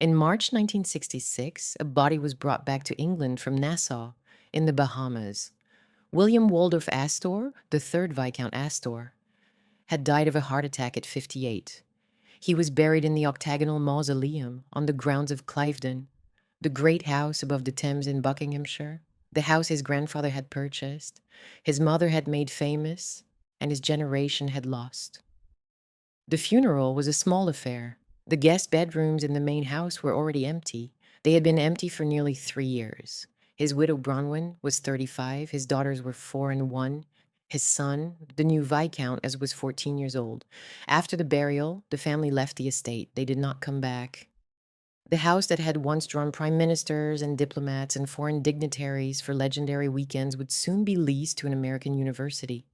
In March 1966, a body was brought back to England from Nassau, in the Bahamas. William Waldorf Astor, the third Viscount Astor, had died of a heart attack at 58. He was buried in the octagonal mausoleum on the grounds of Cliveden, the great house above the Thames in Buckinghamshire, the house his grandfather had purchased, his mother had made famous, and his generation had lost. The funeral was a small affair. The guest bedrooms in the main house were already empty. They had been empty for nearly 3 years. His widow Bronwyn was 35, his daughters were 4 and 1. His son, the new Viscount, as was 14 years old. After the burial, the family left the estate. They did not come back. The house that had once drawn prime ministers and diplomats and foreign dignitaries for legendary weekends would soon be leased to an American university.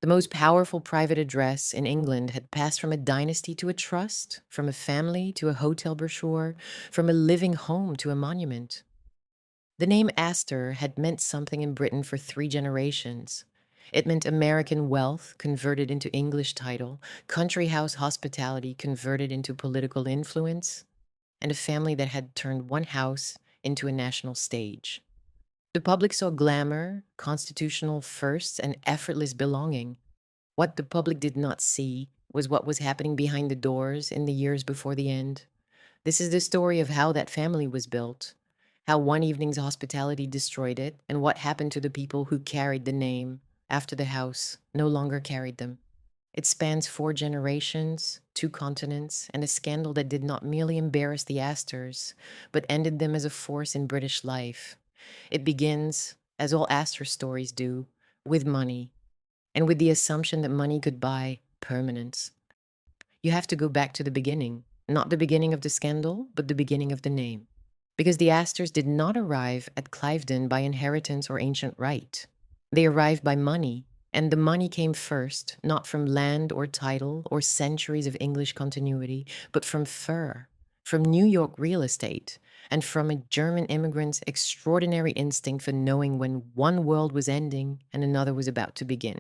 The most powerful private address in England had passed from a dynasty to a trust, from a family to a hotel brochure, from a living home to a monument. The name Astor had meant something in Britain for 3 generations. It meant American wealth converted into English title, country house hospitality converted into political influence, and a family that had turned one house into a national stage. The public saw glamour, constitutional firsts, and effortless belonging. What the public did not see was what was happening behind the doors in the years before the end. This is the story of how that family was built, how one evening's hospitality destroyed it, and what happened to the people who carried the name after the house no longer carried them. It spans 4 generations, 2 continents, and a scandal that did not merely embarrass the Astors, but ended them as a force in British life. It begins, as all Astor stories do, with money, and with the assumption that money could buy permanence. You have to go back to the beginning, not the beginning of the scandal, but the beginning of the name. Because the Astors did not arrive at Cliveden by inheritance or ancient right. They arrived by money, and the money came first, not from land or title or centuries of English continuity, but from fur, from New York real estate, and from a German immigrant's extraordinary instinct for knowing when one world was ending and another was about to begin.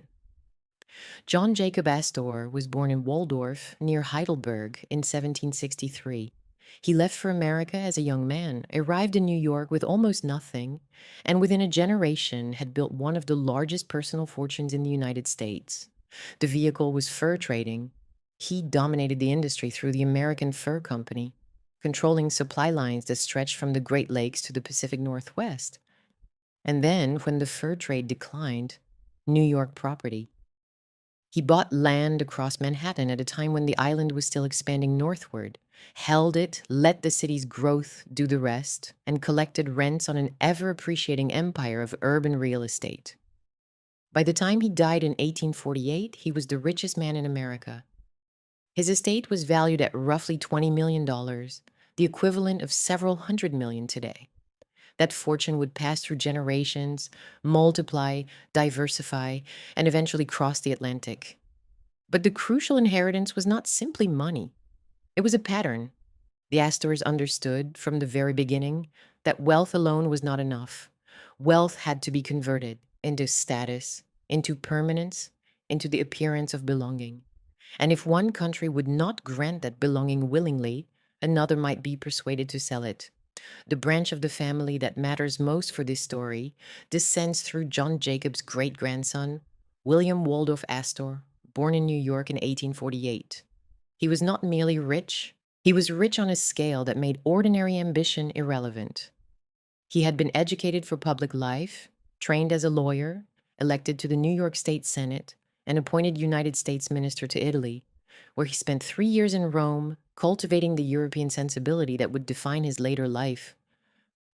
John Jacob Astor was born in Waldorf, near Heidelberg, in 1763. He left for America as a young man, arrived in New York with almost nothing, and within a generation had built one of the largest personal fortunes in the United States. The vehicle was fur trading. He dominated the industry through the American Fur Company, controlling supply lines that stretched from the Great Lakes to the Pacific Northwest. And then, when the fur trade declined, New York property. He bought land across Manhattan at a time when the island was still expanding northward, held it, let the city's growth do the rest, and collected rents on an ever-appreciating empire of urban real estate. By the time he died in 1848, he was the richest man in America. His estate was valued at roughly $20 million, the equivalent of several hundred million today. That fortune would pass through generations, multiply, diversify, and eventually cross the Atlantic. But the crucial inheritance was not simply money. It was a pattern. The Astors understood from the very beginning that wealth alone was not enough. Wealth had to be converted into status, into permanence, into the appearance of belonging. And if one country would not grant that belonging willingly, another might be persuaded to sell it. The branch of the family that matters most for this story descends through John Jacob's great-grandson, William Waldorf Astor, born in New York in 1848. He was not merely rich, he was rich on a scale that made ordinary ambition irrelevant. He had been educated for public life, trained as a lawyer, elected to the New York State Senate, and appointed United States Minister to Italy, where he spent 3 years in Rome, cultivating the European sensibility that would define his later life.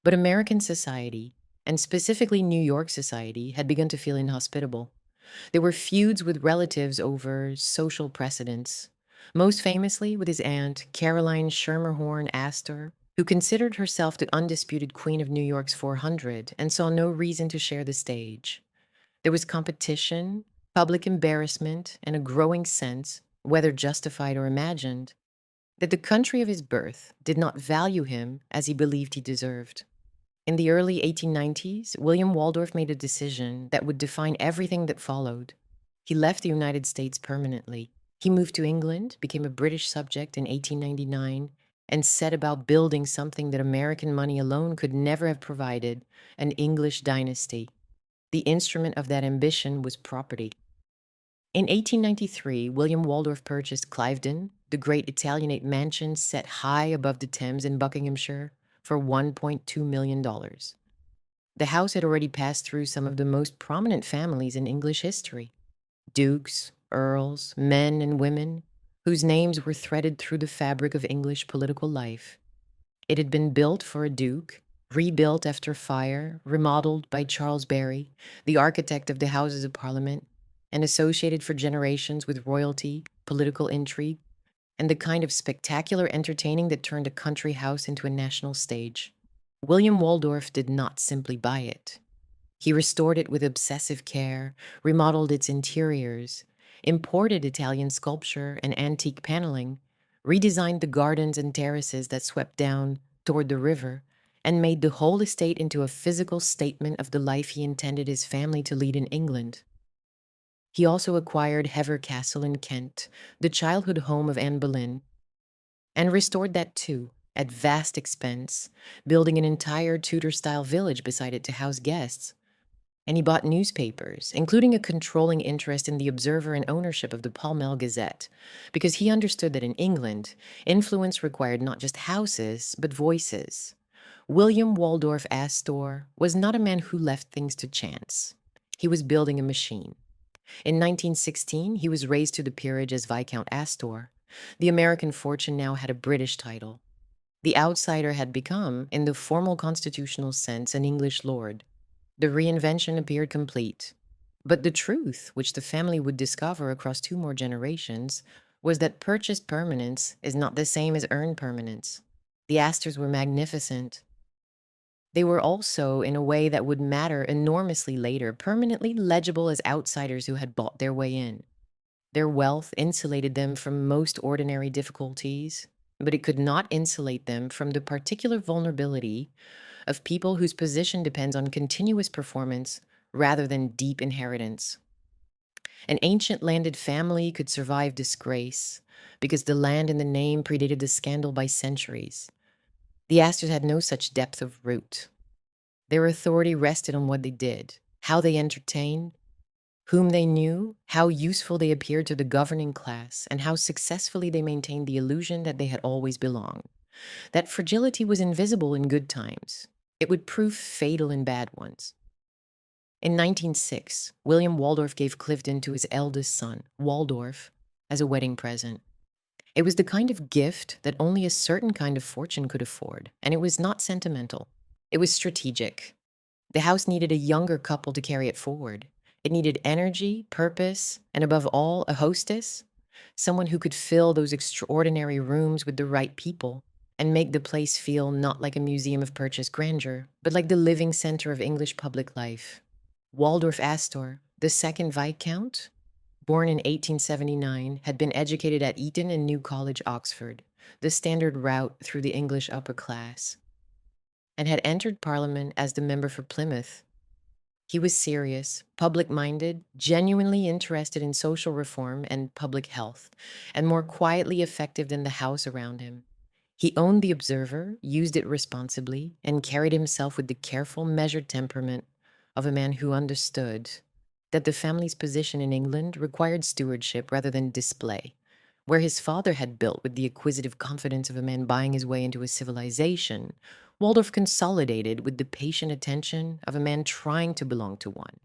But American society, and specifically New York society, had begun to feel inhospitable. There were feuds with relatives over social precedence, most famously with his aunt, Caroline Schermerhorn Astor, who considered herself the undisputed queen of New York's 400 and saw no reason to share the stage. There was competition, public embarrassment, and a growing sense, whether justified or imagined, that the country of his birth did not value him as he believed he deserved. In the early 1890s, William Waldorf made a decision that would define everything that followed. He left the United States permanently. He moved to England, became a British subject in 1899, and set about building something that American money alone could never have provided, an English dynasty. The instrument of that ambition was property. In 1893, William Waldorf purchased Cliveden, the great Italianate mansion set high above the Thames in Buckinghamshire, for $1.2 million. The house had already passed through some of the most prominent families in English history: dukes, earls, men and women, whose names were threaded through the fabric of English political life. It had been built for a duke, rebuilt after fire, remodeled by Charles Barry, the architect of the Houses of Parliament, and associated for generations with royalty, political intrigue, and the kind of spectacular entertaining that turned a country house into a national stage. William Waldorf did not simply buy it. He restored it with obsessive care, remodeled its interiors, imported Italian sculpture and antique paneling, redesigned the gardens and terraces that swept down toward the river, and made the whole estate into a physical statement of the life he intended his family to lead in England. He also acquired Hever Castle in Kent, the childhood home of Anne Boleyn, and restored that too, at vast expense, building an entire Tudor-style village beside it to house guests. And he bought newspapers, including a controlling interest in the Observer and ownership of the Pall Mall Gazette, because he understood that in England, influence required not just houses, but voices. William Waldorf Astor was not a man who left things to chance. He was building a machine. In 1916, he was raised to the peerage as Viscount Astor. The American fortune now had a British title. The outsider had become, in the formal constitutional sense, an English lord. The reinvention appeared complete. But the truth, which the family would discover across 2 more generations, was that purchased permanence is not the same as earned permanence. The Astors were magnificent. They were also, in a way that would matter enormously later, permanently legible as outsiders who had bought their way in. Their wealth insulated them from most ordinary difficulties, but it could not insulate them from the particular vulnerability of people whose position depends on continuous performance rather than deep inheritance. An ancient landed family could survive disgrace because the land and the name predated the scandal by centuries. The Astors had no such depth of root. Their authority rested on what they did, how they entertained, whom they knew, how useful they appeared to the governing class, and how successfully they maintained the illusion that they had always belonged. That fragility was invisible in good times. It would prove fatal in bad ones. In 1906, William Waldorf gave Cliveden to his eldest son, Waldorf, as a wedding present. It was the kind of gift that only a certain kind of fortune could afford, and it was not sentimental. It was strategic. The house needed a younger couple to carry it forward. It needed energy, purpose, and above all, a hostess, someone who could fill those extraordinary rooms with the right people and make the place feel not like a museum of purchased grandeur, but like the living center of English public life. Waldorf Astor, the second Viscount, born in 1879, had been educated at Eton and New College, Oxford, the standard route through the English upper class, and had entered Parliament as the member for Plymouth. He was serious, public-minded, genuinely interested in social reform and public health, and more quietly effective than the house around him. He owned the Observer, used it responsibly, and carried himself with the careful, measured temperament of a man who understood that the family's position in England required stewardship rather than display. Where his father had built with the acquisitive confidence of a man buying his way into a civilization, Waldorf consolidated with the patient attention of a man trying to belong to one.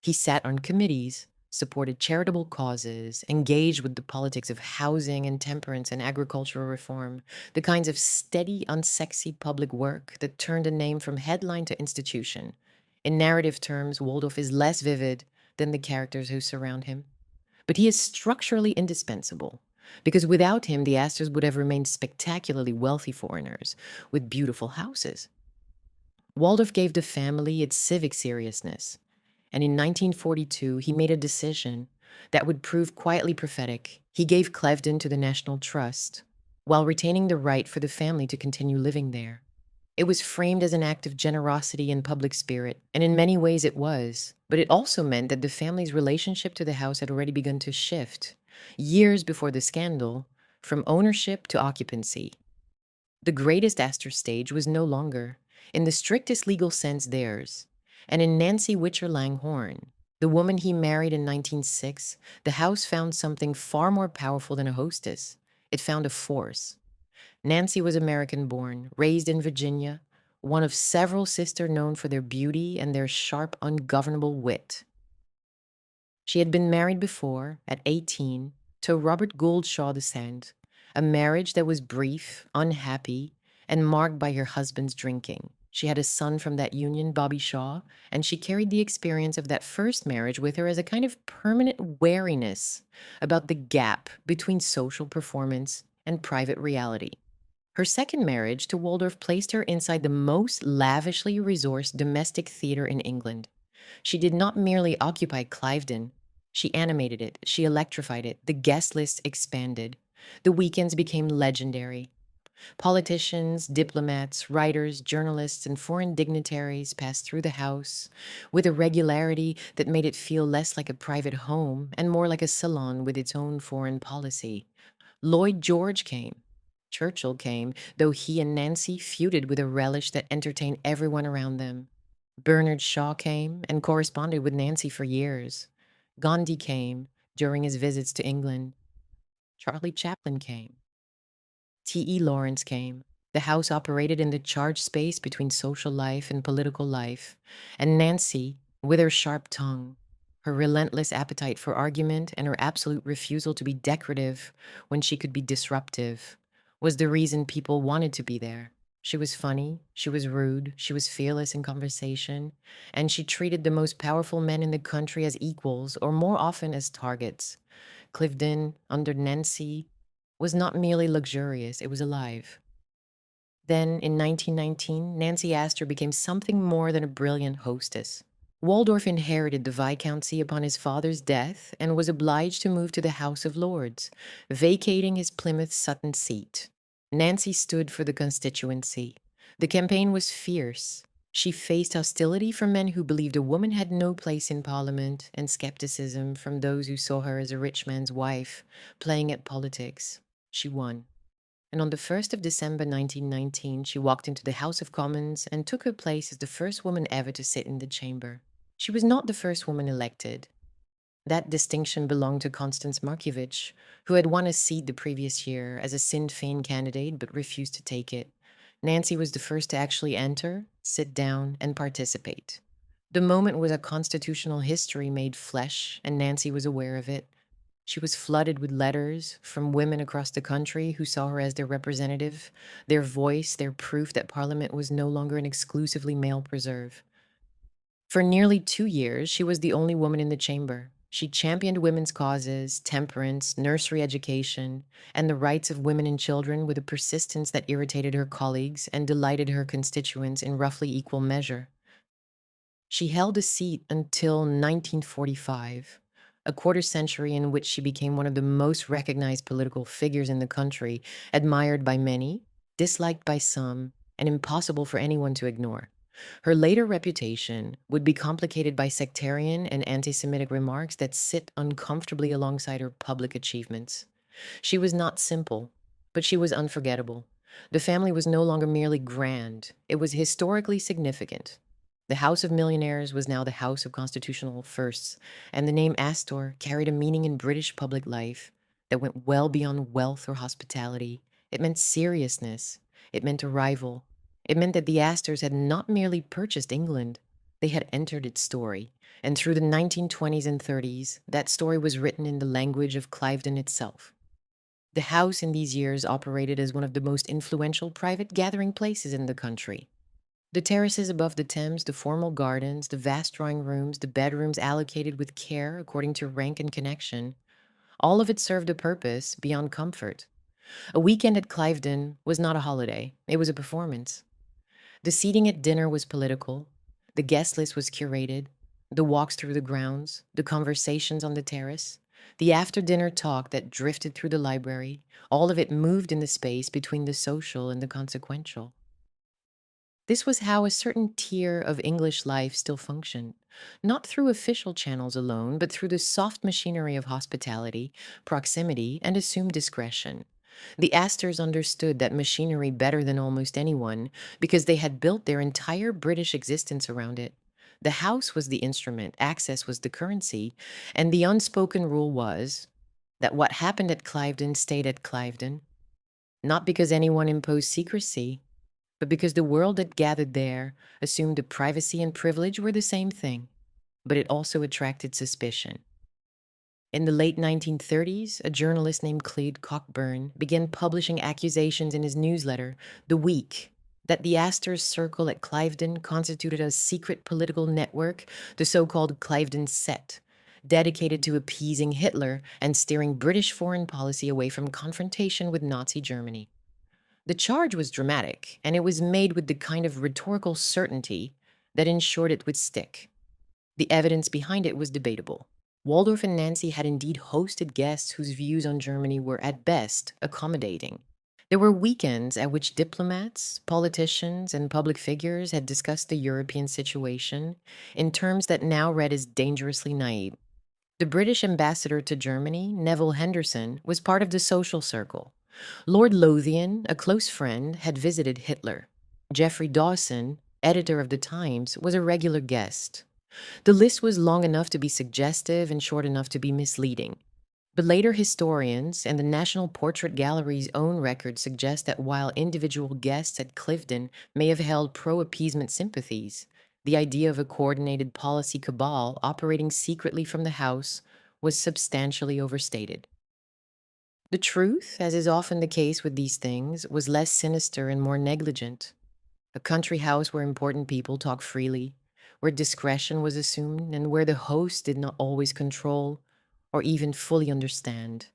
He sat on committees, supported charitable causes, engaged with the politics of housing and temperance and agricultural reform, the kinds of steady, unsexy public work that turned a name from headline to institution. In narrative terms, Waldorf is less vivid than the characters who surround him. But he is structurally indispensable, because without him, the Astors would have remained spectacularly wealthy foreigners with beautiful houses. Waldorf gave the family its civic seriousness, and in 1942, he made a decision that would prove quietly prophetic. He gave Cliveden to the National Trust, while retaining the right for the family to continue living there. It was framed as an act of generosity and public spirit, and in many ways it was, but it also meant that the family's relationship to the house had already begun to shift, years before the scandal, from ownership to occupancy. The greatest Astor stage was no longer, in the strictest legal sense, theirs. And in Nancy Witcher Langhorne, the woman he married in 1906, the house found something far more powerful than a hostess. It found a force. Nancy was American born, raised in Virginia, one of several sisters known for their beauty and their sharp, ungovernable wit. She had been married before, at 18, to Robert Gould Shaw Descent, a marriage that was brief, unhappy, and marked by her husband's drinking. She had a son from that union, Bobby Shaw, and she carried the experience of that first marriage with her as a kind of permanent wariness about the gap between social performance and private reality. Her second marriage to Waldorf placed her inside the most lavishly resourced domestic theater in England. She did not merely occupy Cliveden, she animated it, she electrified it, the guest list expanded. The weekends became legendary. Politicians, diplomats, writers, journalists, and foreign dignitaries passed through the house with a regularity that made it feel less like a private home and more like a salon with its own foreign policy. Lloyd George came. Churchill came, though he and Nancy feuded with a relish that entertained everyone around them. Bernard Shaw came and corresponded with Nancy for years. Gandhi came during his visits to England. Charlie Chaplin came. T.E. Lawrence came. The house operated in the charged space between social life and political life. And Nancy, with her sharp tongue, her relentless appetite for argument, and her absolute refusal to be decorative when she could be disruptive, was the reason people wanted to be there. She was funny, she was rude, she was fearless in conversation, and she treated the most powerful men in the country as equals or more often as targets. Cliveden, under Nancy, was not merely luxurious, it was alive. Then, in 1919, Nancy Astor became something more than a brilliant hostess. Waldorf inherited the viscountcy upon his father's death and was obliged to move to the House of Lords, vacating his Plymouth Sutton seat. Nancy stood for the constituency. The campaign was fierce. She faced hostility from men who believed a woman had no place in Parliament and skepticism from those who saw her as a rich man's wife, playing at politics. She won. And on the 1st of December 1919, she walked into the House of Commons and took her place as the first woman ever to sit in the chamber. She was not the first woman elected. That distinction belonged to Constance Markievicz, who had won a seat the previous year as a Sinn Féin candidate but refused to take it. Nancy was the first to actually enter, sit down, and participate. The moment was a constitutional history made flesh, and Nancy was aware of it. She was flooded with letters from women across the country who saw her as their representative, their voice, their proof that Parliament was no longer an exclusively male preserve. For nearly 2 years, she was the only woman in the chamber. She championed women's causes, temperance, nursery education, and the rights of women and children with a persistence that irritated her colleagues and delighted her constituents in roughly equal measure. She held a seat until 1945, a quarter century in which she became one of the most recognized political figures in the country, admired by many, disliked by some, and impossible for anyone to ignore. Her later reputation would be complicated by sectarian and anti-Semitic remarks that sit uncomfortably alongside her public achievements. She was not simple, but she was unforgettable. The family was no longer merely grand, it was historically significant. The House of Millionaires was now the House of Constitutional Firsts, and the name Astor carried a meaning in British public life that went well beyond wealth or hospitality. It meant seriousness. It meant arrival. It meant that the Astors had not merely purchased England, they had entered its story. And through the 1920s and 30s, that story was written in the language of Cliveden itself. The house in these years operated as one of the most influential private gathering places in the country. The terraces above the Thames, the formal gardens, the vast drawing rooms, the bedrooms allocated with care according to rank and connection, all of it served a purpose beyond comfort. A weekend at Cliveden was not a holiday, it was a performance. The seating at dinner was political, the guest list was curated, the walks through the grounds, the conversations on the terrace, the after-dinner talk that drifted through the library, all of it moved in the space between the social and the consequential. This was how a certain tier of English life still functioned, not through official channels alone, but through the soft machinery of hospitality, proximity, and assumed discretion. The Astors understood that machinery better than almost anyone because they had built their entire British existence around it. The house was the instrument, access was the currency, and the unspoken rule was that what happened at Cliveden stayed at Cliveden, not because anyone imposed secrecy, but because the world that gathered there assumed that privacy and privilege were the same thing, but it also attracted suspicion. In the late 1930s, a journalist named Clede Cockburn began publishing accusations in his newsletter, The Week, that the Astors circle at Cliveden constituted a secret political network, the so-called Cliveden Set, dedicated to appeasing Hitler and steering British foreign policy away from confrontation with Nazi Germany. The charge was dramatic, and it was made with the kind of rhetorical certainty that ensured it would stick. The evidence behind it was debatable. Waldorf and Nancy had indeed hosted guests whose views on Germany were at best accommodating. There were weekends at which diplomats, politicians, and public figures had discussed the European situation in terms that now read as dangerously naive. The British ambassador to Germany, Neville Henderson, was part of the social circle. Lord Lothian, a close friend, had visited Hitler. Geoffrey Dawson, editor of The Times, was a regular guest. The list was long enough to be suggestive and short enough to be misleading. But later historians and the National Portrait Gallery's own records suggest that while individual guests at Cliveden may have held pro-appeasement sympathies, the idea of a coordinated policy cabal operating secretly from the house was substantially overstated. The truth, as is often the case with these things, was less sinister and more negligent. A country house where important people talk freely, where discretion was assumed, and where the host did not always control or even fully understand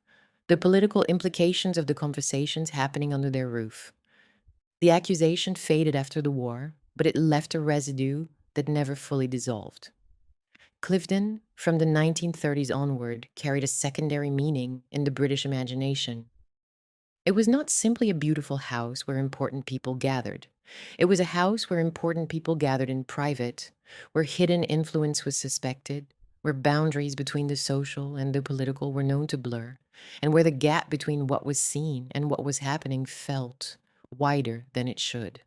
the political implications of the conversations happening under their roof. The accusation faded after the war, but it left a residue that never fully dissolved. Cliveden, from the 1930s onward, carried a secondary meaning in the British imagination. It was not simply a beautiful house where important people gathered. It was a house where important people gathered in private, where hidden influence was suspected, where boundaries between the social and the political were known to blur, and where the gap between what was seen and what was happening felt wider than it should.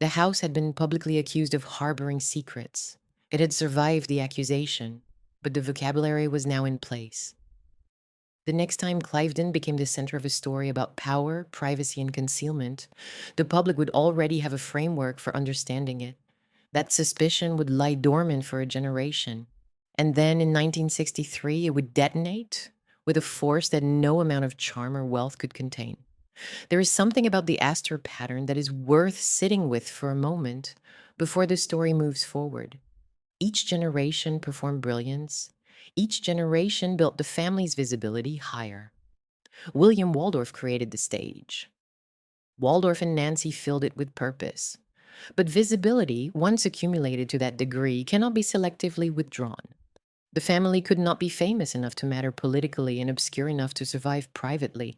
The house had been publicly accused of harboring secrets. It had survived the accusation, but the vocabulary was now in place. The next time Cliveden became the center of a story about power, privacy, and concealment, the public would already have a framework for understanding it. That suspicion would lie dormant for a generation. And then in 1963, it would detonate with a force that no amount of charm or wealth could contain. There is something about the Astor pattern that is worth sitting with for a moment before the story moves forward. Each generation performed brilliance. Each generation built the family's visibility higher. William Waldorf created the stage. Waldorf and Nancy filled it with purpose. But visibility, once accumulated to that degree, cannot be selectively withdrawn. The family could not be famous enough to matter politically and obscure enough to survive privately.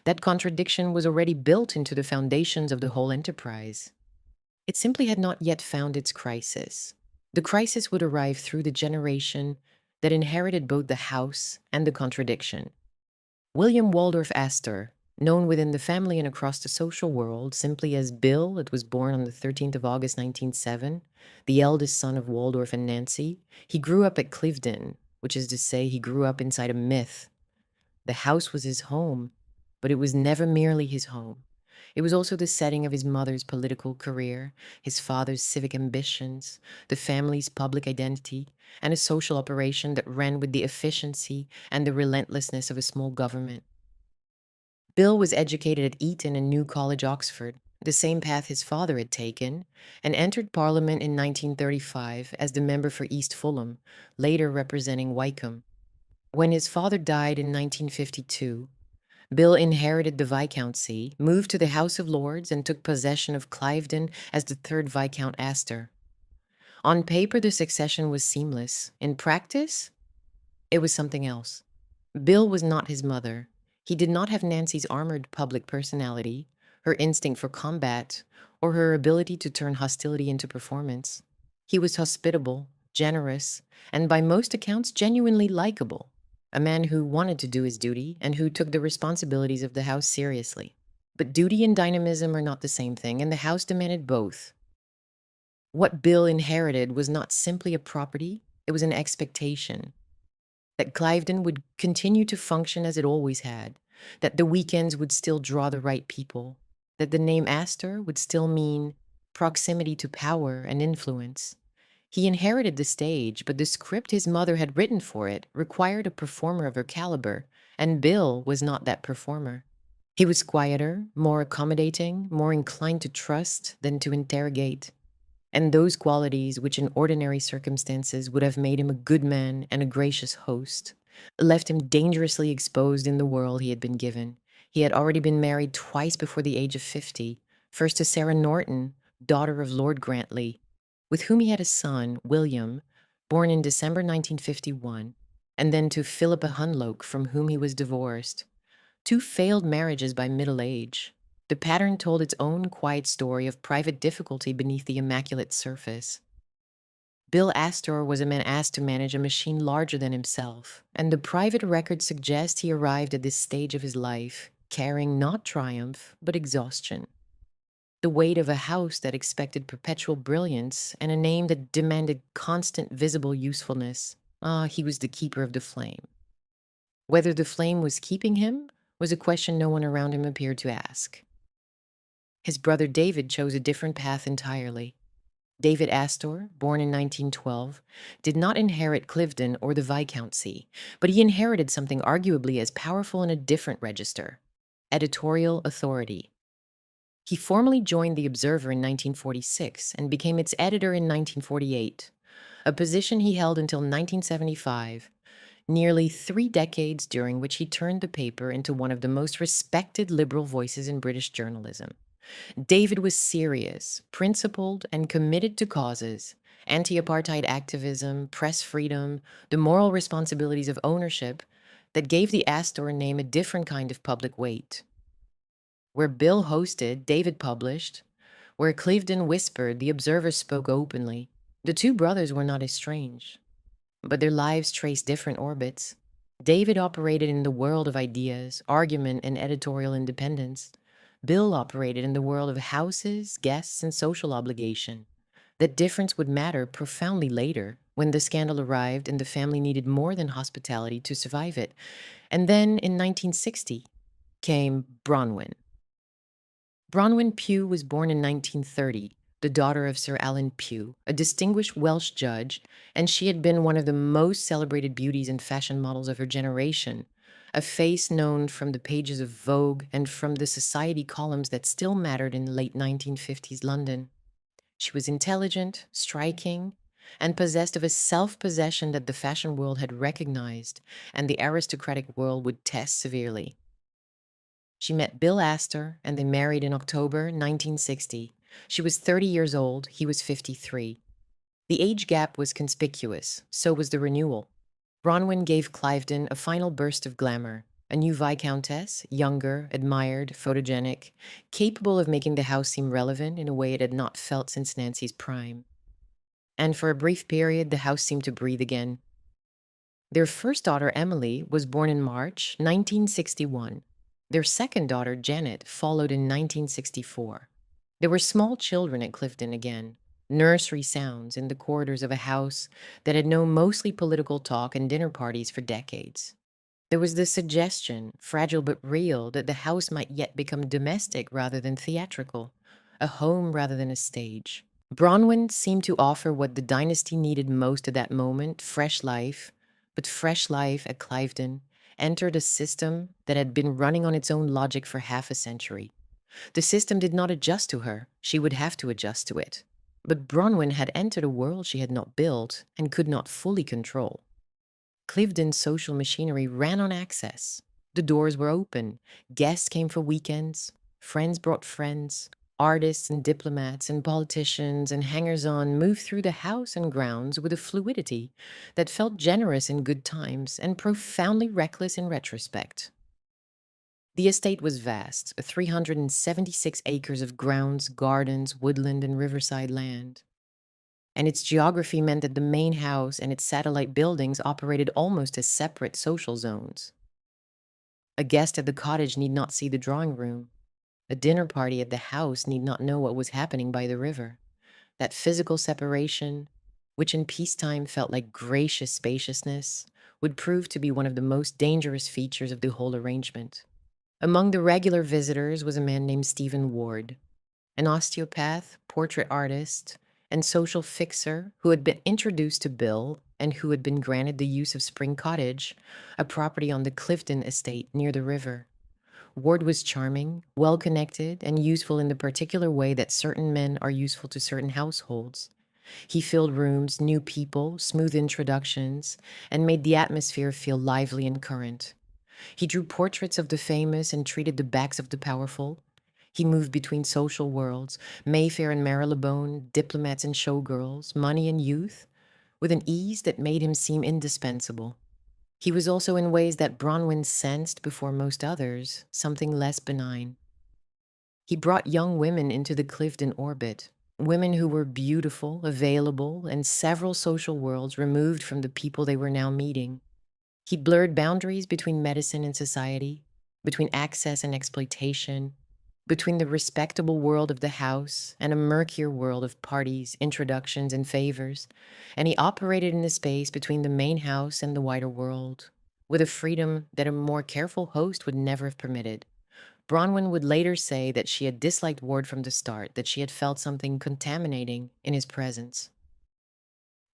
That contradiction was already built into the foundations of the whole enterprise. It simply had not yet found its crisis. The crisis would arrive through the generation that inherited both the house and the contradiction. William Waldorf Astor, known within the family and across the social world simply as Bill, it was born on the 13th of August 1907, the eldest son of Waldorf and Nancy, he grew up at Cliveden, which is to say he grew up inside a myth. The house was his home, but it was never merely his home. It was also the setting of his mother's political career, his father's civic ambitions, the family's public identity, and a social operation that ran with the efficiency and the relentlessness of a small government. Bill was educated at Eton and New College, Oxford, the same path his father had taken, and entered Parliament in 1935 as the member for East Fulham, later representing Wycombe. When his father died in 1952, Bill inherited the viscountcy, moved to the House of Lords, and took possession of Cliveden as the third Viscount Astor. On paper, the succession was seamless. In practice, it was something else. Bill was not his mother. He did not have Nancy's armored public personality, her instinct for combat, or her ability to turn hostility into performance. He was hospitable, generous, and by most accounts genuinely likable. a man who wanted to do his duty and who took the responsibilities of the house seriously. But duty and dynamism are not the same thing, and the house demanded both. What Bill inherited was not simply a property, it was an expectation that Cliveden would continue to function as it always had, that the weekends would still draw the right people, that the name Astor would still mean proximity to power and influence. He inherited the stage, but the script his mother had written for it required a performer of her caliber, and Bill was not that performer. He was quieter, more accommodating, more inclined to trust than to interrogate. And those qualities, which in ordinary circumstances would have made him a good man and a gracious host, left him dangerously exposed in the world he had been given. He had already been married twice before the age of 50, first to Sarah Norton, daughter of Lord Grantley, with whom he had a son, William, born in December 1951, and then to Philippa Hunloke, from whom he was divorced. Two failed marriages by middle age. The pattern told its own quiet story of private difficulty beneath the immaculate surface. Bill Astor was a man asked to manage a machine larger than himself, and the private records suggest he arrived at this stage of his life carrying not triumph, but exhaustion. The weight of a house that expected perpetual brilliance and a name that demanded constant visible usefulness. He was the keeper of the flame. Whether the flame was keeping him was a question no one around him appeared to ask. His brother David chose a different path entirely. David Astor, born in 1912, did not inherit Cliveden or the Viscountcy, but he inherited something arguably as powerful in a different register: editorial authority. He formally joined the Observer in 1946 and became its editor in 1948, a position he held until 1975, nearly 3 decades during which he turned the paper into one of the most respected liberal voices in British journalism. David was serious, principled, and committed to causes: anti-apartheid activism, press freedom, the moral responsibilities of ownership that gave the Astor name a different kind of public weight. Where Bill hosted, David published. Where Cliveden whispered, the Observer spoke openly. The two brothers were not estranged, but their lives traced different orbits. David operated in the world of ideas, argument, and editorial independence. Bill operated in the world of houses, guests, and social obligation. That difference would matter profoundly later, when the scandal arrived and the family needed more than hospitality to survive it. And then, in 1960, came Bronwyn. Bronwyn Pugh was born in 1930, the daughter of Sir Alan Pugh, a distinguished Welsh judge, and she had been one of the most celebrated beauties and fashion models of her generation, a face known from the pages of Vogue and from the society columns that still mattered in late 1950s London. She was intelligent, striking, and possessed of a self-possession that the fashion world had recognized and the aristocratic world would test severely. She met Bill Astor, and they married in October 1960. She was 30 years old, he was 53. The age gap was conspicuous, so was the renewal. Bronwyn gave Cliveden a final burst of glamour, a new viscountess, younger, admired, photogenic, capable of making the house seem relevant in a way it had not felt since Nancy's prime. And for a brief period, the house seemed to breathe again. Their first daughter, Emily, was born in March 1961. Their second daughter, Janet, followed in 1964. There were small children at Cliveden again, nursery sounds in the corridors of a house that had known mostly political talk and dinner parties for decades. There was the suggestion, fragile but real, that the house might yet become domestic rather than theatrical, a home rather than a stage. Bronwyn seemed to offer what the Dynasty needed most at that moment: fresh life, but fresh life at Cliveden entered a system that had been running on its own logic for half a century. The system did not adjust to her. She would have to adjust to it. But Bronwyn had entered a world she had not built and could not fully control. Cliveden's social machinery ran on access. The doors were open. Guests came for weekends. Friends brought friends. Artists and diplomats and politicians and hangers-on moved through the house and grounds with a fluidity that felt generous in good times and profoundly reckless in retrospect. The estate was vast, 376 acres of grounds, gardens, woodland, and riverside land. and its geography meant that the main house and its satellite buildings operated almost as separate social zones. A guest at the cottage need not see the drawing room. A dinner party at the house need not know what was happening by the river. That physical separation, which in peacetime felt like gracious spaciousness, would prove to be one of the most dangerous features of the whole arrangement. Among the regular visitors was a man named Stephen Ward, an osteopath, portrait artist, and social fixer who had been introduced to Bill and who had been granted the use of Spring Cottage, a property on the Cliveden estate near the river. Ward was charming, well connected, and useful in the particular way that certain men are useful to certain households. He filled rooms, knew people, smoothed introductions, and made the atmosphere feel lively and current. He drew portraits of the famous and treated the backs of the powerful. He moved between social worlds, Mayfair and Marylebone, diplomats and showgirls, money and youth, with an ease that made him seem indispensable. He was also, in ways that Bronwyn sensed before most others, something less benign. He brought young women into the Cliveden orbit, women who were beautiful, available, and several social worlds removed from the people they were now meeting. He blurred boundaries between medicine and society, between access and exploitation, between the respectable world of the house and a murkier world of parties, introductions, and favors, and he operated in the space between the main house and the wider world, with a freedom that a more careful host would never have permitted. Bronwyn would later say that she had disliked Ward from the start, that she had felt something contaminating in his presence.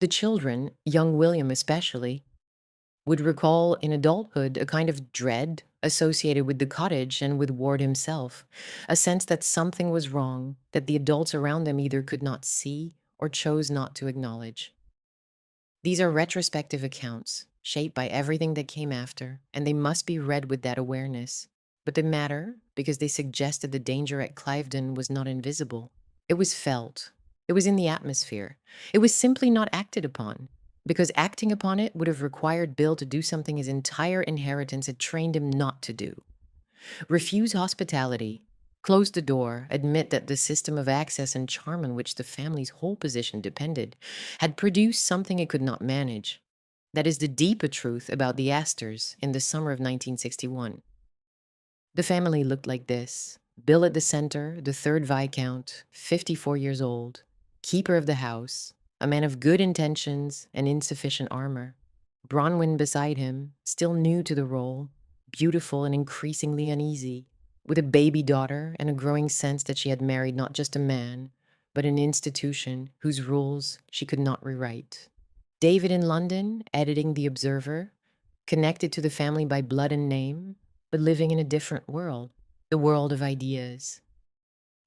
The children, young William especially, would recall in adulthood a kind of dread associated with the cottage and with Ward himself, a sense that something was wrong, that the adults around them either could not see or chose not to acknowledge. These are retrospective accounts, shaped by everything that came after, and they must be read with that awareness. But they matter because they suggest that the danger at Cliveden was not invisible. It was felt. It was in the atmosphere. It was simply not acted upon, because acting upon it would have required Bill to do something his entire inheritance had trained him not to do. Refuse hospitality, close the door, admit that the system of access and charm on which the family's whole position depended had produced something it could not manage. That is the deeper truth about the Astors in the summer of 1961. The family looked like this. Bill at the center, the third Viscount, 54 years old, keeper of the house, a man of good intentions and insufficient armor. Bronwyn beside him, still new to the role, beautiful and increasingly uneasy, with a baby daughter and a growing sense that she had married not just a man, but an institution whose rules she could not rewrite. David in London, editing The Observer, connected to the family by blood and name, but living in a different world, the world of ideas,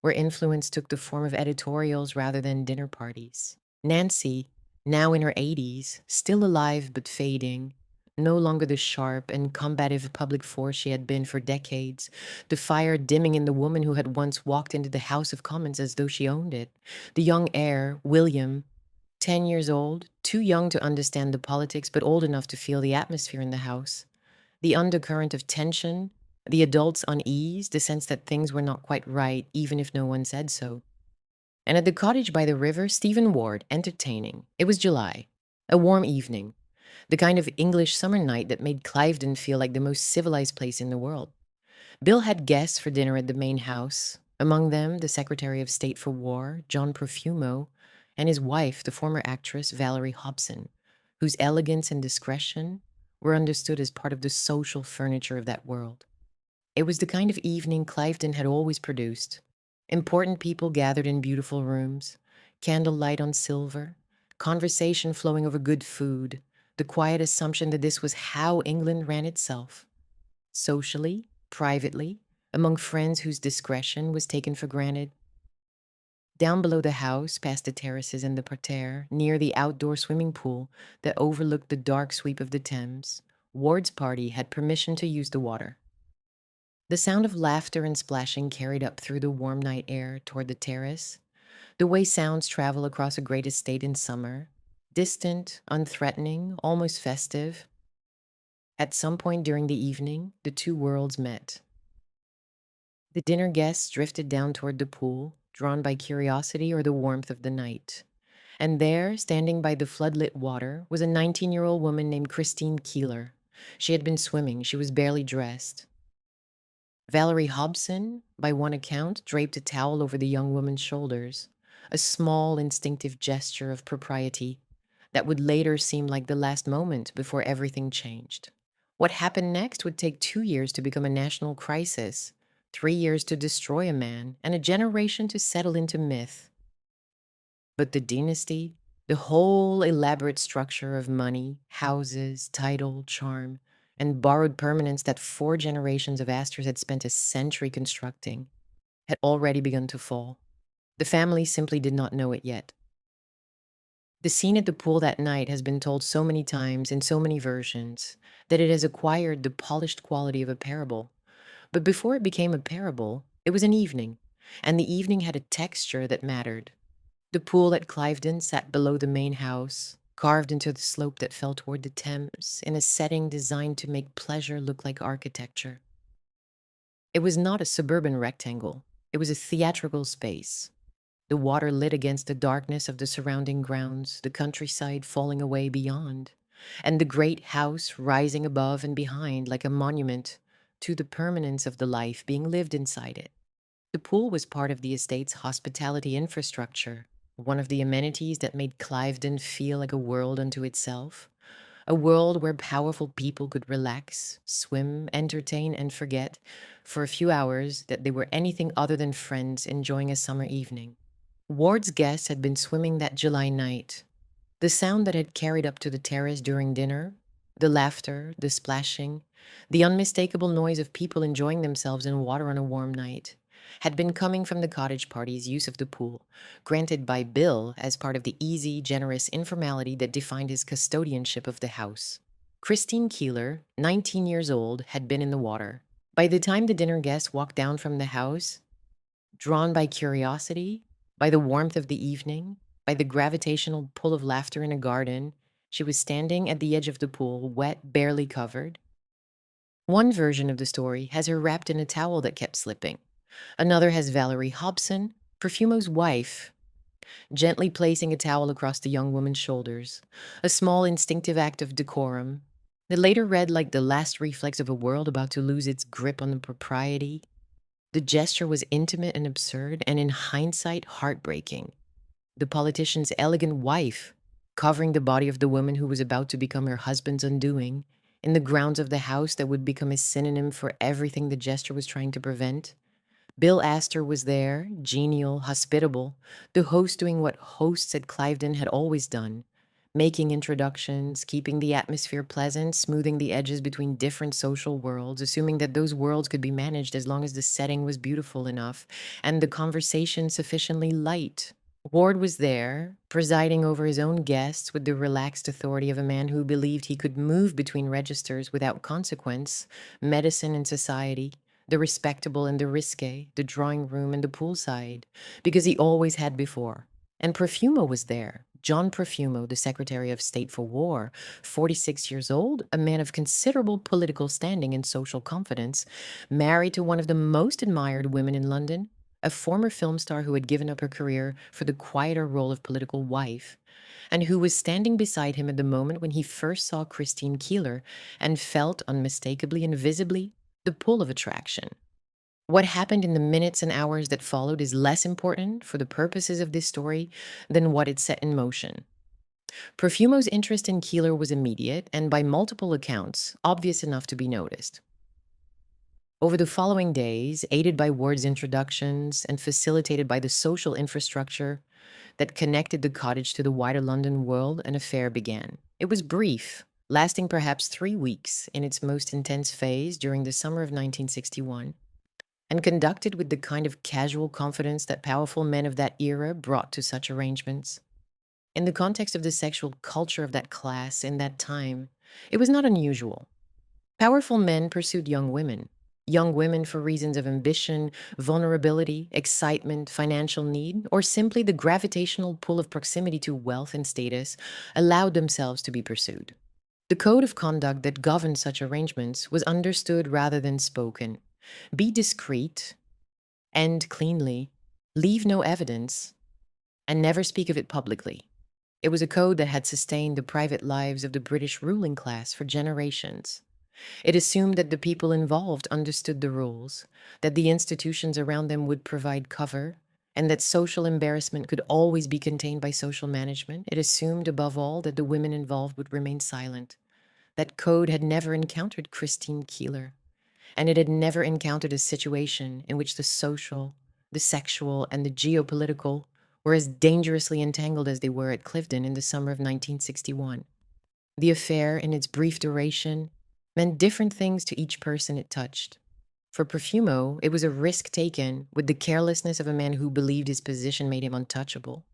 where influence took the form of editorials rather than dinner parties. Nancy, now in her 80s, still alive but fading, no longer the sharp and combative public force she had been for decades, the fire dimming in the woman who had once walked into the House of Commons as though she owned it. The young heir, William, 10 years old, too young to understand the politics but old enough to feel the atmosphere in the house. The undercurrent of tension, the adult's unease, the sense that things were not quite right, even if no one said so. And at the cottage by the river, Stephen Ward, entertaining. It was July, a warm evening, the kind of English summer night that made Cliveden feel like the most civilized place in the world. Bill had guests for dinner at the main house, among them the Secretary of State for War, John Profumo, and his wife, the former actress Valerie Hobson, whose elegance and discretion were understood as part of the social furniture of that world. It was the kind of evening Cliveden had always produced. Important people gathered in beautiful rooms, candlelight on silver, conversation flowing over good food, the quiet assumption that this was how England ran itself. Socially, privately, among friends whose discretion was taken for granted. Down below the house, past the terraces and the parterre, near the outdoor swimming pool that overlooked the dark sweep of the Thames, Ward's party had permission to use the water. The sound of laughter and splashing carried up through the warm night air toward the terrace, the way sounds travel across a great estate in summer, distant, unthreatening, almost festive. At some point during the evening, the two worlds met. The dinner guests drifted down toward the pool, drawn by curiosity or the warmth of the night. And there, standing by the floodlit water, was a 19-year-old woman named Christine Keeler. She had been swimming. She was barely dressed. Valerie Hobson, by one account, draped a towel over the young woman's shoulders, a small, instinctive gesture of propriety that would later seem like the last moment before everything changed. What happened next would take 2 years to become a national crisis, 3 years to destroy a man, and a generation to settle into myth. But the dynasty, the whole elaborate structure of money, houses, title, charm, and borrowed permanence that 4 generations of Astors had spent a century constructing, had already begun to fall. The family simply did not know it yet. The scene at the pool that night has been told so many times in so many versions that it has acquired the polished quality of a parable. But before it became a parable, it was an evening, and the evening had a texture that mattered. The pool at Cliveden sat below the main house, carved into the slope that fell toward the Thames, in a setting designed to make pleasure look like architecture. It was not a suburban rectangle, it was a theatrical space. The water lit against the darkness of the surrounding grounds, the countryside falling away beyond, and the great house rising above and behind like a monument to the permanence of the life being lived inside it. The pool was part of the estate's hospitality infrastructure, one of the amenities that made Cliveden feel like a world unto itself, a world where powerful people could relax, swim, entertain, and forget for a few hours that they were anything other than friends enjoying a summer evening. Ward's guests had been swimming that July night. The sound that had carried up to the terrace during dinner, the laughter, the splashing, the unmistakable noise of people enjoying themselves in water on a warm night, had been coming from the cottage party's use of the pool, granted by Bill as part of the easy, generous informality that defined his custodianship of the house. Christine Keeler, 19 years old, had been in the water. By the time the dinner guests walked down from the house, drawn by curiosity, by the warmth of the evening, by the gravitational pull of laughter in a garden, she was standing at the edge of the pool, wet, barely covered. One version of the story has her wrapped in a towel that kept slipping. Another has Valerie Hobson, Perfumo's wife, gently placing a towel across the young woman's shoulders, a small instinctive act of decorum. It later read like the last reflex of a world about to lose its grip on the propriety. The gesture was intimate and absurd, and in hindsight, heartbreaking. The politician's elegant wife, covering the body of the woman who was about to become her husband's undoing, in the grounds of the house that would become a synonym for everything the gesture was trying to prevent. Bill Astor was there, genial, hospitable, the host doing what hosts at Cliveden had always done, making introductions, keeping the atmosphere pleasant, smoothing the edges between different social worlds, assuming that those worlds could be managed as long as the setting was beautiful enough and the conversation sufficiently light. Ward was there, presiding over his own guests with the relaxed authority of a man who believed he could move between registers without consequence, medicine and society, the respectable and the risque, the drawing room and the poolside, because he always had before. And Perfumo was there. John Perfumo, the Secretary of State for War, 46 years old, a man of considerable political standing and social confidence, married to one of the most admired women in London, a former film star who had given up her career for the quieter role of political wife, and who was standing beside him at the moment when he first saw Christine Keeler and felt unmistakably and visibly the pull of attraction. What happened in the minutes and hours that followed is less important for the purposes of this story than what it set in motion. Perfumo's interest in Keeler was immediate and, by multiple accounts, obvious enough to be noticed. Over the following days, aided by Ward's introductions and facilitated by the social infrastructure that connected the cottage to the wider London world, an affair began. It was brief, lasting perhaps 3 weeks in its most intense phase during the summer of 1961, and conducted with the kind of casual confidence that powerful men of that era brought to such arrangements. In the context of the sexual culture of that class in that time, it was not unusual. Powerful men pursued young women for reasons of ambition, vulnerability, excitement, financial need, or simply the gravitational pull of proximity to wealth and status allowed themselves to be pursued. The code of conduct that governed such arrangements was understood rather than spoken. Be discreet, end cleanly, leave no evidence, and never speak of it publicly. It was a code that had sustained the private lives of the British ruling class for generations. It assumed that the people involved understood the rules, that the institutions around them would provide cover, and that social embarrassment could always be contained by social management. It assumed, above all, that the women involved would remain silent. That code had never encountered Christine Keeler, and it had never encountered a situation in which the social, the sexual, and the geopolitical were as dangerously entangled as they were at Cliveden in the summer of 1961. The affair, in its brief duration, meant different things to each person it touched. For Profumo, it was a risk taken with the carelessness of a man who believed his position made him untouchable.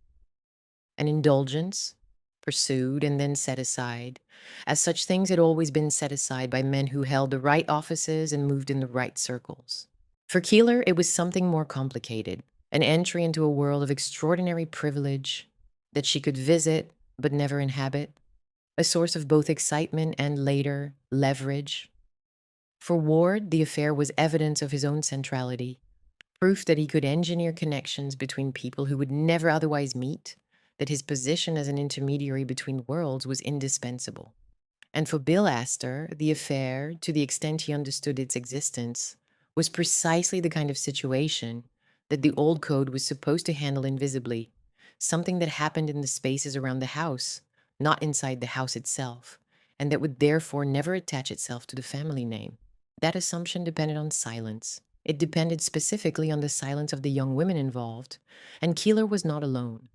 An indulgence, pursued and then set aside, as such things had always been set aside by men who held the right offices and moved in the right circles. For Keeler, it was something more complicated, an entry into a world of extraordinary privilege that she could visit but never inhabit, a source of both excitement and, later, leverage. For Ward, the affair was evidence of his own centrality, proof that he could engineer connections between people who would never otherwise meet, that his position as an intermediary between worlds was indispensable. And for Bill Astor, the affair, to the extent he understood its existence, was precisely the kind of situation that the old code was supposed to handle invisibly, something that happened in the spaces around the house, not inside the house itself, and that would therefore never attach itself to the family name. That assumption depended on silence. It depended specifically on the silence of the young women involved, and Keeler was not alone.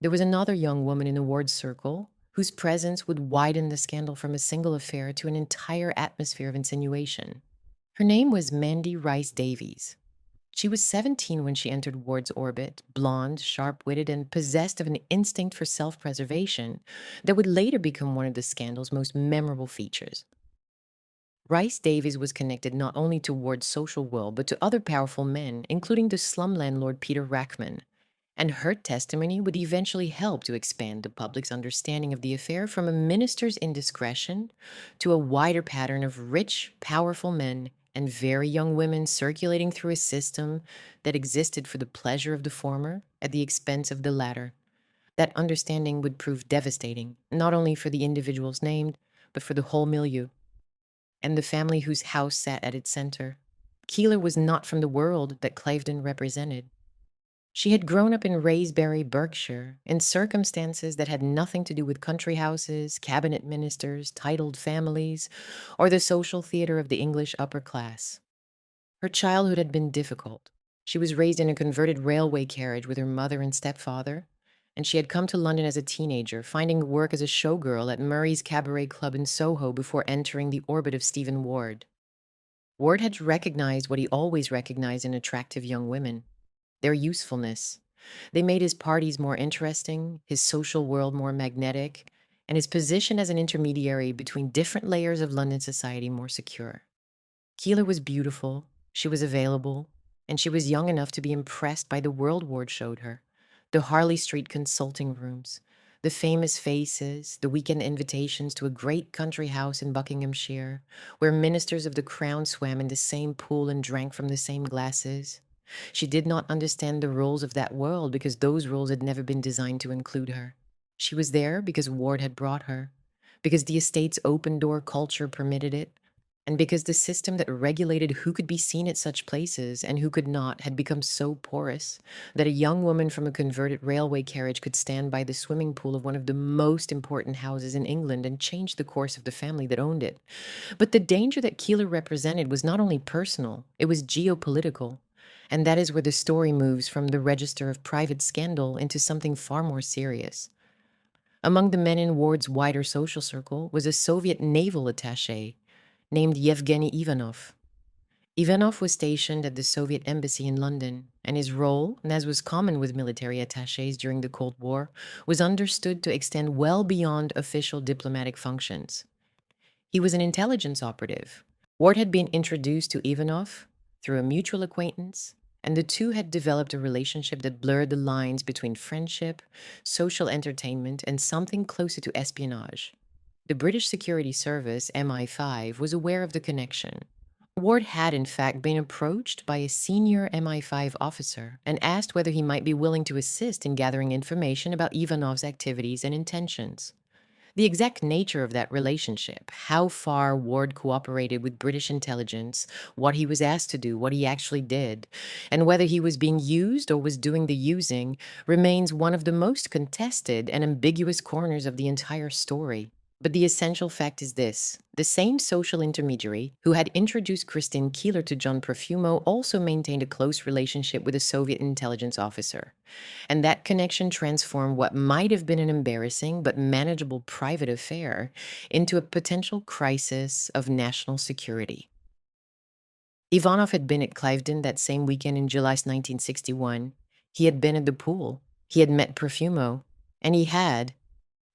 There was another young woman in the Ward circle whose presence would widen the scandal from a single affair to an entire atmosphere of insinuation. Her name was Mandy Rice Davies. She was 17 when she entered Ward's orbit, blonde, sharp-witted, and possessed of an instinct for self-preservation that would later become one of the scandal's most memorable features. Rice Davies was connected not only to Ward's social world, but to other powerful men, including the slum landlord Peter Rackman, and her testimony would eventually help to expand the public's understanding of the affair from a minister's indiscretion to a wider pattern of rich, powerful men and very young women circulating through a system that existed for the pleasure of the former at the expense of the latter. That understanding would prove devastating, not only for the individuals named, but for the whole milieu and the family whose house sat at its center. Keeler was not from the world that Cliveden represented. She had grown up in Raysbury, Berkshire, in circumstances that had nothing to do with country houses, cabinet ministers, titled families, or the social theater of the English upper class. Her childhood had been difficult. She was raised in a converted railway carriage with her mother and stepfather, and she had come to London as a teenager, finding work as a showgirl at Murray's Cabaret Club in Soho before entering the orbit of Stephen Ward. Ward had recognized what he always recognized in attractive young women: their usefulness. They made his parties more interesting, his social world more magnetic, and his position as an intermediary between different layers of London society more secure. Keeler was beautiful, she was available, and she was young enough to be impressed by the world Ward showed her: the Harley Street consulting rooms, the famous faces, the weekend invitations to a great country house in Buckinghamshire, where ministers of the crown swam in the same pool and drank from the same glasses. She did not understand the rules of that world because those rules had never been designed to include her. She was there because Ward had brought her, because the estate's open-door culture permitted it, and because the system that regulated who could be seen at such places and who could not had become so porous that a young woman from a converted railway carriage could stand by the swimming pool of one of the most important houses in England and change the course of the family that owned it. But the danger that Keeler represented was not only personal, it was geopolitical. And that is where the story moves from the register of private scandal into something far more serious. Among the men in Ward's wider social circle was a Soviet naval attaché named Yevgeny Ivanov. Ivanov was stationed at the Soviet embassy in London, and his role, and as was common with military attachés during the Cold War, was understood to extend well beyond official diplomatic functions. He was an intelligence operative. Ward had been introduced to Ivanov through a mutual acquaintance, and the two had developed a relationship that blurred the lines between friendship, social entertainment, and something closer to espionage. The British Security Service, MI5, was aware of the connection. Ward had, in fact, been approached by a senior MI5 officer and asked whether he might be willing to assist in gathering information about Ivanov's activities and intentions. The exact nature of that relationship, how far Ward cooperated with British intelligence, what he was asked to do, what he actually did, and whether he was being used or was doing the using, remains one of the most contested and ambiguous corners of the entire story. But the essential fact is this: the same social intermediary who had introduced Christine Keeler to John Profumo also maintained a close relationship with a Soviet intelligence officer. And that connection transformed what might have been an embarrassing but manageable private affair into a potential crisis of national security. Ivanov had been at Cliveden that same weekend in July 1961. He had been at the pool. He had met Profumo. And he had,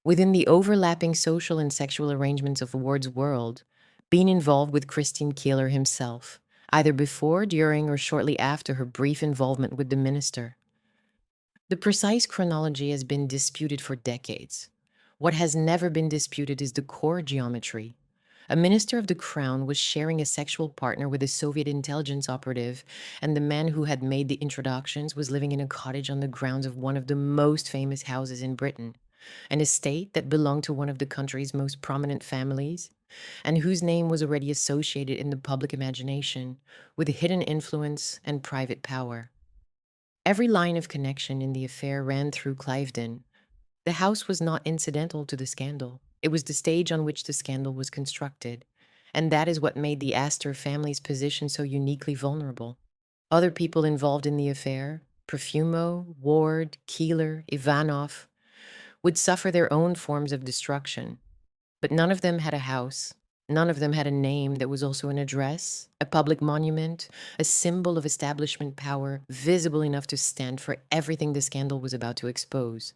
within the overlapping social and sexual arrangements of Ward's world, been involved with Christine Keeler himself, either before, during, or shortly after her brief involvement with the minister. The precise chronology has been disputed for decades. What has never been disputed is the core geometry. A minister of the crown was sharing a sexual partner with a Soviet intelligence operative, and the man who had made the introductions was living in a cottage on the grounds of one of the most famous houses in Britain, an estate that belonged to one of the country's most prominent families, and whose name was already associated in the public imagination with hidden influence and private power. Every line of connection in the affair ran through Cliveden. The house was not incidental to the scandal. It was the stage on which the scandal was constructed. And that is what made the Astor family's position so uniquely vulnerable. Other people involved in the affair, Profumo, Ward, Keeler, Ivanov, would suffer their own forms of destruction. But none of them had a house. None of them had a name that was also an address, a public monument, a symbol of establishment power, visible enough to stand for everything the scandal was about to expose.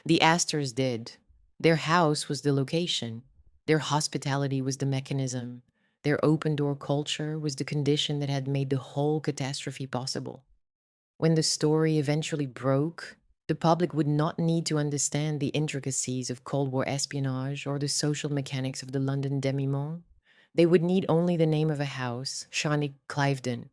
The Astors did. Their house was the location. Their hospitality was the mechanism. Their open-door culture was the condition that had made the whole catastrophe possible. When the story eventually broke, the public would not need to understand the intricacies of Cold War espionage or the social mechanics of the London demi-monde. They would need only the name of a house, Shawnee Cliveden,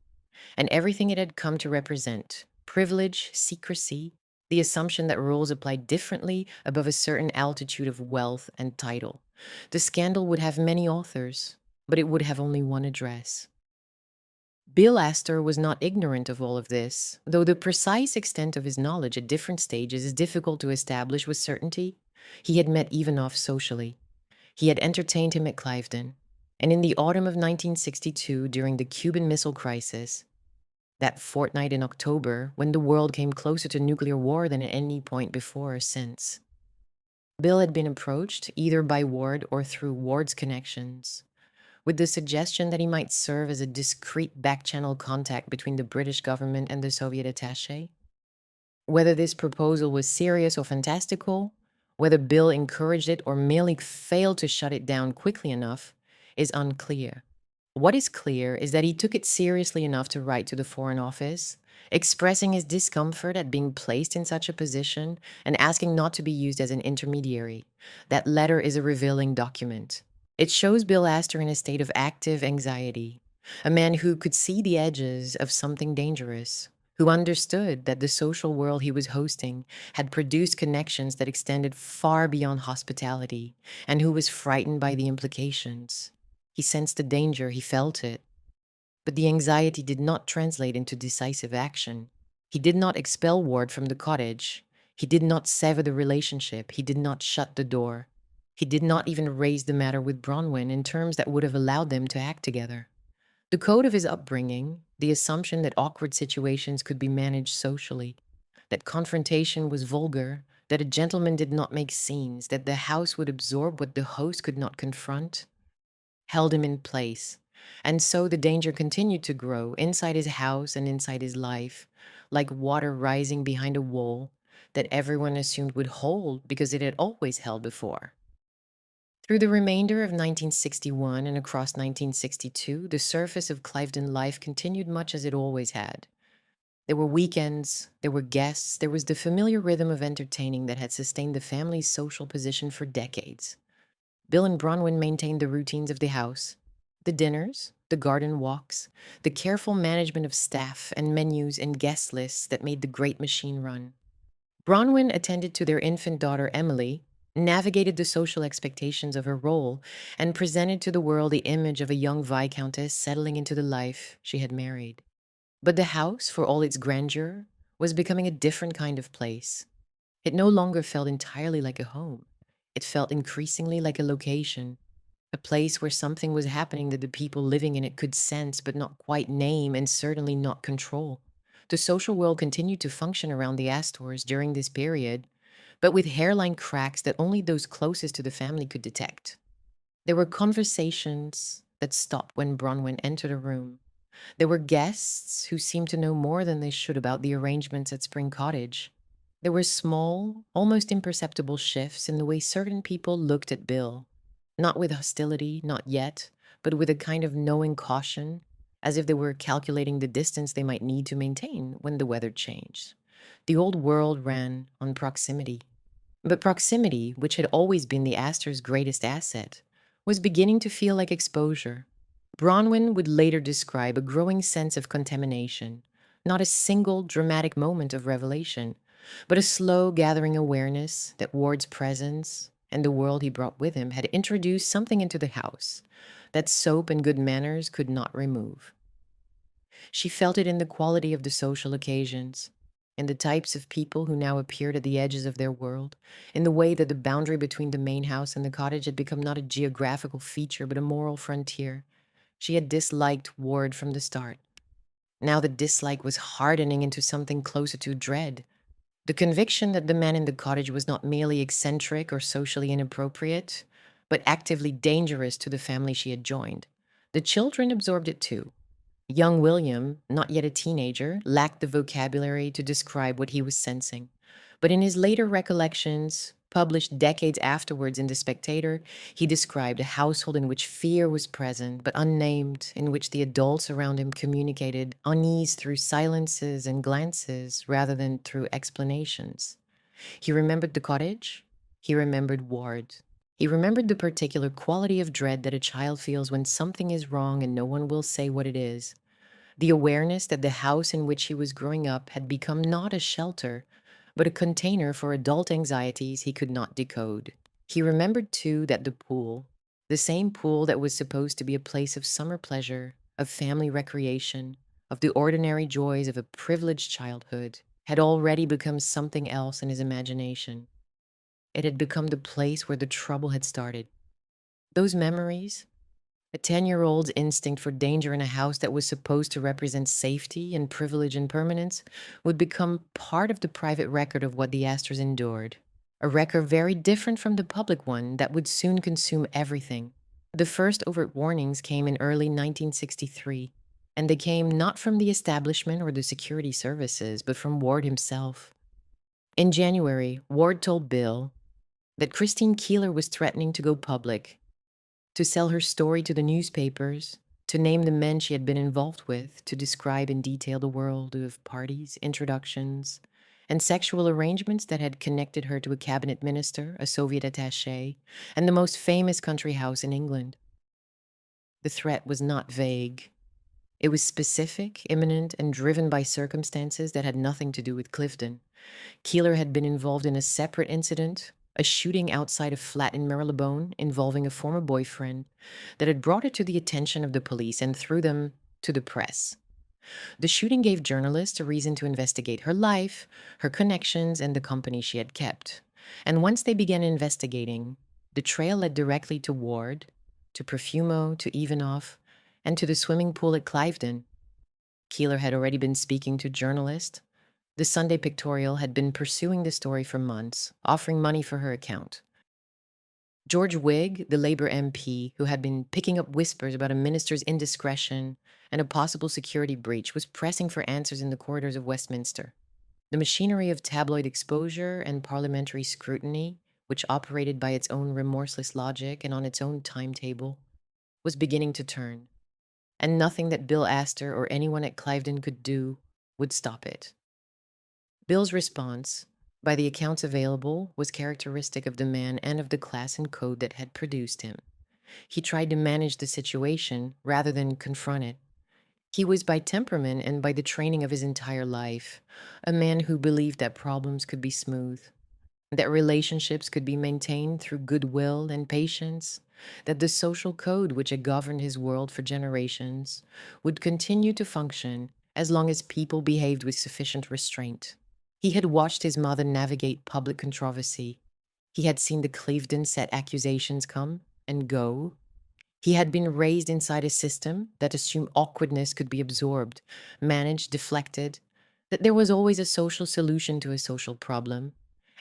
and everything it had come to represent: privilege, secrecy, the assumption that rules applied differently above a certain altitude of wealth and title. The scandal would have many authors, but it would have only one address. Bill Astor was not ignorant of all of this, though the precise extent of his knowledge at different stages is difficult to establish with certainty. He had met Ivanov socially. He had entertained him at Cliveden. And in the autumn of 1962, during the Cuban Missile Crisis, that fortnight in October when the world came closer to nuclear war than at any point before or since, Bill had been approached, either by Ward or through Ward's connections, with the suggestion that he might serve as a discreet back-channel contact between the British government and the Soviet attaché. Whether this proposal was serious or fantastical, whether Bill encouraged it or merely failed to shut it down quickly enough, is unclear. What is clear is that he took it seriously enough to write to the Foreign Office, expressing his discomfort at being placed in such a position and asking not to be used as an intermediary. That letter is a revealing document. It shows Bill Astor in a state of active anxiety, a man who could see the edges of something dangerous, who understood that the social world he was hosting had produced connections that extended far beyond hospitality, and who was frightened by the implications. He sensed the danger, he felt it. But the anxiety did not translate into decisive action. He did not expel Ward from the cottage. He did not sever the relationship. He did not shut the door. He did not even raise the matter with Bronwyn in terms that would have allowed them to act together. The code of his upbringing, the assumption that awkward situations could be managed socially, that confrontation was vulgar, that a gentleman did not make scenes, that the house would absorb what the host could not confront, held him in place. And so the danger continued to grow inside his house and inside his life, like water rising behind a wall that everyone assumed would hold because it had always held before. Through the remainder of 1961 and across 1962, the surface of Cliveden life continued much as it always had. There were weekends, there were guests, there was the familiar rhythm of entertaining that had sustained the family's social position for decades. Bill and Bronwyn maintained the routines of the house: the dinners, the garden walks, the careful management of staff and menus and guest lists that made the great machine run. Bronwyn attended to their infant daughter Emily, navigated the social expectations of her role, and presented to the world the image of a young viscountess settling into the life she had married. But the house, for all its grandeur, was becoming a different kind of place. It no longer felt entirely like a home. It felt increasingly like a location, a place where something was happening that the people living in it could sense but not quite name and certainly not control. The social world continued to function around the Astors during this period, but with hairline cracks that only those closest to the family could detect. There were conversations that stopped when Bronwyn entered a room. There were guests who seemed to know more than they should about the arrangements at Spring Cottage. There were small, almost imperceptible shifts in the way certain people looked at Bill. Not with hostility, not yet, but with a kind of knowing caution, as if they were calculating the distance they might need to maintain when the weather changed. The old world ran on proximity. But proximity, which had always been the Astor's greatest asset, was beginning to feel like exposure. Bronwyn would later describe a growing sense of contamination, not a single dramatic moment of revelation, but a slow gathering awareness that Ward's presence and the world he brought with him had introduced something into the house that soap and good manners could not remove. She felt it in the quality of the social occasions, in the types of people who now appeared at the edges of their world, in the way that the boundary between the main house and the cottage had become not a geographical feature but a moral frontier. She had disliked Ward from the start. Now the dislike was hardening into something closer to dread. The conviction that the man in the cottage was not merely eccentric or socially inappropriate, but actively dangerous to the family she had joined. The children absorbed it too. Young William, not yet a teenager, lacked the vocabulary to describe what he was sensing. But in his later recollections, published decades afterwards in The Spectator, he described a household in which fear was present, but unnamed, in which the adults around him communicated unease through silences and glances rather than through explanations. He remembered the cottage. He remembered Ward. He remembered the particular quality of dread that a child feels when something is wrong and no one will say what it is. The awareness that the house in which he was growing up had become not a shelter, but a container for adult anxieties he could not decode. He remembered, too, that the pool, the same pool that was supposed to be a place of summer pleasure, of family recreation, of the ordinary joys of a privileged childhood, had already become something else in his imagination. It had become the place where the trouble had started. Those memories, a 10-year-old's instinct for danger in a house that was supposed to represent safety and privilege and permanence, would become part of the private record of what the Astors endured. A record very different from the public one that would soon consume everything. The first overt warnings came in early 1963, and they came not from the establishment or the security services, but from Ward himself. In January, Ward told Bill that Christine Keeler was threatening to go public, to sell her story to the newspapers, to name the men she had been involved with, to describe in detail the world of parties, introductions, and sexual arrangements that had connected her to a cabinet minister, a Soviet attaché, and the most famous country house in England. The threat was not vague. It was specific, imminent, and driven by circumstances that had nothing to do with Cliveden. Keeler had been involved in a separate incident, a shooting outside a flat in Marylebone involving a former boyfriend, that had brought her to the attention of the police and through them to the press. The shooting gave journalists a reason to investigate her life, her connections, and the company she had kept. And once they began investigating, the trail led directly to Ward, to Profumo, to Ivanov, and to the swimming pool at Cliveden. Keeler had already been speaking to journalists. The Sunday Pictorial had been pursuing the story for months, offering money for her account. George Wigg, the Labour MP, who had been picking up whispers about a minister's indiscretion and a possible security breach, was pressing for answers in the corridors of Westminster. The machinery of tabloid exposure and parliamentary scrutiny, which operated by its own remorseless logic and on its own timetable, was beginning to turn, and nothing that Bill Astor or anyone at Cliveden could do would stop it. Bill's response, by the accounts available, was characteristic of the man and of the class and code that had produced him. He tried to manage the situation rather than confront it. He was by temperament and by the training of his entire life, a man who believed that problems could be smooth, that relationships could be maintained through goodwill and patience, that the social code which had governed his world for generations would continue to function as long as people behaved with sufficient restraint. He had watched his mother navigate public controversy. He had seen the Cliveden set accusations come and go. He had been raised inside a system that assumed awkwardness could be absorbed, managed, deflected, that there was always a social solution to a social problem,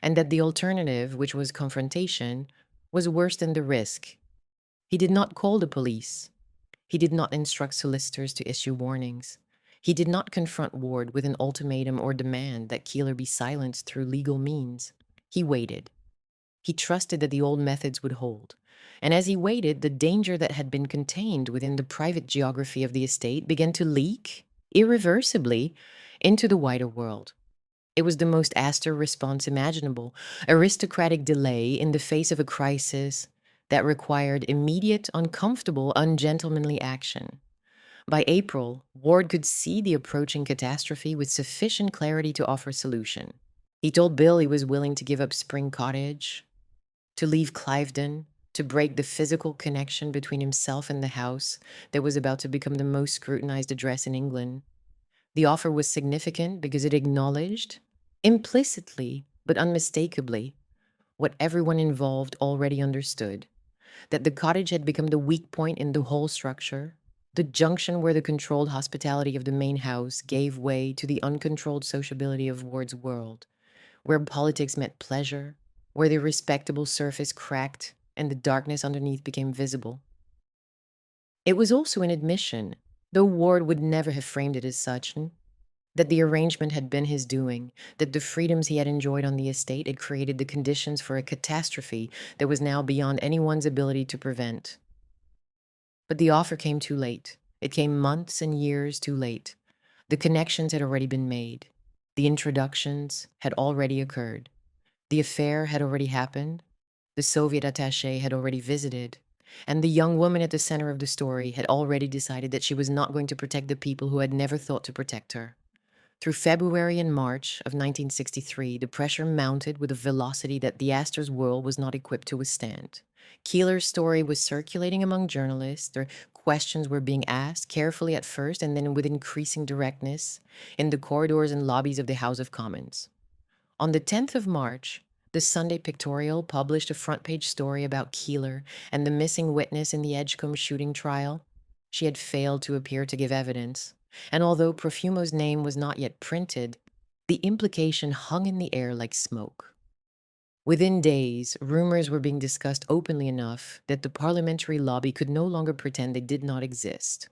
and that the alternative, which was confrontation, was worse than the risk. He did not call the police. He did not instruct solicitors to issue warnings. He did not confront Ward with an ultimatum or demand that Keeler be silenced through legal means. He waited. He trusted that the old methods would hold. And as he waited, the danger that had been contained within the private geography of the estate began to leak, irreversibly, into the wider world. It was the most Astor response imaginable, aristocratic delay in the face of a crisis that required immediate, uncomfortable, ungentlemanly action. By April, Ward could see the approaching catastrophe with sufficient clarity to offer solution. He told Bill he was willing to give up Spring Cottage, to leave Cliveden, to break the physical connection between himself and the house that was about to become the most scrutinized address in England. The offer was significant because it acknowledged, implicitly but unmistakably, what everyone involved already understood, that the cottage had become the weak point in the whole structure, the junction where the controlled hospitality of the main house gave way to the uncontrolled sociability of Ward's world, where politics met pleasure, where the respectable surface cracked and the darkness underneath became visible. It was also an admission, though Ward would never have framed it as such, that the arrangement had been his doing, that the freedoms he had enjoyed on the estate had created the conditions for a catastrophe that was now beyond anyone's ability to prevent. But the offer came too late. It came months and years too late. The connections had already been made. The introductions had already occurred. The affair had already happened. The Soviet attaché had already visited. And the young woman at the center of the story had already decided that she was not going to protect the people who had never thought to protect her. Through February and March of 1963, the pressure mounted with a velocity that the Astors world was not equipped to withstand. Keeler's story was circulating among journalists. Their questions were being asked, carefully at first and then with increasing directness, in the corridors and lobbies of the House of Commons. On the 10th of March, the Sunday Pictorial published a front-page story about Keeler and the missing witness in the Edgecombe shooting trial. She had failed to appear to give evidence, and although Profumo's name was not yet printed, the implication hung in the air like smoke. Within days, rumors were being discussed openly enough that the parliamentary lobby could no longer pretend they did not exist.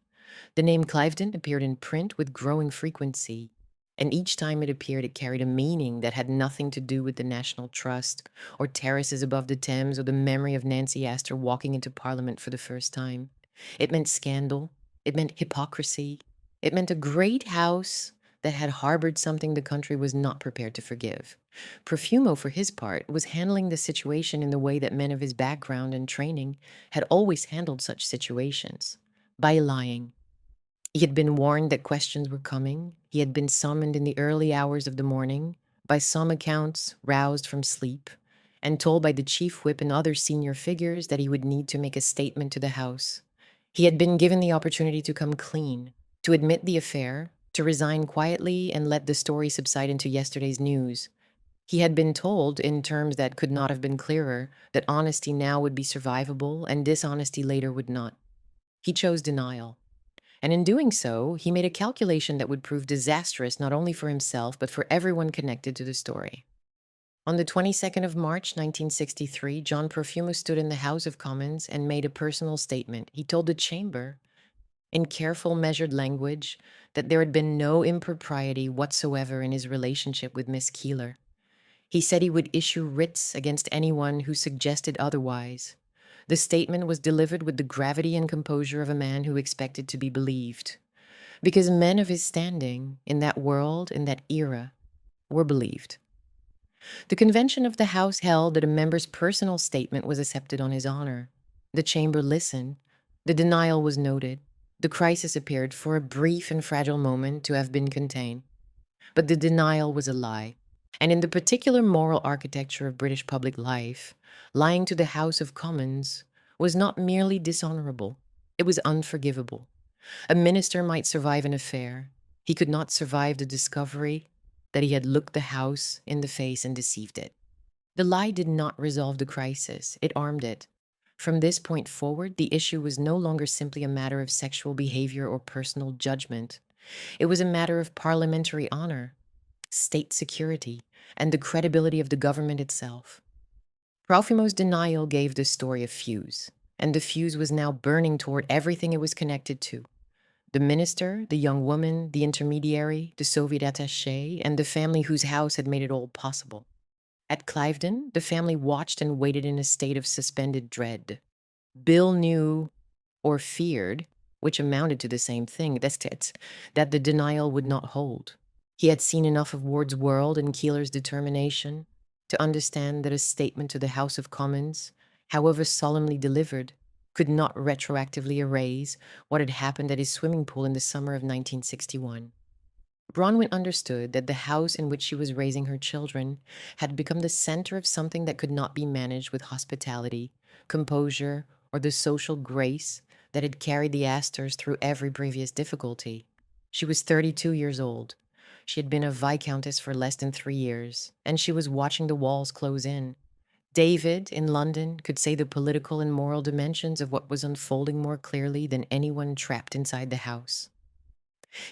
The name Cliveden appeared in print with growing frequency, and each time it appeared, it carried a meaning that had nothing to do with the National Trust, or terraces above the Thames, or the memory of Nancy Astor walking into Parliament for the first time. It meant scandal. It meant hypocrisy. It meant a great house that had harbored something the country was not prepared to forgive. Profumo, for his part, was handling the situation in the way that men of his background and training had always handled such situations, by lying. He had been warned that questions were coming. He had been summoned in the early hours of the morning, by some accounts roused from sleep, and told by the chief whip and other senior figures that he would need to make a statement to the House. He had been given the opportunity to come clean, to admit the affair, to resign quietly and let the story subside into yesterday's news. He had been told, in terms that could not have been clearer, that honesty now would be survivable and dishonesty later would not. He chose denial. And in doing so, he made a calculation that would prove disastrous not only for himself, but for everyone connected to the story. On the 22nd of March, 1963, John Profumo stood in the House of Commons and made a personal statement. He told the chamber, in careful, measured language, that there had been no impropriety whatsoever in his relationship with Miss Keeler. He said he would issue writs against anyone who suggested otherwise. The statement was delivered with the gravity and composure of a man who expected to be believed, because men of his standing, in that world, in that era, were believed. The convention of the House held that a member's personal statement was accepted on his honor. The chamber listened. The denial was noted. The crisis appeared for a brief and fragile moment to have been contained. But the denial was a lie. And in the particular moral architecture of British public life, lying to the House of Commons was not merely dishonorable, it was unforgivable. A minister might survive an affair. He could not survive the discovery that he had looked the House in the face and deceived it. The lie did not resolve the crisis, it armed it. From this point forward, the issue was no longer simply a matter of sexual behavior or personal judgment. It was a matter of parliamentary honor, state security, and the credibility of the government itself. Profimo's denial gave the story a fuse, and the fuse was now burning toward everything it was connected to. The minister, the young woman, the intermediary, the Soviet attaché, and the family whose house had made it all possible. At Cliveden, the family watched and waited in a state of suspended dread. Bill knew, or feared, which amounted to the same thing, that the denial would not hold. He had seen enough of Ward's world and Keeler's determination to understand that a statement to the House of Commons, however solemnly delivered, could not retroactively erase what had happened at his swimming pool in the summer of 1961. Bronwyn understood that the house in which she was raising her children had become the center of something that could not be managed with hospitality, composure, or the social grace that had carried the Astors through every previous difficulty. She was 32 years old. She had been a viscountess for less than 3 years, and she was watching the walls close in. David, in London, could say the political and moral dimensions of what was unfolding more clearly than anyone trapped inside the house.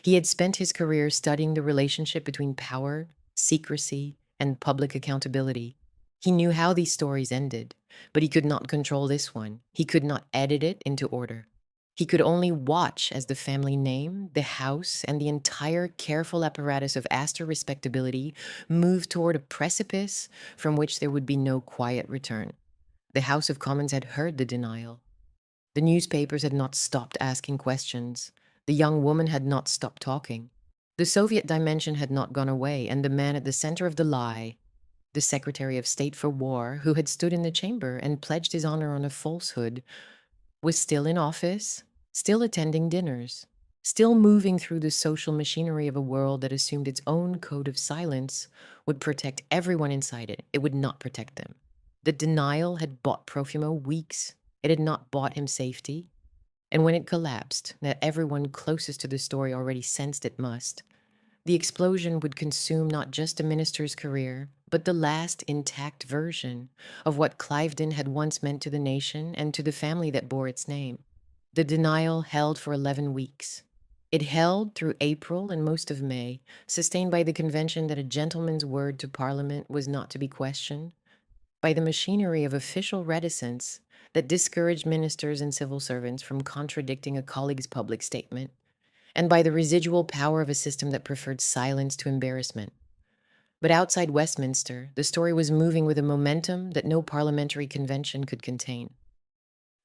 He had spent his career studying the relationship between power, secrecy, and public accountability. He knew how these stories ended, but he could not control this one. He could not edit it into order. He could only watch as the family name, the house, and the entire careful apparatus of Astor respectability moved toward a precipice from which there would be no quiet return. The House of Commons had heard the denial. The newspapers had not stopped asking questions. The young woman had not stopped talking. The Soviet dimension had not gone away, and the man at the center of the lie, the Secretary of State for War, who had stood in the chamber and pledged his honor on a falsehood, was still in office, still attending dinners, still moving through the social machinery of a world that assumed its own code of silence would protect everyone inside it. It would not protect them. The denial had bought Profimo weeks. It had not bought him safety. And when it collapsed, that everyone closest to the story already sensed it must, the explosion would consume not just a minister's career, but the last intact version of what Cliveden had once meant to the nation and to the family that bore its name. The denial held for 11 weeks. It held through April and most of May, sustained by the convention that a gentleman's word to Parliament was not to be questioned, by the machinery of official reticence that discouraged ministers and civil servants from contradicting a colleague's public statement, and by the residual power of a system that preferred silence to embarrassment. But outside Westminster, the story was moving with a momentum that no parliamentary convention could contain.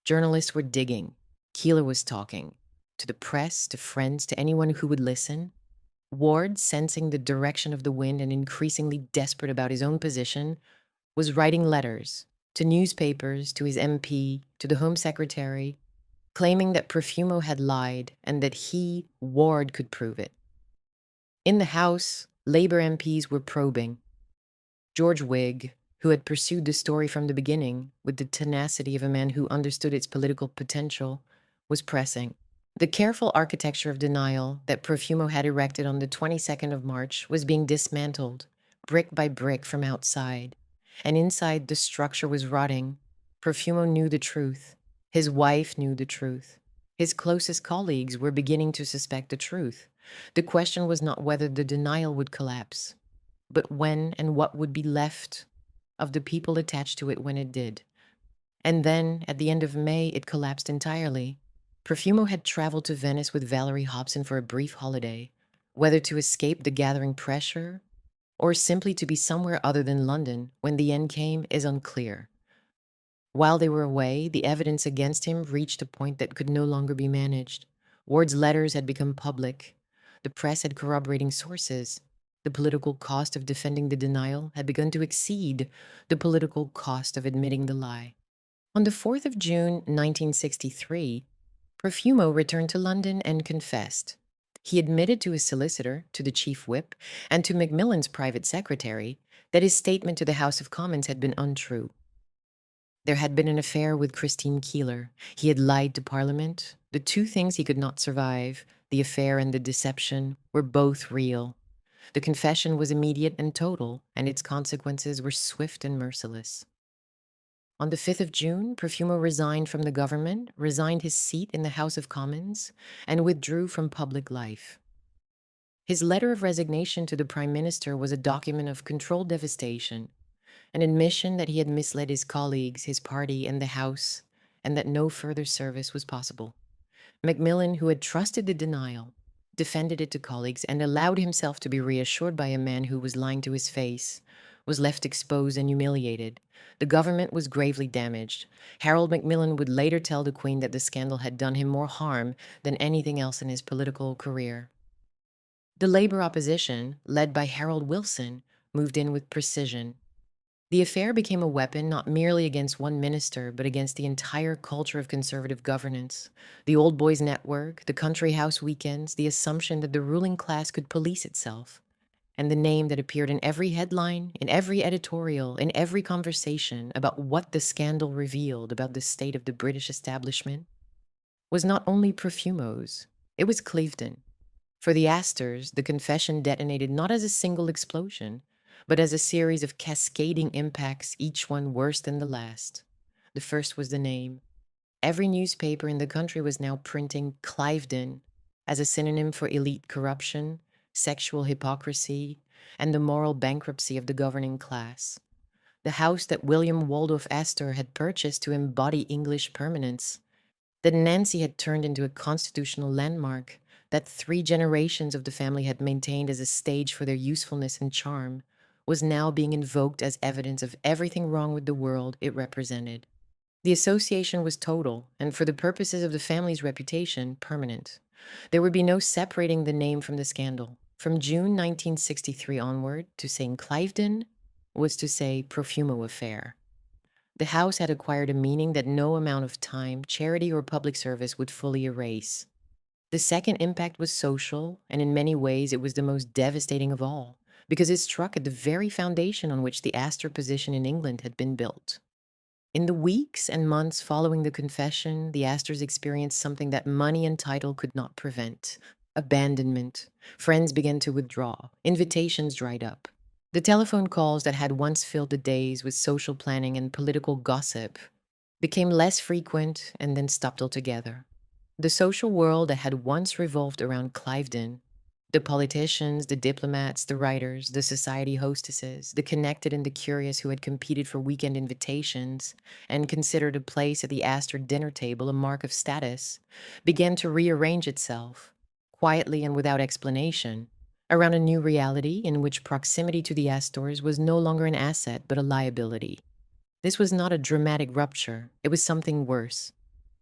Journalists were digging. Keeler was talking. To the press, to friends, to anyone who would listen. Ward, sensing the direction of the wind and increasingly desperate about his own position, was writing letters to newspapers, to his MP, to the Home Secretary, claiming that Profumo had lied and that he, Ward, could prove it. In the House, Labour MPs were probing. George Whig, who had pursued the story from the beginning with the tenacity of a man who understood its political potential, was pressing. The careful architecture of denial that Profumo had erected on the 22nd of March was being dismantled, brick by brick from outside. And inside, the structure was rotting. Profumo knew the truth. His wife knew the truth. His closest colleagues were beginning to suspect the truth. The question was not whether the denial would collapse, but when and what would be left of the people attached to it when it did. And then, at the end of May, it collapsed entirely. Profumo had traveled to Venice with Valerie Hobson for a brief holiday, whether to escape the gathering pressure or simply to be somewhere other than London when the end came is unclear. While they were away, the evidence against him reached a point that could no longer be managed. Ward's letters had become public. The press had corroborating sources. The political cost of defending the denial had begun to exceed the political cost of admitting the lie. On the 4th of June, 1963, Profumo returned to London and confessed. He admitted to his solicitor, to the chief whip, and to Macmillan's private secretary that his statement to the House of Commons had been untrue. There had been an affair with Christine Keeler. He had lied to Parliament. The two things he could not survive, the affair and the deception, were both real. The confession was immediate and total, and its consequences were swift and merciless. On the 5th of June, Profumo resigned from the government, resigned his seat in the House of Commons, and withdrew from public life. His letter of resignation to the Prime Minister was a document of controlled devastation, an admission that he had misled his colleagues, his party, and the House, and that no further service was possible. Macmillan, who had trusted the denial, defended it to colleagues, and allowed himself to be reassured by a man who was lying to his face, was left exposed and humiliated. The government was gravely damaged. Harold Macmillan would later tell the Queen that the scandal had done him more harm than anything else in his political career. The Labour opposition, led by Harold Wilson, moved in with precision. The affair became a weapon not merely against one minister, but against the entire culture of conservative governance. The Old Boys Network, the country house weekends, the assumption that the ruling class could police itself, and the name that appeared in every headline, in every editorial, in every conversation about what the scandal revealed about the state of the British establishment was not only Profumo's, it was Cliveden. For the Astors, the confession detonated not as a single explosion, but as a series of cascading impacts, each one worse than the last. The first was the name. Every newspaper in the country was now printing Cliveden as a synonym for elite corruption, sexual hypocrisy, and the moral bankruptcy of the governing class. The house that William Waldorf Astor had purchased to embody English permanence, that Nancy had turned into a constitutional landmark, that 3 generations of the family had maintained as a stage for their usefulness and charm, was now being invoked as evidence of everything wrong with the world it represented. The association was total, and for the purposes of the family's reputation, permanent. There would be no separating the name from the scandal. From June 1963 onward, to saying Cliveden was to say Profumo affair. The house had acquired a meaning that no amount of time, charity, or public service would fully erase. The second impact was social, and in many ways it was the most devastating of all, because it struck at the very foundation on which the Astor position in England had been built. In the weeks and months following the confession, the Astors experienced something that money and title could not prevent: abandonment. Friends began to withdraw. Invitations dried up. The telephone calls that had once filled the days with social planning and political gossip became less frequent and then stopped altogether. The social world that had once revolved around Cliveden, the politicians, the diplomats, the writers, the society hostesses, the connected and the curious who had competed for weekend invitations and considered a place at the Astor dinner table a mark of status, began to rearrange itself, quietly and without explanation, around a new reality in which proximity to the Astors was no longer an asset but a liability. This was not a dramatic rupture, it was something worse.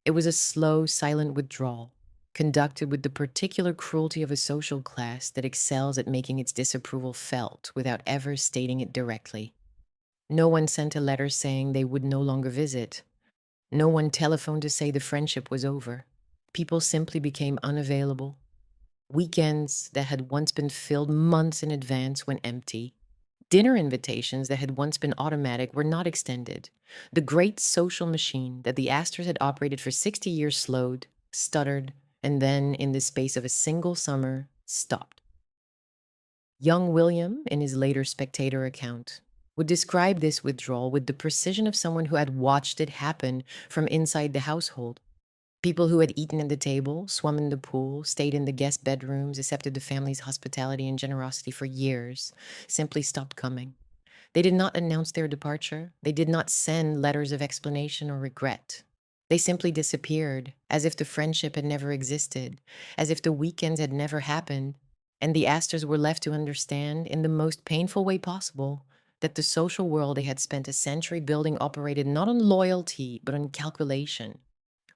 It was a slow, silent withdrawal, conducted with the particular cruelty of a social class that excels at making its disapproval felt without ever stating it directly. No one sent a letter saying they would no longer visit. No one telephoned to say the friendship was over. People simply became unavailable. Weekends that had once been filled months in advance went empty. Dinner invitations that had once been automatic were not extended. The great social machine that the Astors had operated for 60 years slowed, stuttered, and then, in the space of a single summer, stopped. Young William, in his later Spectator account, would describe this withdrawal with the precision of someone who had watched it happen from inside the household. People who had eaten at the table, swum in the pool, stayed in the guest bedrooms, accepted the family's hospitality and generosity for years, simply stopped coming. They did not announce their departure. They did not send letters of explanation or regret. They simply disappeared, as if the friendship had never existed, as if the weekends had never happened, and the Astors were left to understand, in the most painful way possible, that the social world they had spent a century building operated not on loyalty, but on calculation.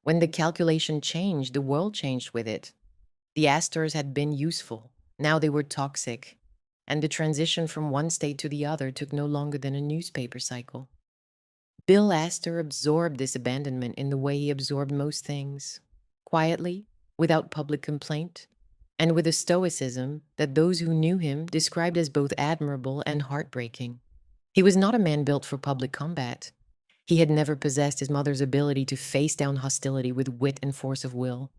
When the calculation changed, the world changed with it. The Astors had been useful. Now they were toxic. And the transition from one state to the other took no longer than a newspaper cycle. Bill Astor absorbed this abandonment in the way he absorbed most things, quietly, without public complaint, and with a stoicism that those who knew him described as both admirable and heartbreaking. He was not a man built for public combat. He had never possessed his mother's ability to face down hostility with wit and force of will.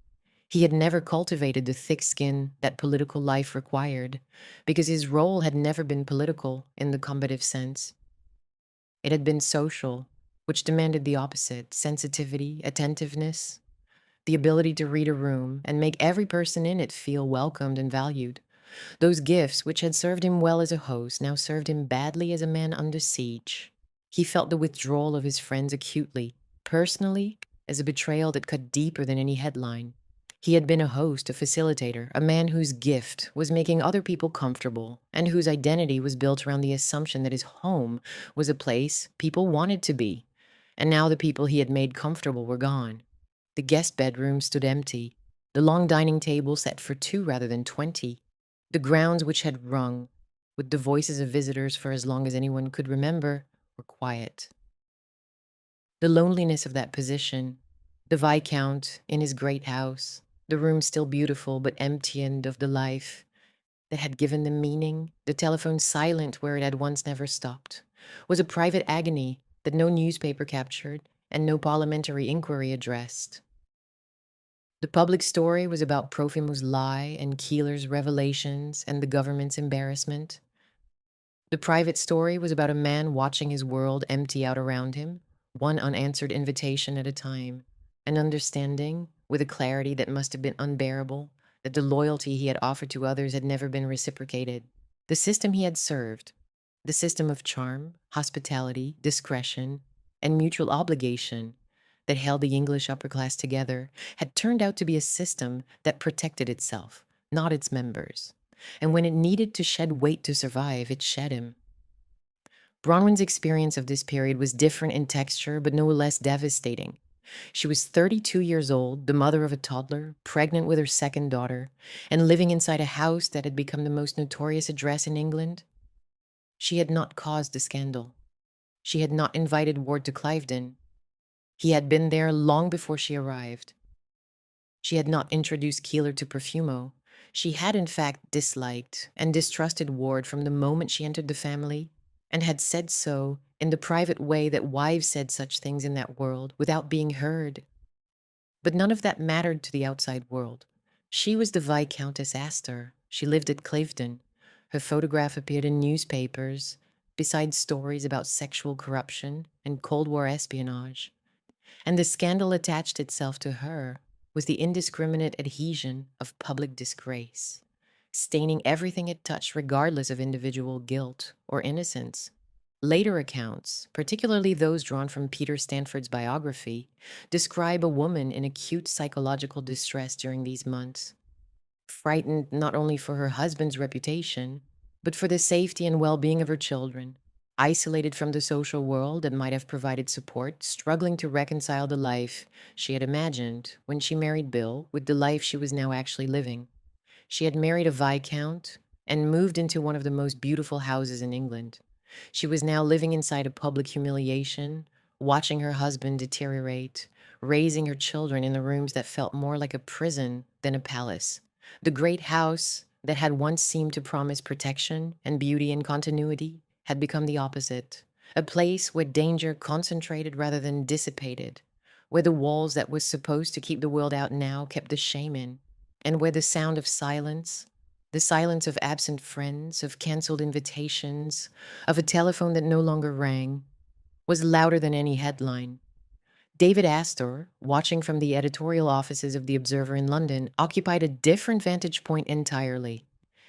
He had never cultivated the thick skin that political life required, because his role had never been political in the combative sense. It had been social, which demanded the opposite: sensitivity, attentiveness, the ability to read a room and make every person in it feel welcomed and valued. Those gifts, which had served him well as a host, now served him badly as a man under siege. He felt the withdrawal of his friends acutely, personally, as a betrayal that cut deeper than any headline. He had been a host, a facilitator, a man whose gift was making other people comfortable, and whose identity was built around the assumption that his home was a place people wanted to be. And now the people he had made comfortable were gone. The guest bedroom stood empty, the long dining table set for 2 rather than 20. The grounds, which had rung with the voices of visitors for as long as anyone could remember, were quiet. The loneliness of that position, the Viscount in his great house, the room still beautiful but emptied of the life that had given them meaning, the telephone silent where it had once never stopped, was a private agony that no newspaper captured and no parliamentary inquiry addressed. The public story was about Profimo's lie and Keeler's revelations and the government's embarrassment. The private story was about a man watching his world empty out around him, one unanswered invitation at a time, and understanding, with a clarity that must have been unbearable, that the loyalty he had offered to others had never been reciprocated. The system he had served, the system of charm, hospitality, discretion, and mutual obligation that held the English upper class together, had turned out to be a system that protected itself, not its members. And when it needed to shed weight to survive, it shed him. Bronwyn's experience of this period was different in texture, but no less devastating. She was 32 years old, the mother of a toddler, pregnant with her second daughter, and living inside a house that had become the most notorious address in England. She had not caused the scandal. She had not invited Ward to Cliveden. He had been there long before she arrived. She had not introduced Keeler to Profumo. She had in fact disliked and distrusted Ward from the moment she entered the family, and had said so in the private way that wives said such things in that world without being heard. But none of that mattered to the outside world. She was the Viscountess Astor. She lived at Cliveden. Her photograph appeared in newspapers, besides stories about sexual corruption and Cold War espionage. And the scandal attached itself to her was the indiscriminate adhesion of public disgrace, staining everything it touched regardless of individual guilt or innocence. Later accounts, particularly those drawn from Peter Stanford's biography, describe a woman in acute psychological distress during these months, frightened not only for her husband's reputation, but for the safety and well-being of her children, isolated from the social world that might have provided support, struggling to reconcile the life she had imagined when she married Bill with the life she was now actually living. She had married a viscount and moved into one of the most beautiful houses in England. She was now living inside a public humiliation, watching her husband deteriorate, raising her children in the rooms that felt more like a prison than a palace. The great house that had once seemed to promise protection and beauty and continuity had become the opposite, a place where danger concentrated rather than dissipated, where the walls that was supposed to keep the world out now kept the shame in, and where the sound of silence, the silence of absent friends, of canceled invitations, of a telephone that no longer rang, was louder than any headline. David Astor, watching from the editorial offices of The Observer in London, occupied a different vantage point entirely.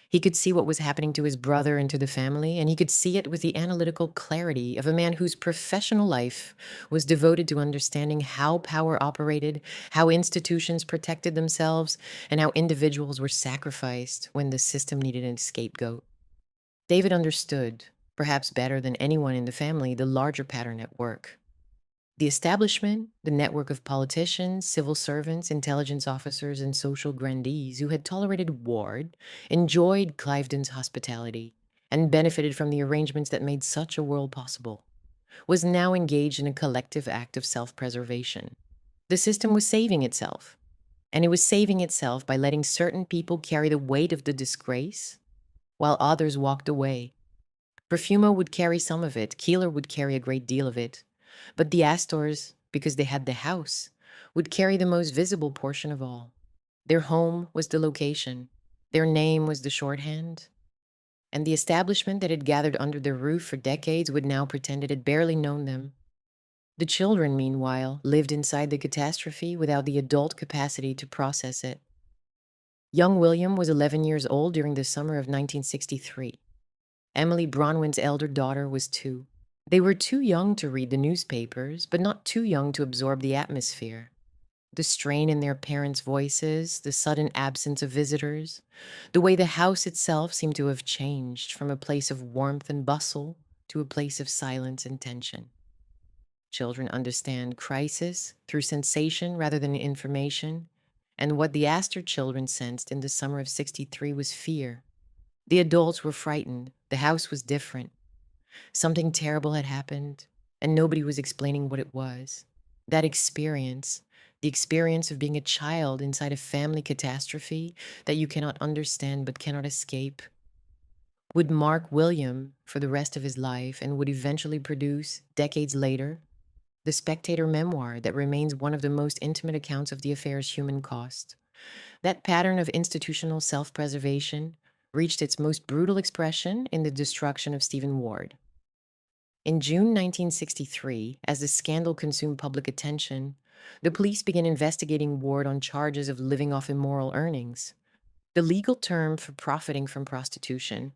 He could see what was happening to his brother and to the family, and he could see it with the analytical clarity of a man whose professional life was devoted to understanding how power operated, how institutions protected themselves, and how individuals were sacrificed when the system needed a scapegoat. David understood, perhaps better than anyone in the family, the larger pattern at work. The establishment, the network of politicians, civil servants, intelligence officers, and social grandees who had tolerated Ward, enjoyed Cliveden's hospitality, and benefited from the arrangements that made such a world possible. was now engaged in a collective act of self-preservation. The system was saving itself, and it was saving itself by letting certain people carry the weight of the disgrace while others walked away. Profumo would carry some of it, Keeler would carry a great deal of it, but the Astors, because they had the house, would carry the most visible portion of all. Their home was the location, their name was the shorthand, and the establishment that had gathered under their roof for decades would now pretend it had barely known them. The children, meanwhile, lived inside the catastrophe without the adult capacity to process it. Young William was 11 years old during the summer of 1963. Emily Bronwyn's elder daughter was 2. They were too young to read the newspapers, but not too young to absorb the atmosphere. The strain in their parents' voices, the sudden absence of visitors, the way the house itself seemed to have changed from a place of warmth and bustle to a place of silence and tension. Children understand crisis through sensation rather than information, and what the Astor children sensed in the summer of '63 was fear. The adults were frightened. The house was different. Something terrible had happened, and nobody was explaining what it was. That experience, the experience of being a child inside a family catastrophe that you cannot understand but cannot escape, would mark William for the rest of his life and would eventually produce, decades later, the Spectator memoir that remains one of the most intimate accounts of the affair's human cost. That pattern of institutional self-preservation reached its most brutal expression in the destruction of Stephen Ward. In June 1963, as the scandal consumed public attention, the police began investigating Ward on charges of living off immoral earnings, the legal term for profiting from prostitution.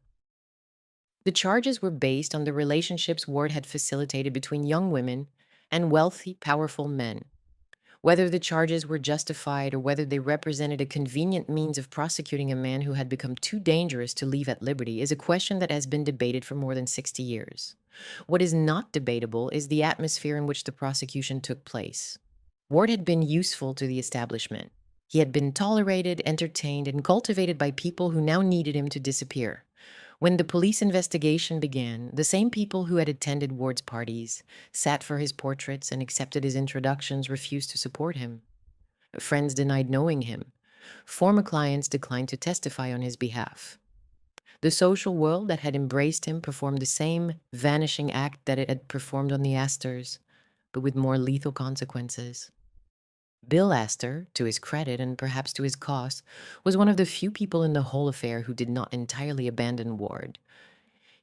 The charges were based on the relationships Ward had facilitated between young women and wealthy, powerful men. Whether the charges were justified or whether they represented a convenient means of prosecuting a man who had become too dangerous to leave at liberty is a question that has been debated for more than 60 years. What is not debatable is the atmosphere in which the prosecution took place. Ward had been useful to the establishment. He had been tolerated, entertained, and cultivated by people who now needed him to disappear. When the police investigation began, the same people who had attended Ward's parties, sat for his portraits, and accepted his introductions refused to support him. Friends denied knowing him. Former clients declined to testify on his behalf. The social world that had embraced him performed the same vanishing act that it had performed on the Astors, but with more lethal consequences. Bill Astor, to his credit and perhaps to his cost, was one of the few people in the whole affair who did not entirely abandon Ward.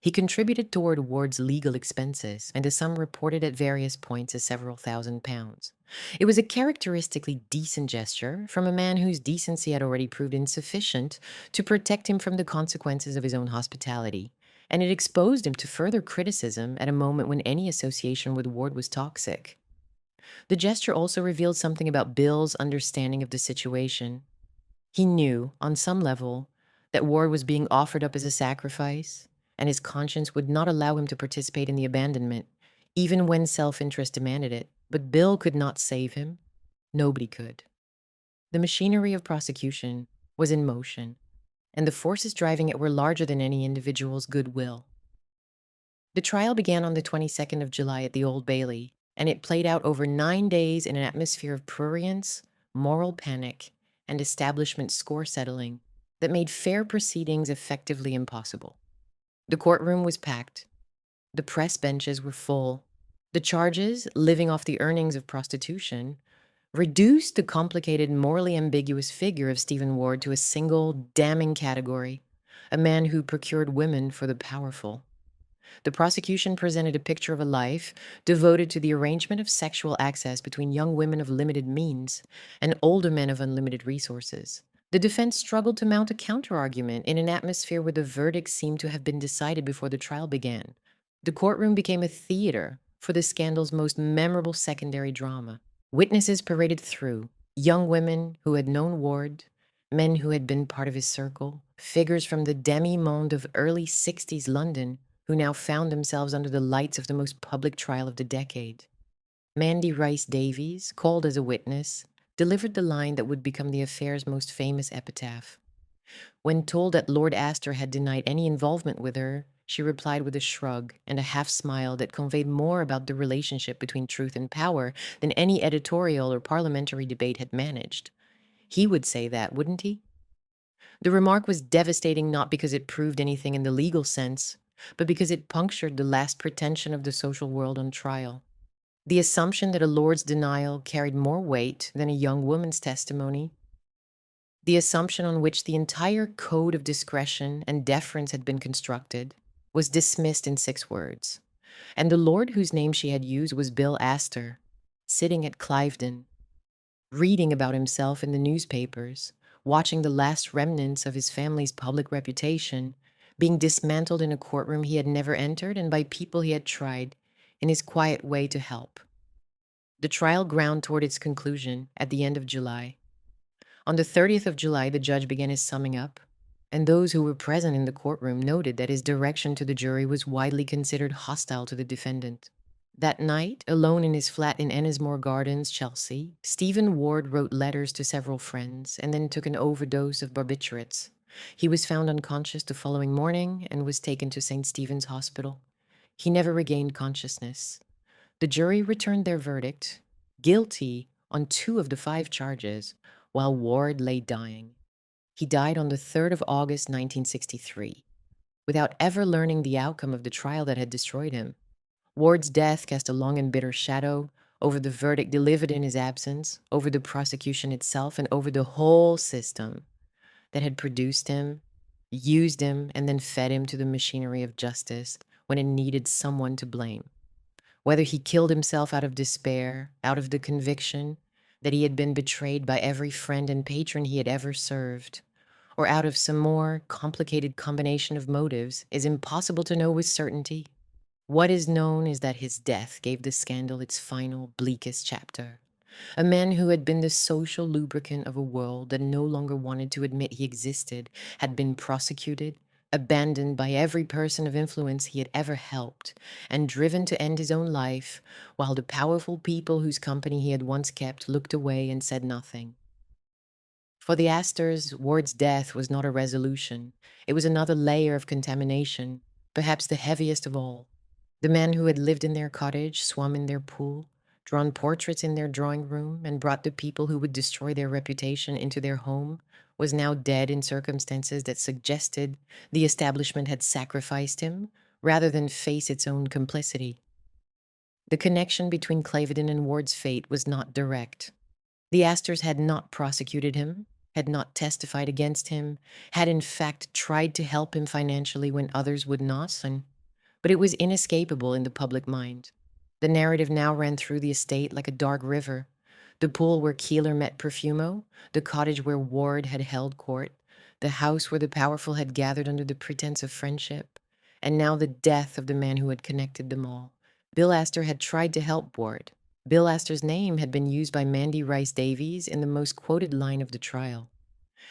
He contributed toward Ward's legal expenses, and the sum reported at various points as several £1,000s. It was a characteristically decent gesture from a man whose decency had already proved insufficient to protect him from the consequences of his own hospitality, and it exposed him to further criticism at a moment when any association with Ward was toxic. The gesture also revealed something about Bill's understanding of the situation. He knew, on some level, that Ward was being offered up as a sacrifice, and his conscience would not allow him to participate in the abandonment, even when self-interest demanded it. But Bill could not save him. Nobody could. The machinery of prosecution was in motion, and the forces driving it were larger than any individual's goodwill. The trial began on the 22nd of July at the Old Bailey, and it played out over 9 days in an atmosphere of prurience, moral panic, and establishment score settling that made fair proceedings effectively impossible. The courtroom was packed. The press benches were full. The charges, living off the earnings of prostitution, reduced the complicated, morally ambiguous figure of Stephen Ward to a single, damning category: a man who procured women for the powerful. The prosecution presented a picture of a life devoted to the arrangement of sexual access between young women of limited means and older men of unlimited resources. The defense struggled to mount a counterargument in an atmosphere where the verdict seemed to have been decided before the trial began. The courtroom became a theater for the scandal's most memorable secondary drama. Witnesses paraded through, young women who had known Ward, men who had been part of his circle, figures from the demi-monde of early 60s London who now found themselves under the lights of the most public trial of the decade. Mandy Rice Davies, called as a witness, delivered the line that would become the affair's most famous epitaph. When told that Lord Astor had denied any involvement with her, she replied with a shrug and a half smile that conveyed more about the relationship between truth and power than any editorial or parliamentary debate had managed. He would say that, wouldn't he? The remark was devastating not because it proved anything in the legal sense, but because it punctured the last pretension of the social world on trial. The assumption that a lord's denial carried more weight than a young woman's testimony, the assumption on which the entire code of discretion and deference had been constructed, was dismissed in 6 words. And the lord whose name she had used was Bill Astor, sitting at Cliveden, reading about himself in the newspapers, watching the last remnants of his family's public reputation being dismantled in a courtroom he had never entered and by people he had tried, in his quiet way, to help. The trial ground toward its conclusion at the end of July. On the 30th of July, the judge began his summing up, and those who were present in the courtroom noted that his direction to the jury was widely considered hostile to the defendant. That night, alone in his flat in Ennismore Gardens, Chelsea, Stephen Ward wrote letters to several friends and then took an overdose of barbiturates. He was found unconscious the following morning and was taken to St. Stephen's Hospital. He never regained consciousness. The jury returned their verdict, guilty on 2 of the 5 charges, while Ward lay dying. He died on the 3rd of August, 1963, without ever learning the outcome of the trial that had destroyed him. Ward's death cast a long and bitter shadow over the verdict delivered in his absence, over the prosecution itself, and over the whole system that had produced him, used him, and then fed him to the machinery of justice when it needed someone to blame. Whether he killed himself out of despair, out of the conviction that he had been betrayed by every friend and patron he had ever served, or out of some more complicated combination of motives, is impossible to know with certainty. What is known is that his death gave the scandal its final, bleakest chapter. A man who had been the social lubricant of a world that no longer wanted to admit he existed had been prosecuted, abandoned by every person of influence he had ever helped, and driven to end his own life, while the powerful people whose company he had once kept looked away and said nothing. For the Astors, Ward's death was not a resolution. It was another layer of contamination, perhaps the heaviest of all. The man who had lived in their cottage, swum in their pool, drawn portraits in their drawing room, and brought the people who would destroy their reputation into their home, was now dead in circumstances that suggested the establishment had sacrificed him rather than face its own complicity. The connection between Cliveden and Ward's fate was not direct. The Astors had not prosecuted him, had not testified against him, had in fact tried to help him financially when others would not, but it was inescapable in the public mind. The narrative now ran through the estate like a dark river. The pool where Keeler met Perfumo, the cottage where Ward had held court, the house where the powerful had gathered under the pretense of friendship, and now the death of the man who had connected them all. Bill Astor had tried to help Ward. Bill Astor's name had been used by Mandy Rice Davies in the most quoted line of the trial.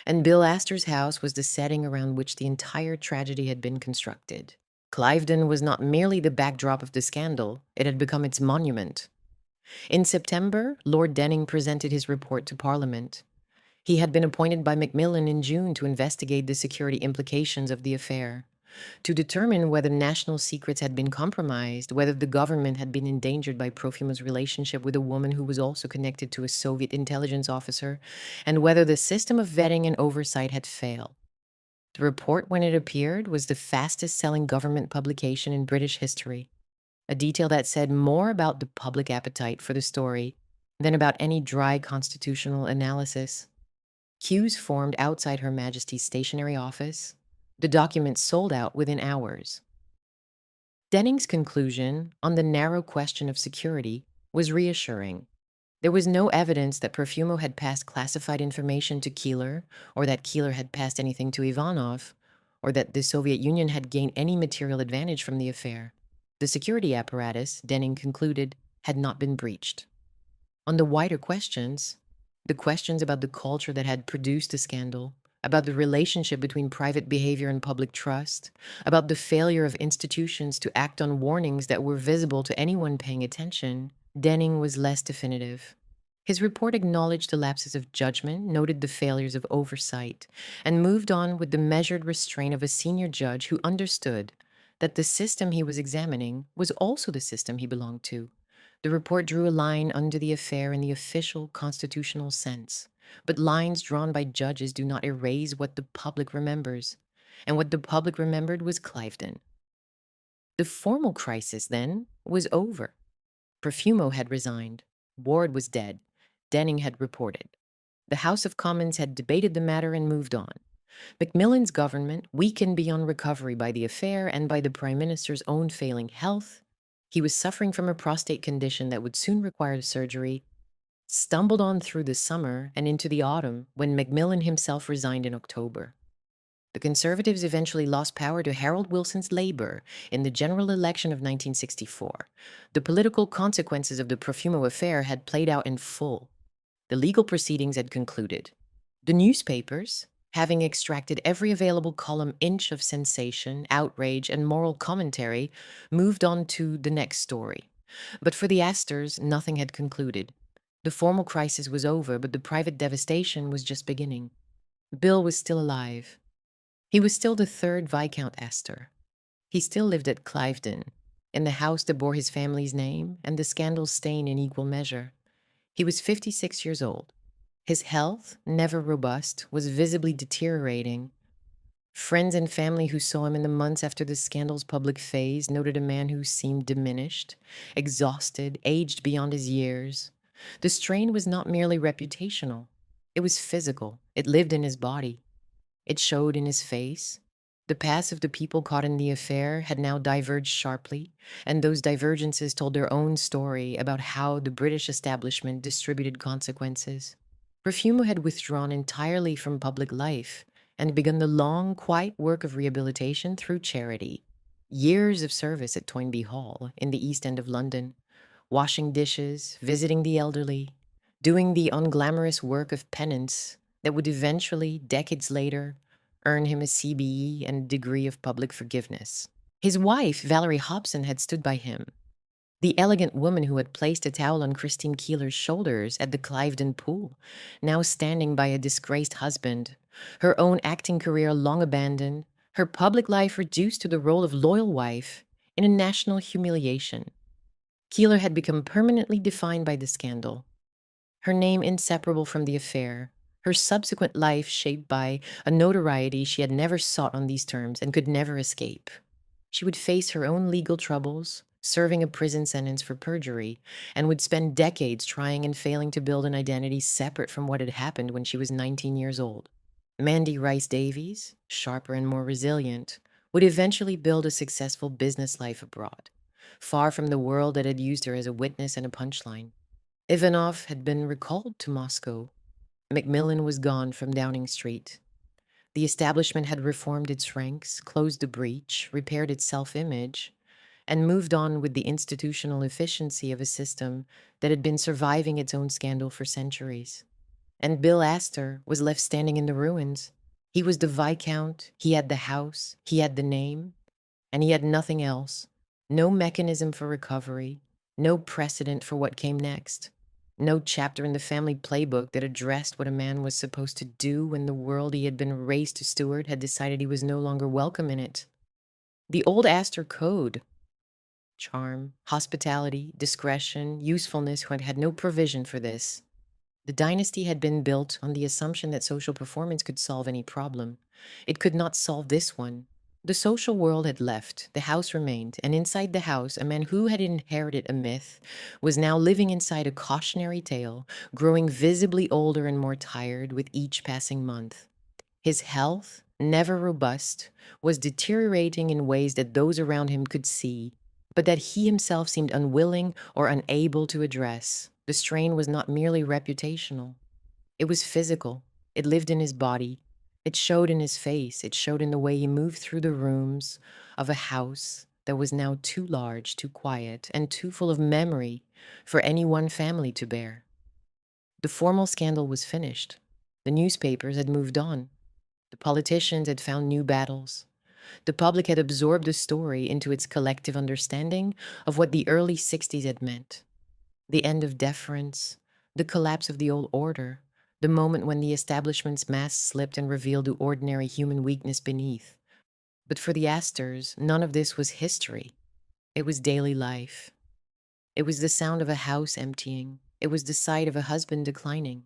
And Bill Astor's house was the setting around which the entire tragedy had been constructed. Cliveden was not merely the backdrop of the scandal, it had become its monument. In September, Lord Denning presented his report to Parliament. He had been appointed by Macmillan in June to investigate the security implications of the affair, to determine whether national secrets had been compromised, whether the government had been endangered by Profumo's relationship with a woman who was also connected to a Soviet intelligence officer, and whether the system of vetting and oversight had failed. The report, when it appeared, was the fastest-selling government publication in British history, a detail that said more about the public appetite for the story than about any dry constitutional analysis. Queues formed outside Her Majesty's stationery office. The document sold out within hours. Denning's conclusion on the narrow question of security was reassuring. There was no evidence that Perfumo had passed classified information to Keeler, or that Keeler had passed anything to Ivanov, or that the Soviet Union had gained any material advantage from the affair. The security apparatus, Denning concluded, had not been breached. On the wider questions, the questions about the culture that had produced the scandal, about the relationship between private behavior and public trust, about the failure of institutions to act on warnings that were visible to anyone paying attention, Denning was less definitive. His report acknowledged the lapses of judgment, noted the failures of oversight, and moved on with the measured restraint of a senior judge who understood that the system he was examining was also the system he belonged to. The report drew a line under the affair in the official constitutional sense, but lines drawn by judges do not erase what the public remembers. And what the public remembered was Cliveden. The formal crisis, then, was over. Profumo had resigned. Ward was dead. Denning had reported. The House of Commons had debated the matter and moved on. Macmillan's government, weakened beyond recovery by the affair and by the Prime Minister's own failing health, he was suffering from a prostate condition that would soon require surgery, stumbled on through the summer and into the autumn when Macmillan himself resigned in October. The Conservatives eventually lost power to Harold Wilson's Labour in the general election of 1964. The political consequences of the Profumo affair had played out in full. The legal proceedings had concluded. The newspapers, having extracted every available column-inch of sensation, outrage, and moral commentary, moved on to the next story. But for the Astors, nothing had concluded. The formal crisis was over, but the private devastation was just beginning. Bill was still alive. He was still the third Viscount Astor. He still lived at Cliveden, in the house that bore his family's name and the scandal's stain in equal measure. He was 56 years old. His health, never robust, was visibly deteriorating. Friends and family who saw him in the months after the scandal's public phase noted a man who seemed diminished, exhausted, aged beyond his years. The strain was not merely reputational. It was physical. It lived in his body. It showed in his face. The paths of the people caught in the affair had now diverged sharply, and those divergences told their own story about how the British establishment distributed consequences. Profumo had withdrawn entirely from public life and begun the long, quiet work of rehabilitation through charity. Years of service at Toynbee Hall in the East End of London, washing dishes, visiting the elderly, doing the unglamorous work of penance that would eventually, decades later, earn him a CBE and a degree of public forgiveness. His wife, Valerie Hobson, had stood by him. The elegant woman who had placed a towel on Christine Keeler's shoulders at the Cliveden pool, now standing by a disgraced husband, her own acting career long abandoned, her public life reduced to the role of loyal wife in a national humiliation. Keeler had become permanently defined by the scandal. Her name inseparable from the affair, her subsequent life shaped by a notoriety she had never sought on these terms and could never escape. She would face her own legal troubles, serving a prison sentence for perjury, and would spend decades trying and failing to build an identity separate from what had happened when she was 19 years old. Mandy Rice Davies, sharper and more resilient, would eventually build a successful business life abroad, far from the world that had used her as a witness and a punchline. Ivanov had been recalled to Moscow. Macmillan was gone from Downing Street. The establishment had reformed its ranks, closed the breach, repaired its self-image, and moved on with the institutional efficiency of a system that had been surviving its own scandal for centuries. And Bill Astor was left standing in the ruins. He was the Viscount, he had the house, he had the name, and he had nothing else. No mechanism for recovery, no precedent for what came next. No chapter in the family playbook that addressed what a man was supposed to do when the world he had been raised to steward had decided he was no longer welcome in it. The old Astor code, charm, hospitality, discretion, usefulness, had no provision for this. The dynasty had been built on the assumption that social performance could solve any problem. It could not solve this one. The social world had left, the house remained, and inside the house, a man who had inherited a myth was now living inside a cautionary tale, growing visibly older and more tired with each passing month. His health, never robust, was deteriorating in ways that those around him could see, but that he himself seemed unwilling or unable to address. The strain was not merely reputational. It was physical. It lived in his body. It showed in his face. It showed in the way he moved through the rooms of a house that was now too large, too quiet, and too full of memory for any one family to bear. The formal scandal was finished. The newspapers had moved on. The politicians had found new battles. The public had absorbed the story into its collective understanding of what the early 60s had meant. The end of deference, the collapse of the old order, the moment when the establishment's mask slipped and revealed the ordinary human weakness beneath. But for the Astors, none of this was history. It was daily life. It was the sound of a house emptying. It was the sight of a husband declining.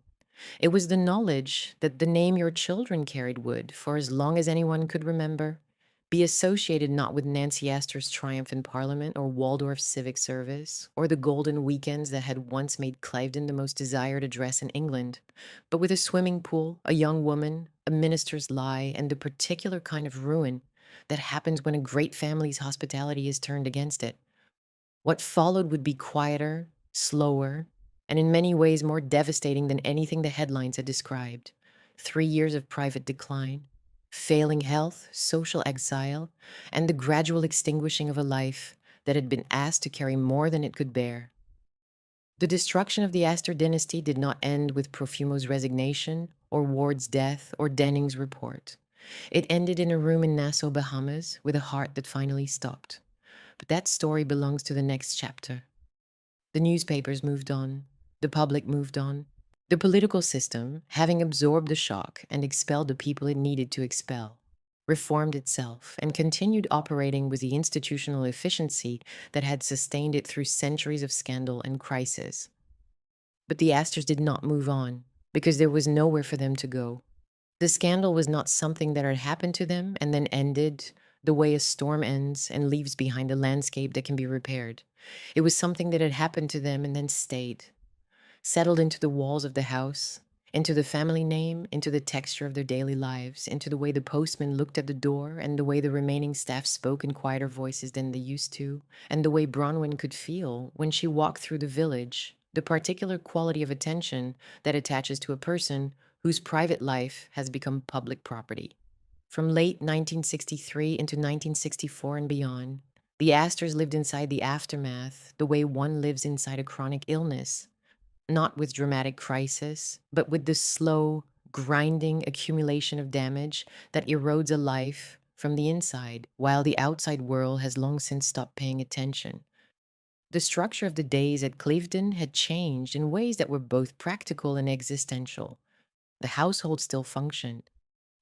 It was the knowledge that the name your children carried would, for as long as anyone could remember, be associated not with Nancy Astor's triumph in Parliament or Waldorf's civic service, or the golden weekends that had once made Cliveden the most desired address in England, but with a swimming pool, a young woman, a minister's lie, and the particular kind of ruin that happens when a great family's hospitality is turned against it. What followed would be quieter, slower, and in many ways more devastating than anything the headlines had described. 3 years of private decline, failing health, social exile, and the gradual extinguishing of a life that had been asked to carry more than it could bear. The destruction of the Astor dynasty did not end with Profumo's resignation, or Ward's death, or Denning's report. It ended in a room in Nassau, Bahamas, with a heart that finally stopped. But that story belongs to the next chapter. The newspapers moved on. The public moved on. The political system, having absorbed the shock and expelled the people it needed to expel, reformed itself and continued operating with the institutional efficiency that had sustained it through centuries of scandal and crisis. But the Astors did not move on because there was nowhere for them to go. The scandal was not something that had happened to them and then ended the way a storm ends and leaves behind a landscape that can be repaired. It was something that had happened to them and then stayed, settled into the walls of the house, into the family name, into the texture of their daily lives, into the way the postman looked at the door and the way the remaining staff spoke in quieter voices than they used to, and the way Bronwyn could feel when she walked through the village, the particular quality of attention that attaches to a person whose private life has become public property. From late 1963 into 1964 and beyond, the Astors lived inside the aftermath the way one lives inside a chronic illness, not with dramatic crisis, but with the slow, grinding accumulation of damage that erodes a life from the inside, while the outside world has long since stopped paying attention. The structure of the days at Cliveden had changed in ways that were both practical and existential. The household still functioned.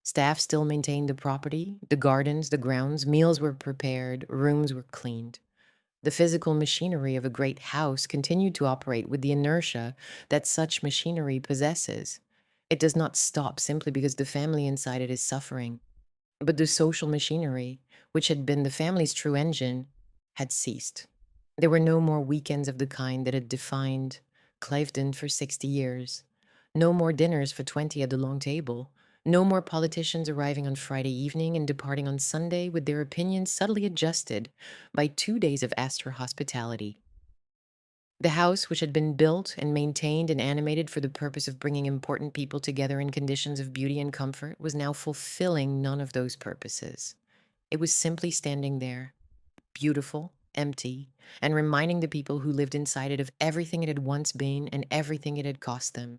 Staff still maintained the property, the gardens, the grounds, meals were prepared, rooms were cleaned. The physical machinery of a great house continued to operate with the inertia that such machinery possesses. It does not stop simply because the family inside it is suffering. But the social machinery, which had been the family's true engine, had ceased. There were no more weekends of the kind that had defined Cliveden for 60 years. No more dinners for 20 at the long table. No more politicians arriving on Friday evening and departing on Sunday with their opinions subtly adjusted by 2 days of Astor hospitality. The house, which had been built and maintained and animated for the purpose of bringing important people together in conditions of beauty and comfort, was now fulfilling none of those purposes. It was simply standing there, beautiful, empty, and reminding the people who lived inside it of everything it had once been and everything it had cost them.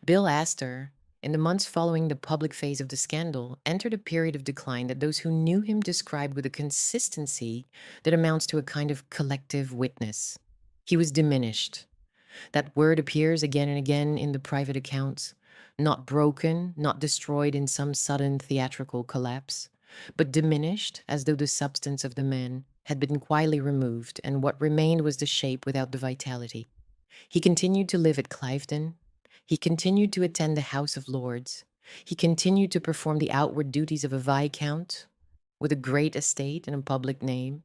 Bill Astor, in the months following the public phase of the scandal, entered a period of decline that those who knew him described with a consistency that amounts to a kind of collective witness. He was diminished. That word appears again and again in the private accounts, not broken, not destroyed in some sudden theatrical collapse, but diminished as though the substance of the man had been quietly removed, and what remained was the shape without the vitality. He continued to live at Cliveden. He continued to attend the House of Lords. He continued to perform the outward duties of a viscount with a great estate and a public name.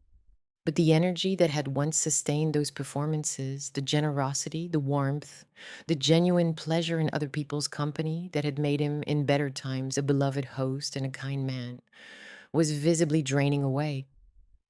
But the energy that had once sustained those performances, the generosity, the warmth, the genuine pleasure in other people's company that had made him, in better times, a beloved host and a kind man, was visibly draining away.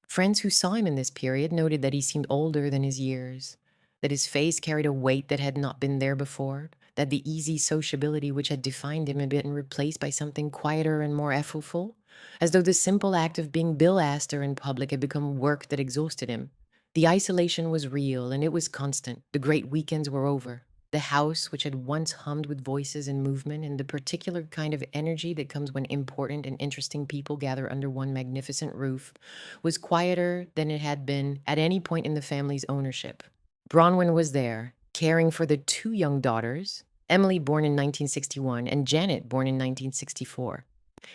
Friends who saw him in this period noted that he seemed older than his years, that his face carried a weight that had not been there before, that the easy sociability which had defined him had been replaced by something quieter and more effortful, as though the simple act of being Bill Astor in public had become work that exhausted him. The isolation was real and it was constant. The great weekends were over. The house, which had once hummed with voices and movement and the particular kind of energy that comes when important and interesting people gather under one magnificent roof, was quieter than it had been at any point in the family's ownership. Bronwyn was there, caring for the two young daughters, Emily, born in 1961, and Janet, born in 1964.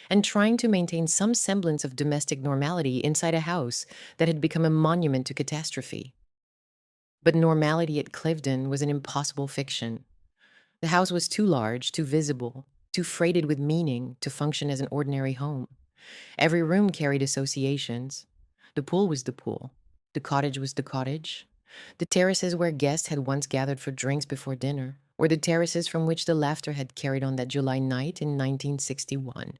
and trying to maintain some semblance of domestic normality inside a house that had become a monument to catastrophe. But normality at Cliveden was an impossible fiction. The house was too large, too visible, too freighted with meaning to function as an ordinary home. Every room carried associations. The pool was the pool. The cottage was the cottage. The terraces where guests had once gathered for drinks before dinner were the terraces from which the laughter had carried on that July night in 1961.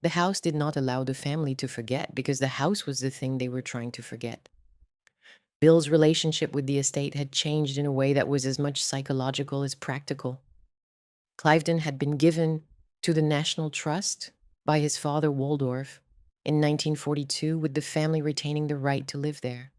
The house did not allow the family to forget because the house was the thing they were trying to forget. Bill's relationship with the estate had changed in a way that was as much psychological as practical. Cliveden had been given to the National Trust by his father Waldorf in 1942, with the family retaining the right to live there.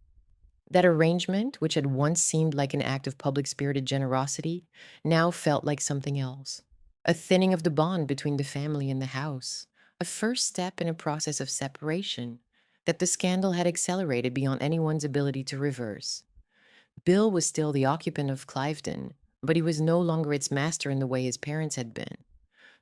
That arrangement, which had once seemed like an act of public spirited generosity, now felt like something else. A thinning of the bond between the family and the house, a first step in a process of separation that the scandal had accelerated beyond anyone's ability to reverse. Bill was still the occupant of Cliveden, but he was no longer its master in the way his parents had been.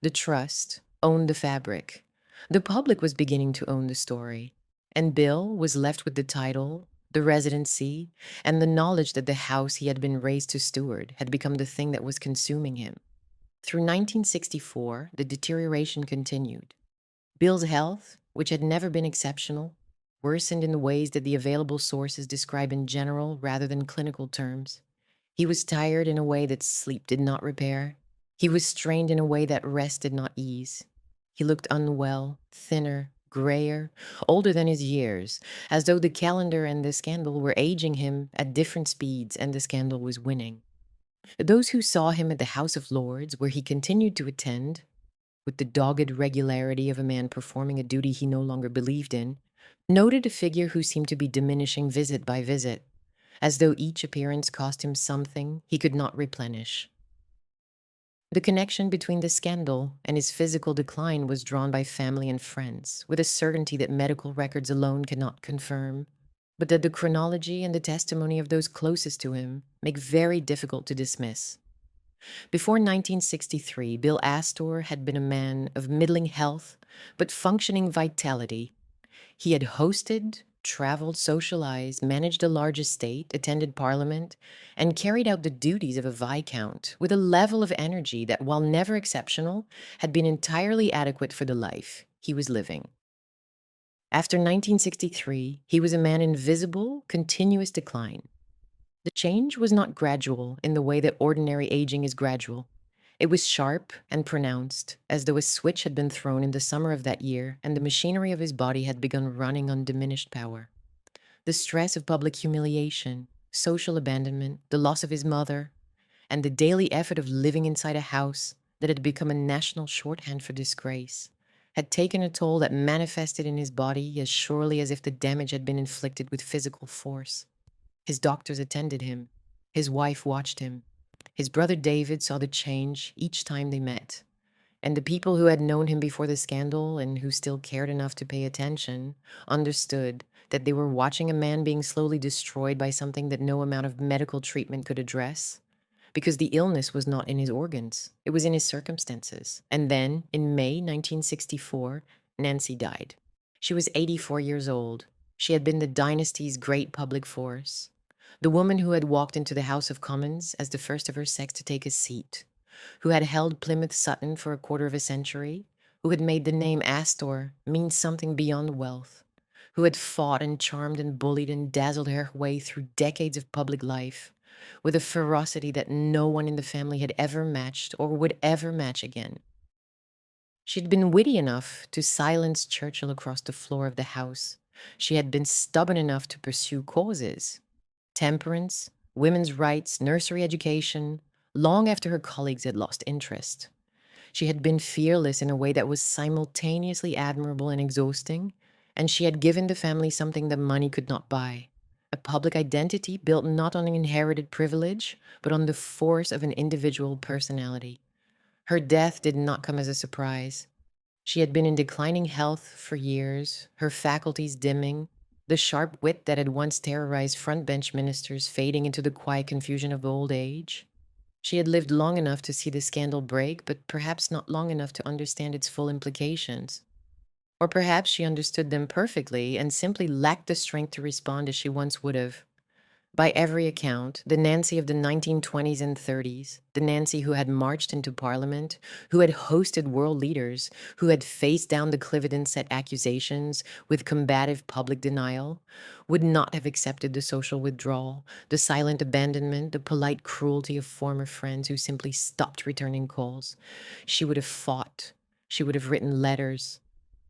The trust owned the fabric. The public was beginning to own the story. And Bill was left with the title, the residency, and the knowledge that the house he had been raised to steward had become the thing that was consuming him. Through 1964, the deterioration continued. Bill's health, which had never been exceptional, worsened in the ways that the available sources describe in general rather than clinical terms. He was tired in a way that sleep did not repair. He was strained in a way that rest did not ease. He looked unwell, thinner, grayer, older than his years, as though the calendar and the scandal were aging him at different speeds and the scandal was winning. Those who saw him at the House of Lords, where he continued to attend, with the dogged regularity of a man performing a duty he no longer believed in, noted a figure who seemed to be diminishing visit by visit, as though each appearance cost him something he could not replenish. The connection between the scandal and his physical decline was drawn by family and friends, with a certainty that medical records alone cannot confirm, but that the chronology and the testimony of those closest to him make very difficult to dismiss. Before 1963, Bill Astor had been a man of middling health, but functioning vitality. He had hosted, traveled, socialized, managed a large estate, attended parliament, and carried out the duties of a viscount with a level of energy that, while never exceptional, had been entirely adequate for the life he was living. After 1963, he was a man in visible, continuous decline. The change was not gradual in the way that ordinary aging is gradual. It was sharp and pronounced, as though a switch had been thrown in the summer of that year and the machinery of his body had begun running on diminished power. The stress of public humiliation, social abandonment, the loss of his mother, and the daily effort of living inside a house that had become a national shorthand for disgrace had taken a toll that manifested in his body as surely as if the damage had been inflicted with physical force. His doctors attended him. His wife watched him. His brother David saw the change each time they met. And the people who had known him before the scandal and who still cared enough to pay attention understood that they were watching a man being slowly destroyed by something that no amount of medical treatment could address. Because the illness was not in his organs, it was in his circumstances. And then, in May 1964, Nancy died. She was 84 years old. She had been the Dynasty's great public force, the woman who had walked into the House of Commons as the first of her sex to take a seat, who had held Plymouth Sutton for a quarter of a century, who had made the name Astor mean something beyond wealth, who had fought and charmed and bullied and dazzled her way through decades of public life, with a ferocity that no one in the family had ever matched or would ever match again. She'd been witty enough to silence Churchill across the floor of the House. She had been stubborn enough to pursue causes, temperance, women's rights, nursery education, long after her colleagues had lost interest. She had been fearless in a way that was simultaneously admirable and exhausting, and she had given the family something that money could not buy. A public identity built not on an inherited privilege, but on the force of an individual personality. Her death did not come as a surprise. She had been in declining health for years, her faculties dimming, the sharp wit that had once terrorized front-bench ministers fading into the quiet confusion of old age. She had lived long enough to see the scandal break, but perhaps not long enough to understand its full implications. Or perhaps she understood them perfectly and simply lacked the strength to respond as she once would have. By every account, the Nancy of the 1920s and 30s, the Nancy who had marched into Parliament, who had hosted world leaders, who had faced down the Cliveden set accusations with combative public denial, would not have accepted the social withdrawal, the silent abandonment, the polite cruelty of former friends who simply stopped returning calls. She would have fought. She would have written letters.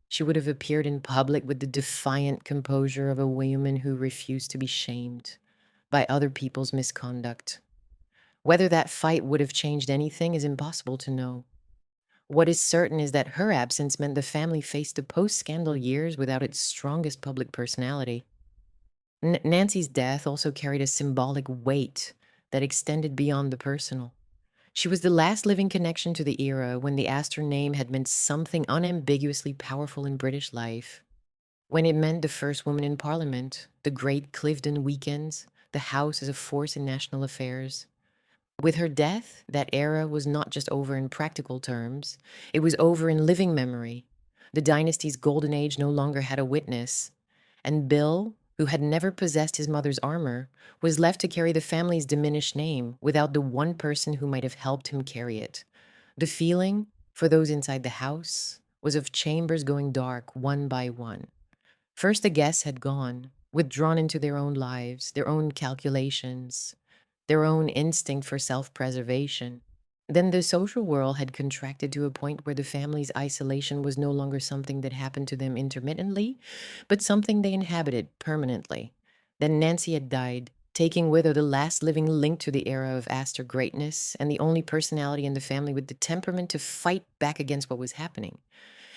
She would have appeared in public with the defiant composure of a woman who refused to be shamed by other people's misconduct. Whether that fight would have changed anything is impossible to know. What is certain is that her absence meant the family faced the post-scandal years without its strongest public personality. Nancy's death also carried a symbolic weight that extended beyond the personal. She was the last living connection to the era when the Astor name had meant something unambiguously powerful in British life. When it meant the first woman in Parliament, the great Cliveden weekends, the House as a force in national affairs. With her death, that era was not just over in practical terms, it was over in living memory. The dynasty's golden age no longer had a witness, and Bill, who had never possessed his mother's armor, was left to carry the family's diminished name without the one person who might have helped him carry it. The feeling, for those inside the house, was of chambers going dark one by one. First, the guests had gone, withdrawn into their own lives, their own calculations, their own instinct for self-preservation. Then the social world had contracted to a point where the family's isolation was no longer something that happened to them intermittently, but something they inhabited permanently. Then Nancy had died, taking with her the last living link to the era of Astor greatness and the only personality in the family with the temperament to fight back against what was happening.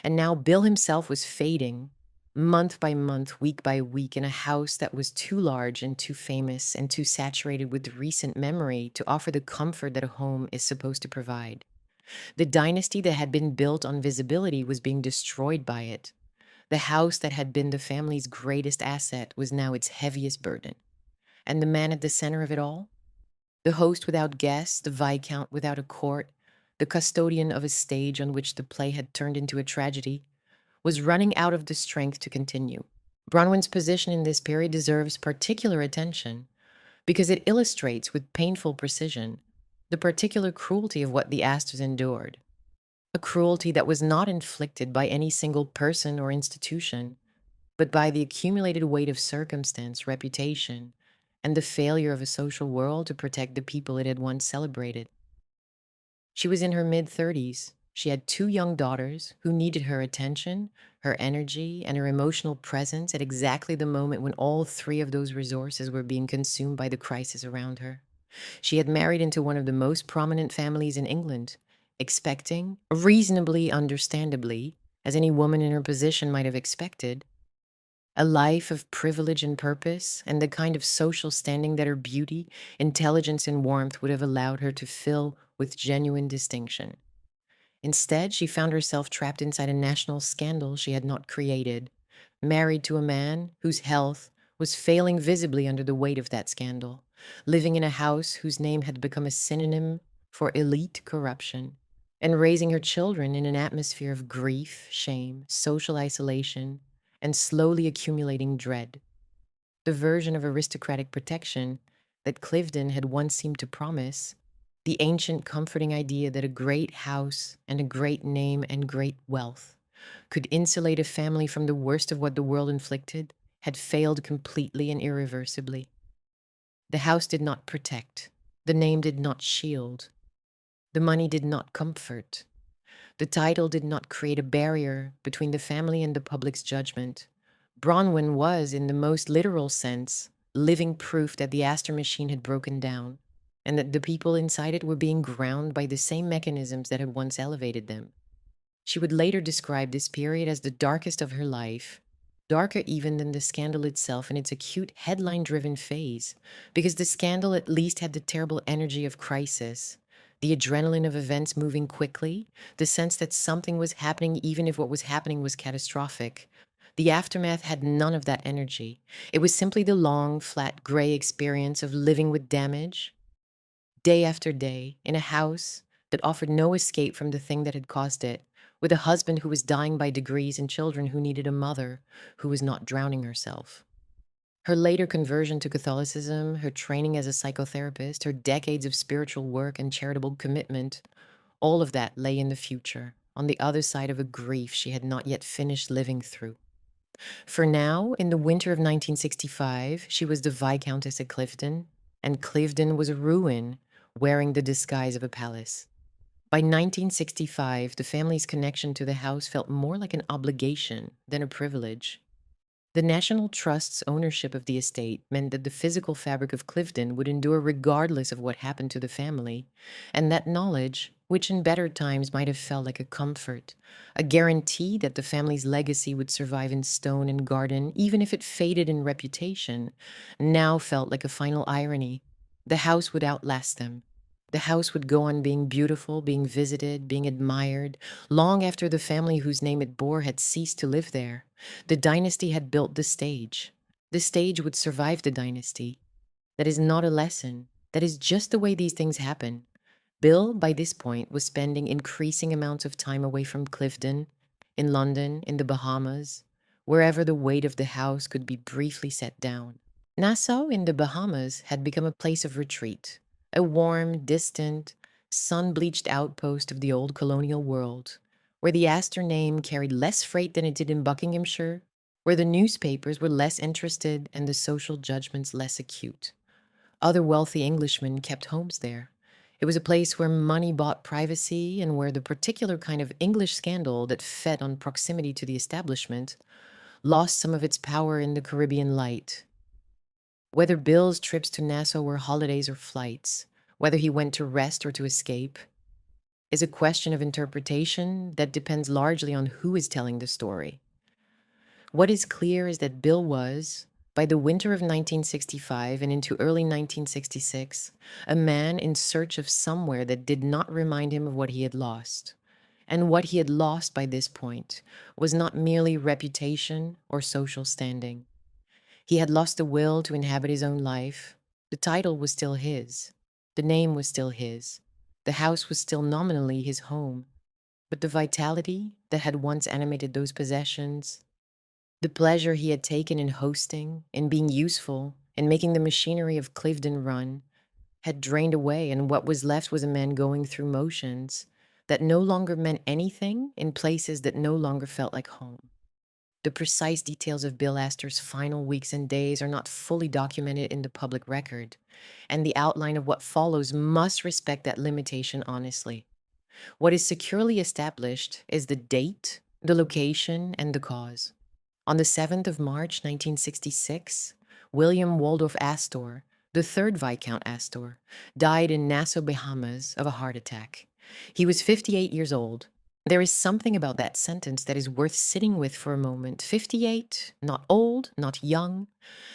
And now Bill himself was fading, month by month, week by week, in a house that was too large and too famous and too saturated with recent memory to offer the comfort that a home is supposed to provide. The dynasty that had been built on visibility was being destroyed by it. The house that had been the family's greatest asset was now its heaviest burden. And the man at the center of it all? The host without guests, the viscount without a court, the custodian of a stage on which the play had turned into a tragedy, was running out of the strength to continue. Bronwyn's position in this period deserves particular attention because it illustrates with painful precision the particular cruelty of what the Astors endured. A cruelty that was not inflicted by any single person or institution, but by the accumulated weight of circumstance, reputation, and the failure of a social world to protect the people it had once celebrated. She was in her mid-30s. She had two young daughters who needed her attention, her energy, and her emotional presence at exactly the moment when all three of those resources were being consumed by the crisis around her. She had married into one of the most prominent families in England, expecting, reasonably understandably, as any woman in her position might have expected, a life of privilege and purpose, and the kind of social standing that her beauty, intelligence, and warmth would have allowed her to fill with genuine distinction. Instead, she found herself trapped inside a national scandal she had not created, married to a man whose health was failing visibly under the weight of that scandal, living in a house whose name had become a synonym for elite corruption, and raising her children in an atmosphere of grief, shame, social isolation, and slowly accumulating dread. The version of aristocratic protection that Cliveden had once seemed to promise, the ancient comforting idea that a great house and a great name and great wealth could insulate a family from the worst of what the world inflicted, had failed completely and irreversibly. The house did not protect. The name did not shield. The money did not comfort. The title did not create a barrier between the family and the public's judgment. Bronwyn was, in the most literal sense, living proof that the Astor machine had broken down, and that the people inside it were being ground by the same mechanisms that had once elevated them. She would later describe this period as the darkest of her life, darker even than the scandal itself in its acute headline-driven phase, because the scandal at least had the terrible energy of crisis, the adrenaline of events moving quickly, the sense that something was happening even if what was happening was catastrophic. The aftermath had none of that energy. It was simply the long, flat, gray experience of living with damage, day after day, in a house that offered no escape from the thing that had caused it, with a husband who was dying by degrees and children who needed a mother who was not drowning herself. Her later conversion to Catholicism, her training as a psychotherapist, her decades of spiritual work and charitable commitment, all of that lay in the future, on the other side of a grief she had not yet finished living through. For now, in the winter of 1965, she was the Viscountess of Cliveden, and Cliveden was a ruin wearing the disguise of a palace. By 1965, the family's connection to the house felt more like an obligation than a privilege. The National Trust's ownership of the estate meant that the physical fabric of Cliveden would endure regardless of what happened to the family, and that knowledge, which in better times might have felt like a comfort, a guarantee that the family's legacy would survive in stone and garden, even if it faded in reputation, now felt like a final irony. The house would outlast them. The house would go on being beautiful, being visited, being admired, long after the family whose name it bore had ceased to live there. The dynasty had built the stage. The stage would survive the dynasty. That is not a lesson. That is just the way these things happen. Bill, by this point, was spending increasing amounts of time away from Cliveden, in London, in the Bahamas, wherever the weight of the house could be briefly set down. Nassau, in the Bahamas, had become a place of retreat, a warm, distant, sun-bleached outpost of the old colonial world, where the Astor name carried less freight than it did in Buckinghamshire, where the newspapers were less interested and the social judgments less acute. Other wealthy Englishmen kept homes there. It was a place where money bought privacy and where the particular kind of English scandal that fed on proximity to the establishment lost some of its power in the Caribbean light. Whether Bill's trips to Nassau were holidays or flights, whether he went to rest or to escape, is a question of interpretation that depends largely on who is telling the story. What is clear is that Bill was, by the winter of 1965 and into early 1966, a man in search of somewhere that did not remind him of what he had lost. And what he had lost by this point was not merely reputation or social standing. He had lost the will to inhabit his own life. The title was still his. The name was still his. The house was still nominally his home. But the vitality that had once animated those possessions, the pleasure he had taken in hosting, in being useful, in making the machinery of Cliveden run, had drained away, and what was left was a man going through motions that no longer meant anything in places that no longer felt like home. The precise details of Bill Astor's final weeks and days are not fully documented in the public record, and the outline of what follows must respect that limitation honestly. What is securely established is the date, the location, and the cause. On the 7th of March, 1966, William Waldorf Astor, the third Viscount Astor, died in Nassau, Bahamas, of a heart attack. He was 58 years old. There is something about that sentence that is worth sitting with for a moment. 58, not old, not young,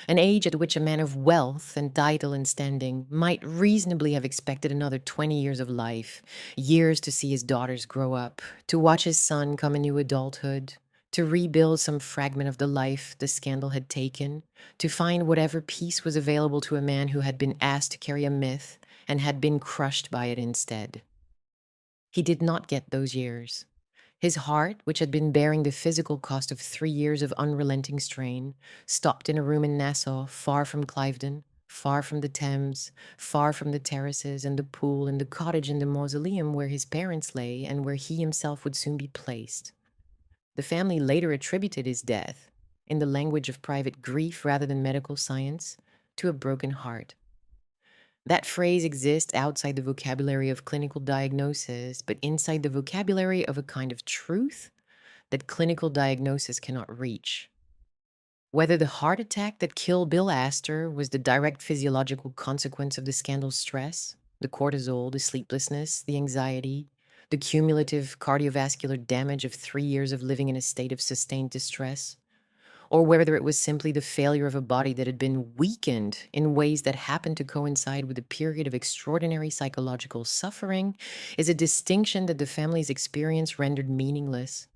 an age at which a man of wealth and title and standing might reasonably have expected another 20 years of life, years to see his daughters grow up, to watch his son come into adulthood, to rebuild some fragment of the life the scandal had taken, to find whatever peace was available to a man who had been asked to carry a myth and had been crushed by it instead. He did not get those years. His heart, which had been bearing the physical cost of 3 years of unrelenting strain, stopped in a room in Nassau, far from Cliveden, far from the Thames, far from the terraces and the pool and the cottage and the mausoleum where his parents lay and where he himself would soon be placed. The family later attributed his death, in the language of private grief rather than medical science, to a broken heart. That phrase exists outside the vocabulary of clinical diagnosis, but inside the vocabulary of a kind of truth that clinical diagnosis cannot reach. Whether the heart attack that killed Bill Astor was the direct physiological consequence of the scandal's stress, the cortisol, the sleeplessness, the anxiety, the cumulative cardiovascular damage of 3 years of living in a state of sustained distress, or whether it was simply the failure of a body that had been weakened in ways that happened to coincide with a period of extraordinary psychological suffering, is a distinction that the family's experience rendered meaningless.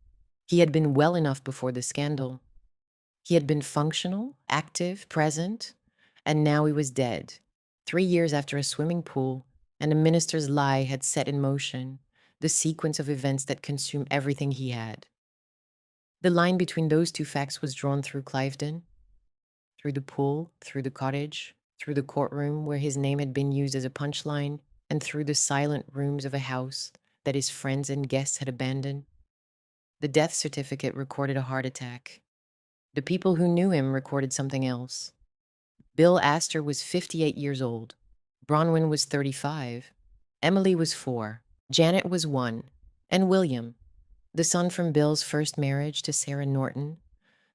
He had been well enough before the scandal. He had been functional, active, present, and now he was dead, 3 years after a swimming pool and a minister's lie had set in motion the sequence of events that consume everything he had. The line between those two facts was drawn through Cliveden, through the pool, through the cottage, through the courtroom where his name had been used as a punchline, and through the silent rooms of a house that his friends and guests had abandoned. The death certificate recorded a heart attack. The people who knew him recorded something else. Bill Astor was 58 years old. Bronwyn was 35. Emily was 4. Janet was 1. And William, the son from Bill's first marriage to Sarah Norton,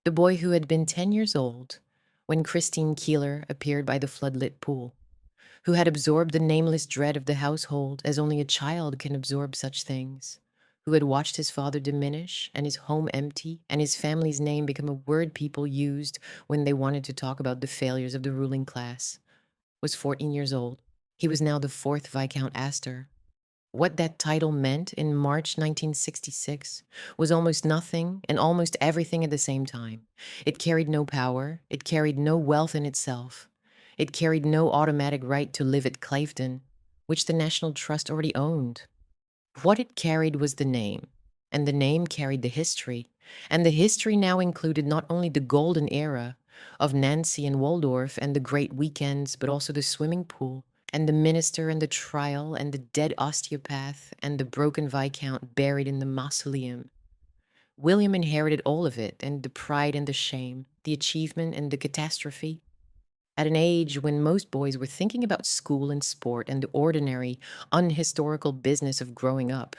the boy who had been 10 years old when Christine Keeler appeared by the floodlit pool, who had absorbed the nameless dread of the household as only a child can absorb such things, who had watched his father diminish and his home empty and his family's name become a word people used when they wanted to talk about the failures of the ruling class, was 14 years old. He was now the 4th Viscount Astor. What that title meant in March 1966 was almost nothing and almost everything at the same time. It carried no power. It carried no wealth in itself. It carried no automatic right to live at Cliveden, which the National Trust already owned. What it carried was the name, and the name carried the history. And the history now included not only the golden era of Nancy and Waldorf and the great weekends, but also the swimming pool, and the minister and the trial and the dead osteopath and the broken viscount buried in the mausoleum. William inherited all of it, and the pride and the shame, the achievement and the catastrophe. At an age when most boys were thinking about school and sport and the ordinary, unhistorical business of growing up.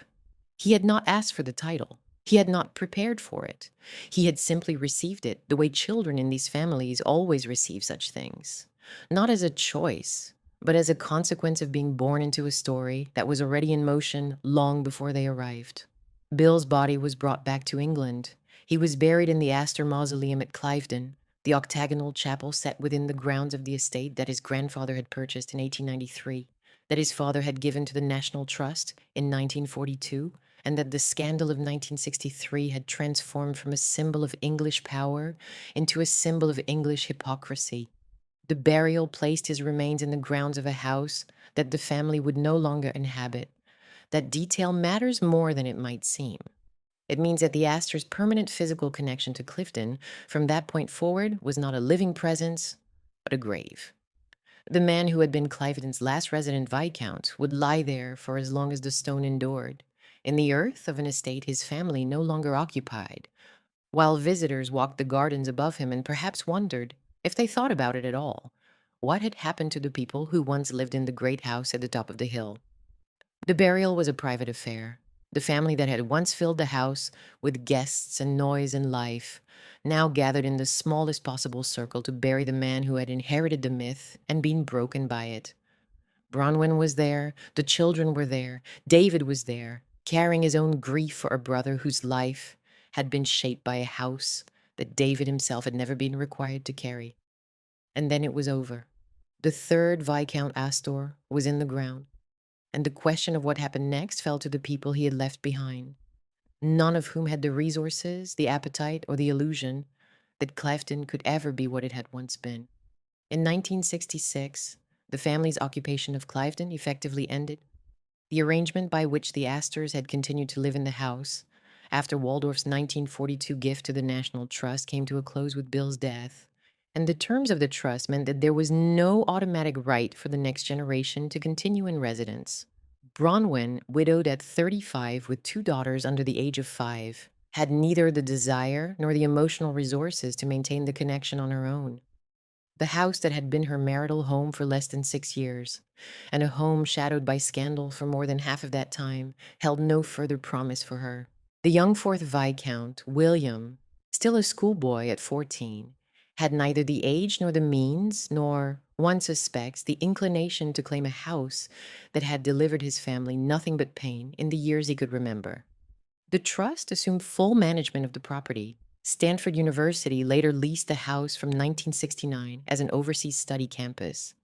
He had not asked for the title. He had not prepared for it. He had simply received it the way children in these families always receive such things. Not as a choice, but as a consequence of being born into a story that was already in motion long before they arrived. Bill's body was brought back to England. He was buried in the Astor Mausoleum at Cliveden, the octagonal chapel set within the grounds of the estate that his grandfather had purchased in 1893, that his father had given to the National Trust in 1942, and that the scandal of 1963 had transformed from a symbol of English power into a symbol of English hypocrisy. The burial placed his remains in the grounds of a house that the family would no longer inhabit. That detail matters more than it might seem. It means that the Astors' permanent physical connection to Cliveden from that point forward was not a living presence, but a grave. The man who had been Cliveden's last resident viscount would lie there for as long as the stone endured, in the earth of an estate his family no longer occupied, while visitors walked the gardens above him and perhaps wondered, if they thought about it at all, what had happened to the people who once lived in the great house at the top of the hill. The burial was a private affair. The family that had once filled the house with guests and noise and life now gathered in the smallest possible circle to bury the man who had inherited the myth and been broken by it. Bronwyn was there, the children were there, David was there, carrying his own grief for a brother whose life had been shaped by a house that David himself had never been required to carry. And then it was over. The 3rd Viscount Astor was in the ground, and the question of what happened next fell to the people he had left behind, none of whom had the resources, the appetite, or the illusion that Cliveden could ever be what it had once been. In 1966, the family's occupation of Cliveden effectively ended. The arrangement by which the Astors had continued to live in the house after Waldorf's 1942 gift to the National Trust came to a close with Bill's death, and the terms of the trust meant that there was no automatic right for the next generation to continue in residence. Bronwyn, widowed at 35 with 2 daughters under the age of 5, had neither the desire nor the emotional resources to maintain the connection on her own. The house that had been her marital home for less than 6 years, and a home shadowed by scandal for more than half of that time, held no further promise for her. The young 4th Viscount, William, still a schoolboy at 14, had neither the age nor the means, nor, one suspects, the inclination to claim a house that had delivered his family nothing but pain in the years he could remember. The trust assumed full management of the property. Stanford University later leased the house from 1969 as an overseas study campus.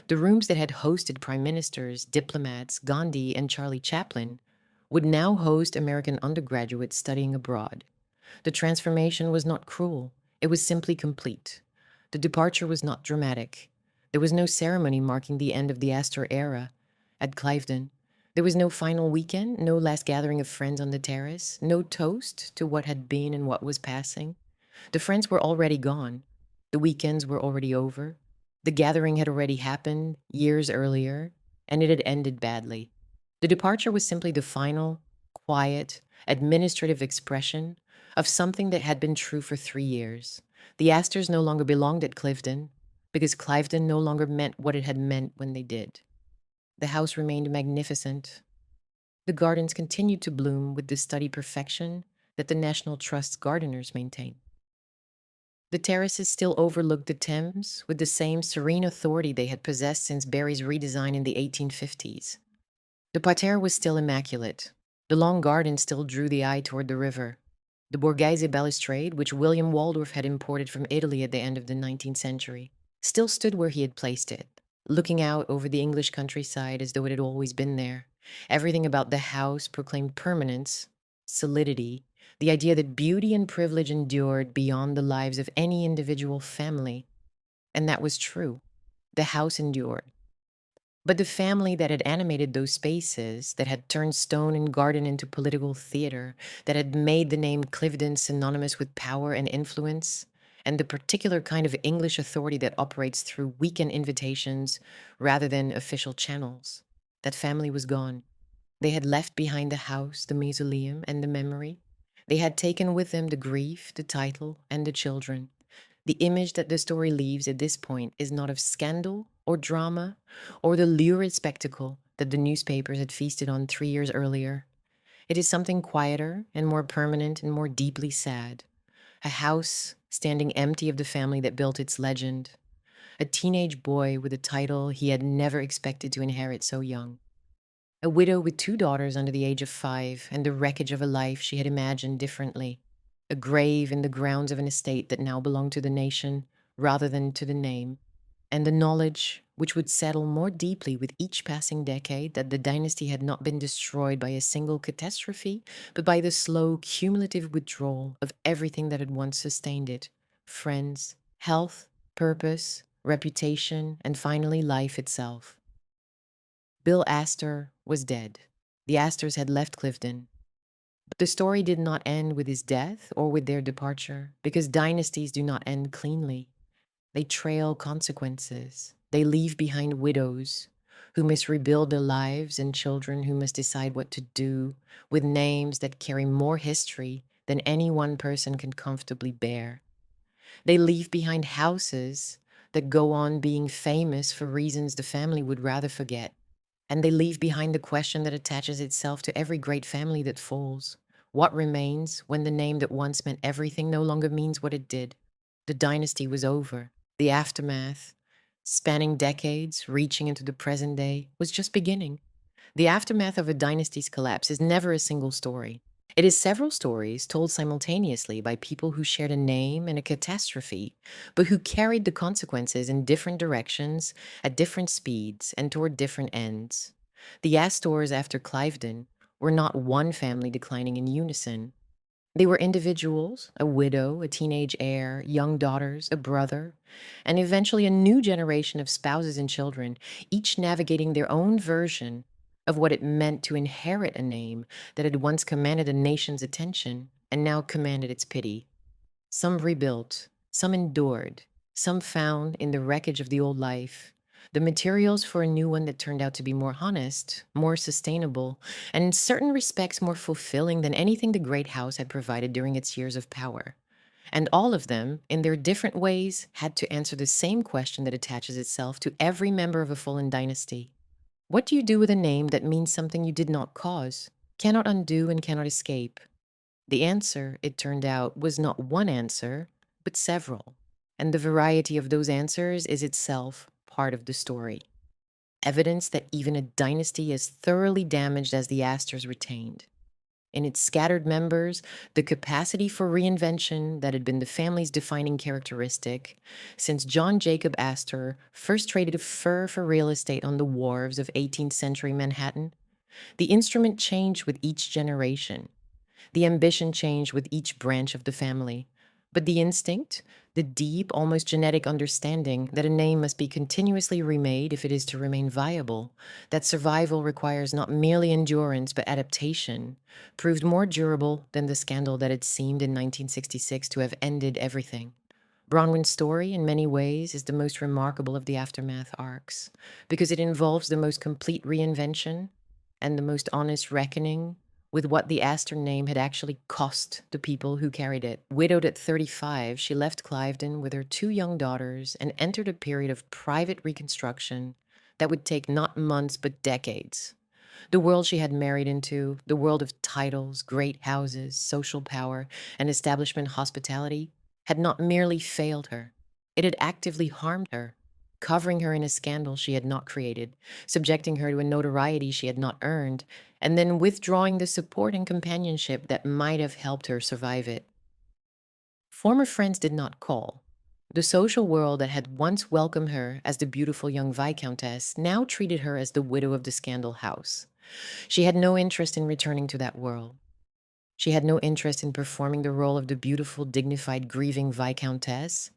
The rooms that had hosted prime ministers, diplomats, Gandhi, and Charlie Chaplin would now host American undergraduates studying abroad. The transformation was not cruel. It was simply complete. The departure was not dramatic. There was no ceremony marking the end of the Astor era at Cliveden. There was no final weekend, no last gathering of friends on the terrace, no toast to what had been and what was passing. The friends were already gone. The weekends were already over. The gathering had already happened years earlier, and it had ended badly. The departure was simply the final, quiet, administrative expression of something that had been true for 3 years. The Astors no longer belonged at Cliveden, because Cliveden no longer meant what it had meant when they did. The house remained magnificent. The gardens continued to bloom with the studied perfection that the National Trust's gardeners maintain. The terraces still overlooked the Thames with the same serene authority they had possessed since Barry's redesign in the 1850s. The parterre was still immaculate. The long garden still drew the eye toward the river. The Borghese balustrade, which William Waldorf had imported from Italy at the end of the 19th century, still stood where he had placed it, looking out over the English countryside as though it had always been there. Everything about the house proclaimed permanence, solidity, the idea that beauty and privilege endured beyond the lives of any individual family. And that was true. The house endured. But the family that had animated those spaces, that had turned stone and garden into political theater, that had made the name Cliveden synonymous with power and influence, and the particular kind of English authority that operates through weekend invitations rather than official channels, that family was gone. They had left behind the house, the mausoleum, and the memory. They had taken with them the grief, the title, and the children. The image that the story leaves at this point is not of scandal or drama or the lurid spectacle that the newspapers had feasted on 3 years earlier. It is something quieter and more permanent and more deeply sad. A house standing empty of the family that built its legend. A teenage boy with a title he had never expected to inherit so young. A widow with 2 daughters under the age of 5 and the wreckage of a life she had imagined differently. A grave in the grounds of an estate that now belonged to the nation rather than to the name. And the knowledge, which would settle more deeply with each passing decade, that the dynasty had not been destroyed by a single catastrophe, but by the slow, cumulative withdrawal of everything that had once sustained it: friends, health, purpose, reputation, and finally life itself. Bill Astor was dead. The Astors had left Cliveden. But the story did not end with his death or with their departure, because dynasties do not end cleanly. They trail consequences. They leave behind widows who must rebuild their lives and children who must decide what to do with names that carry more history than any one person can comfortably bear. They leave behind houses that go on being famous for reasons the family would rather forget. And they leave behind the question that attaches itself to every great family that falls. What remains when the name that once meant everything no longer means what it did? The dynasty was over. The aftermath, spanning decades, reaching into the present day, was just beginning. The aftermath of a dynasty's collapse is never a single story. It is several stories told simultaneously by people who shared a name and a catastrophe, but who carried the consequences in different directions, at different speeds, and toward different ends. The Astors after Cliveden were not one family declining in unison. They were individuals, a widow, a teenage heir, young daughters, a brother, and eventually a new generation of spouses and children, each navigating their own version of what it meant to inherit a name that had once commanded a nation's attention and now commanded its pity. Some rebuilt, some endured, some found in the wreckage of the old life the materials for a new one that turned out to be more honest, more sustainable, and in certain respects more fulfilling than anything the great house had provided during its years of power. And all of them, in their different ways, had to answer the same question that attaches itself to every member of a fallen dynasty. What do you do with a name that means something you did not cause, cannot undo, and cannot escape? The answer, it turned out, was not one answer, but several. And the variety of those answers is itself part of the story. Evidence that even a dynasty as thoroughly damaged as the Astors retained. In its scattered members, the capacity for reinvention that had been the family's defining characteristic since John Jacob Astor first traded fur for real estate on the wharves of 18th century Manhattan. The instrument changed with each generation. The ambition changed with each branch of the family. But the instinct, the deep, almost genetic understanding that a name must be continuously remade if it is to remain viable, that survival requires not merely endurance but adaptation, proved more durable than the scandal that had seemed in 1966 to have ended everything. Bronwyn's story, in many ways, is the most remarkable of the aftermath arcs because it involves the most complete reinvention and the most honest reckoning with what the Astor name had actually cost the people who carried it. Widowed at 35, she left Cliveden with her two young daughters and entered a period of private reconstruction that would take not months but decades. The world she had married into, the world of titles, great houses, social power, and establishment hospitality, had not merely failed her, it had actively harmed her, covering her in a scandal she had not created, subjecting her to a notoriety she had not earned, and then withdrawing the support and companionship that might have helped her survive it. Former friends did not call. The social world that had once welcomed her as the beautiful young Viscountess now treated her as the widow of the scandal house. She had no interest in returning to that world. She had no interest in performing the role of the beautiful, dignified, grieving Viscountess,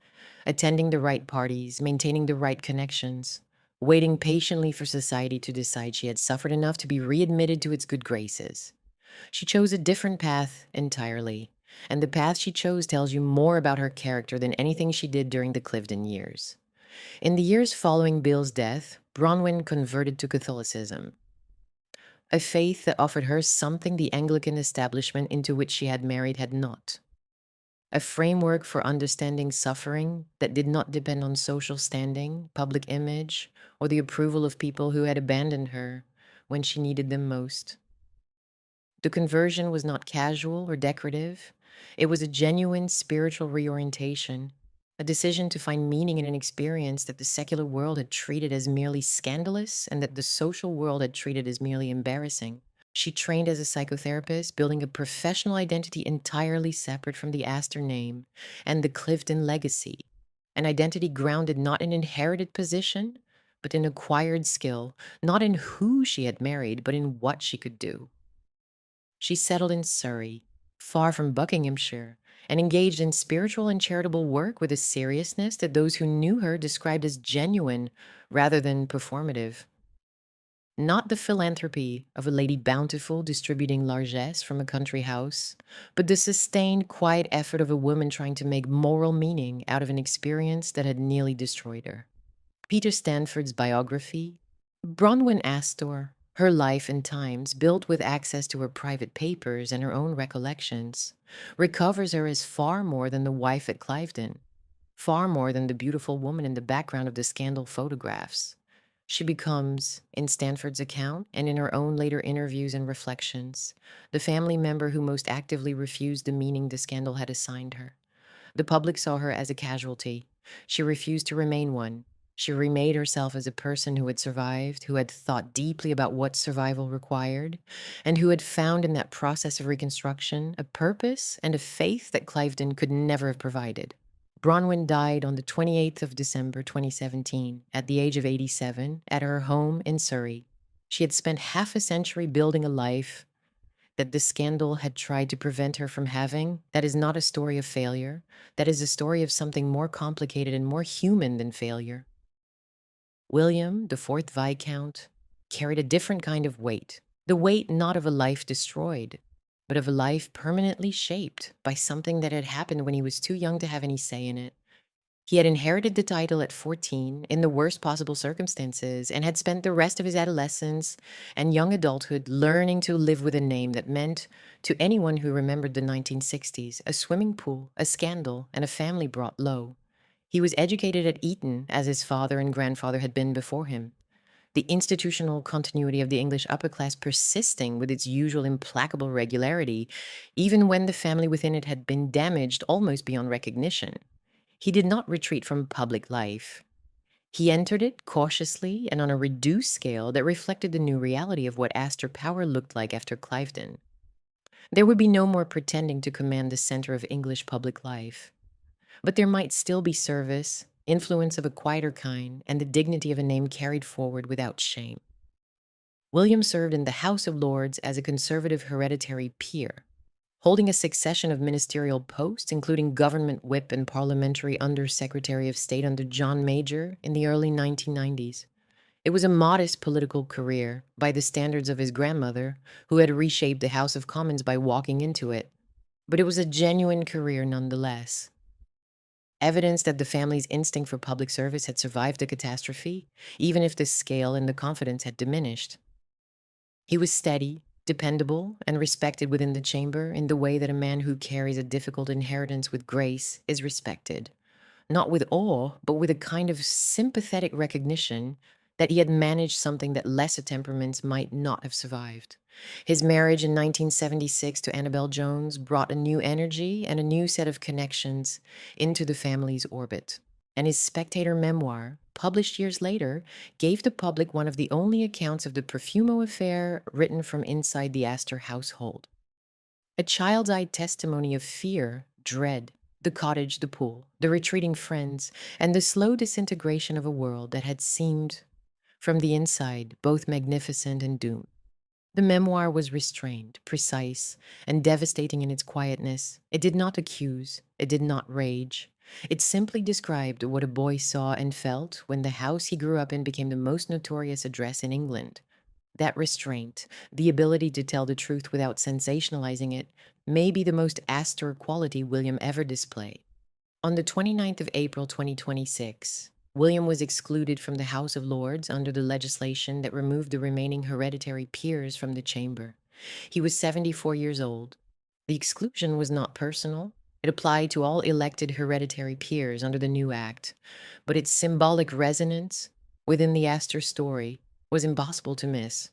attending the right parties, maintaining the right connections, waiting patiently for society to decide she had suffered enough to be readmitted to its good graces. She chose a different path entirely, and the path she chose tells you more about her character than anything she did during the Cliveden years. In the years following Bill's death, Bronwyn converted to Catholicism, a faith that offered her something the Anglican establishment into which she had married had not. A framework for understanding suffering that did not depend on social standing, public image, or the approval of people who had abandoned her when she needed them most. The conversion was not casual or decorative. It was a genuine spiritual reorientation, a decision to find meaning in an experience that the secular world had treated as merely scandalous and that the social world had treated as merely embarrassing. She trained as a psychotherapist, building a professional identity entirely separate from the Astor name and the Cliveden legacy, an identity grounded not in inherited position, but in acquired skill, not in who she had married, but in what she could do. She settled in Surrey, far from Buckinghamshire, and engaged in spiritual and charitable work with a seriousness that those who knew her described as genuine rather than performative. Not the philanthropy of a lady bountiful distributing largesse from a country house, but the sustained, quiet effort of a woman trying to make moral meaning out of an experience that had nearly destroyed her. Peter Stanford's biography, Bronwyn Astor, Her Life and Times, built with access to her private papers and her own recollections, recovers her as far more than the wife at Cliveden, far more than the beautiful woman in the background of the scandal photographs. She becomes, in Stanford's account and in her own later interviews and reflections, the family member who most actively refused the meaning the scandal had assigned her. The public saw her as a casualty. She refused to remain one. She remade herself as a person who had survived, who had thought deeply about what survival required, and who had found in that process of reconstruction a purpose and a faith that Cliveden could never have provided. Bronwyn died on the 28th of December 2017 at the age of 87 at her home in Surrey. She had spent half a century building a life that the scandal had tried to prevent her from having. That is not a story of failure. That is a story of something more complicated and more human than failure. William, the fourth Viscount, carried a different kind of weight. The weight not of a life destroyed, but of a life permanently shaped by something that had happened when he was too young to have any say in it. He had inherited the title at 14 in the worst possible circumstances and had spent the rest of his adolescence and young adulthood learning to live with a name that meant, to anyone who remembered the 1960s, a swimming pool, a scandal, and a family brought low. He was educated at Eton, as his father and grandfather had been before him. The institutional continuity of the English upper class persisting with its usual implacable regularity, even when the family within it had been damaged almost beyond recognition. He did not retreat from public life. He entered it cautiously and on a reduced scale that reflected the new reality of what Astor power looked like after Cliveden. There would be no more pretending to command the center of English public life. But there might still be service, influence of a quieter kind, and the dignity of a name carried forward without shame. William served in the House of Lords as a conservative hereditary peer, holding a succession of ministerial posts, including government whip and parliamentary undersecretary of state under John Major in the early 1990s. It was a modest political career by the standards of his grandmother, who had reshaped the House of Commons by walking into it. But it was a genuine career nonetheless. Evidence that the family's instinct for public service had survived the catastrophe, even if the scale and the confidence had diminished. He was steady, dependable, and respected within the chamber in the way that a man who carries a difficult inheritance with grace is respected. Not with awe, but with a kind of sympathetic recognition that he had managed something that lesser temperaments might not have survived. His marriage in 1976 to Annabel Jones brought a new energy and a new set of connections into the family's orbit. And his Spectator memoir, published years later, gave the public one of the only accounts of the Profumo affair written from inside the Astor household. A child's-eyed testimony of fear, dread, the cottage, the pool, the retreating friends, and the slow disintegration of a world that had seemed, from the inside, both magnificent and doomed. The memoir was restrained, precise, and devastating in its quietness. It did not accuse, it did not rage. It simply described what a boy saw and felt when the house he grew up in became the most notorious address in England. That restraint, the ability to tell the truth without sensationalizing it, may be the most Astor quality William ever displayed. On the 29th of April 2026, William was excluded from the House of Lords under the legislation that removed the remaining hereditary peers from the chamber. He was 74 years old. The exclusion was not personal. It applied to all elected hereditary peers under the new act, but its symbolic resonance within the Astor story was impossible to miss.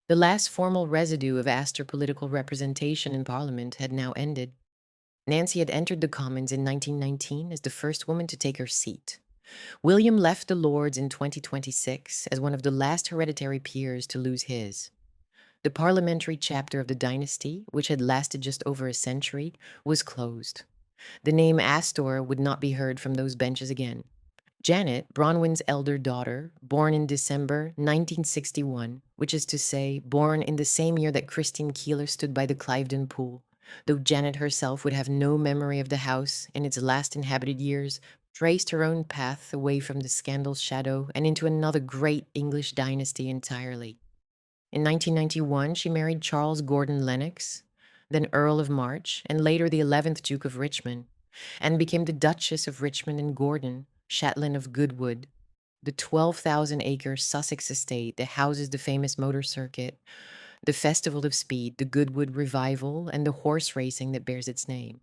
The last formal residue of Astor political representation in Parliament had now ended. Nancy had entered the Commons in 1919 as the first woman to take her seat. William left the Lords in 2026 as one of the last hereditary peers to lose his. The parliamentary chapter of the Dynasty, which had lasted just over a century, was closed. The name Astor would not be heard from those benches again. Janet, Bronwyn's elder daughter, born in December 1961, which is to say, born in the same year that Christine Keeler stood by the Cliveden pool, though Janet herself would have no memory of the house in its last inhabited years, traced her own path away from the scandal's shadow and into another great English dynasty entirely. In 1991, she married Charles Gordon Lennox, then Earl of March, and later the 11th Duke of Richmond, and became the Duchess of Richmond and Gordon, Chatelaine of Goodwood, the 12,000-acre Sussex estate that houses the famous motor circuit, the Festival of Speed, the Goodwood Revival, and the horse racing that bears its name.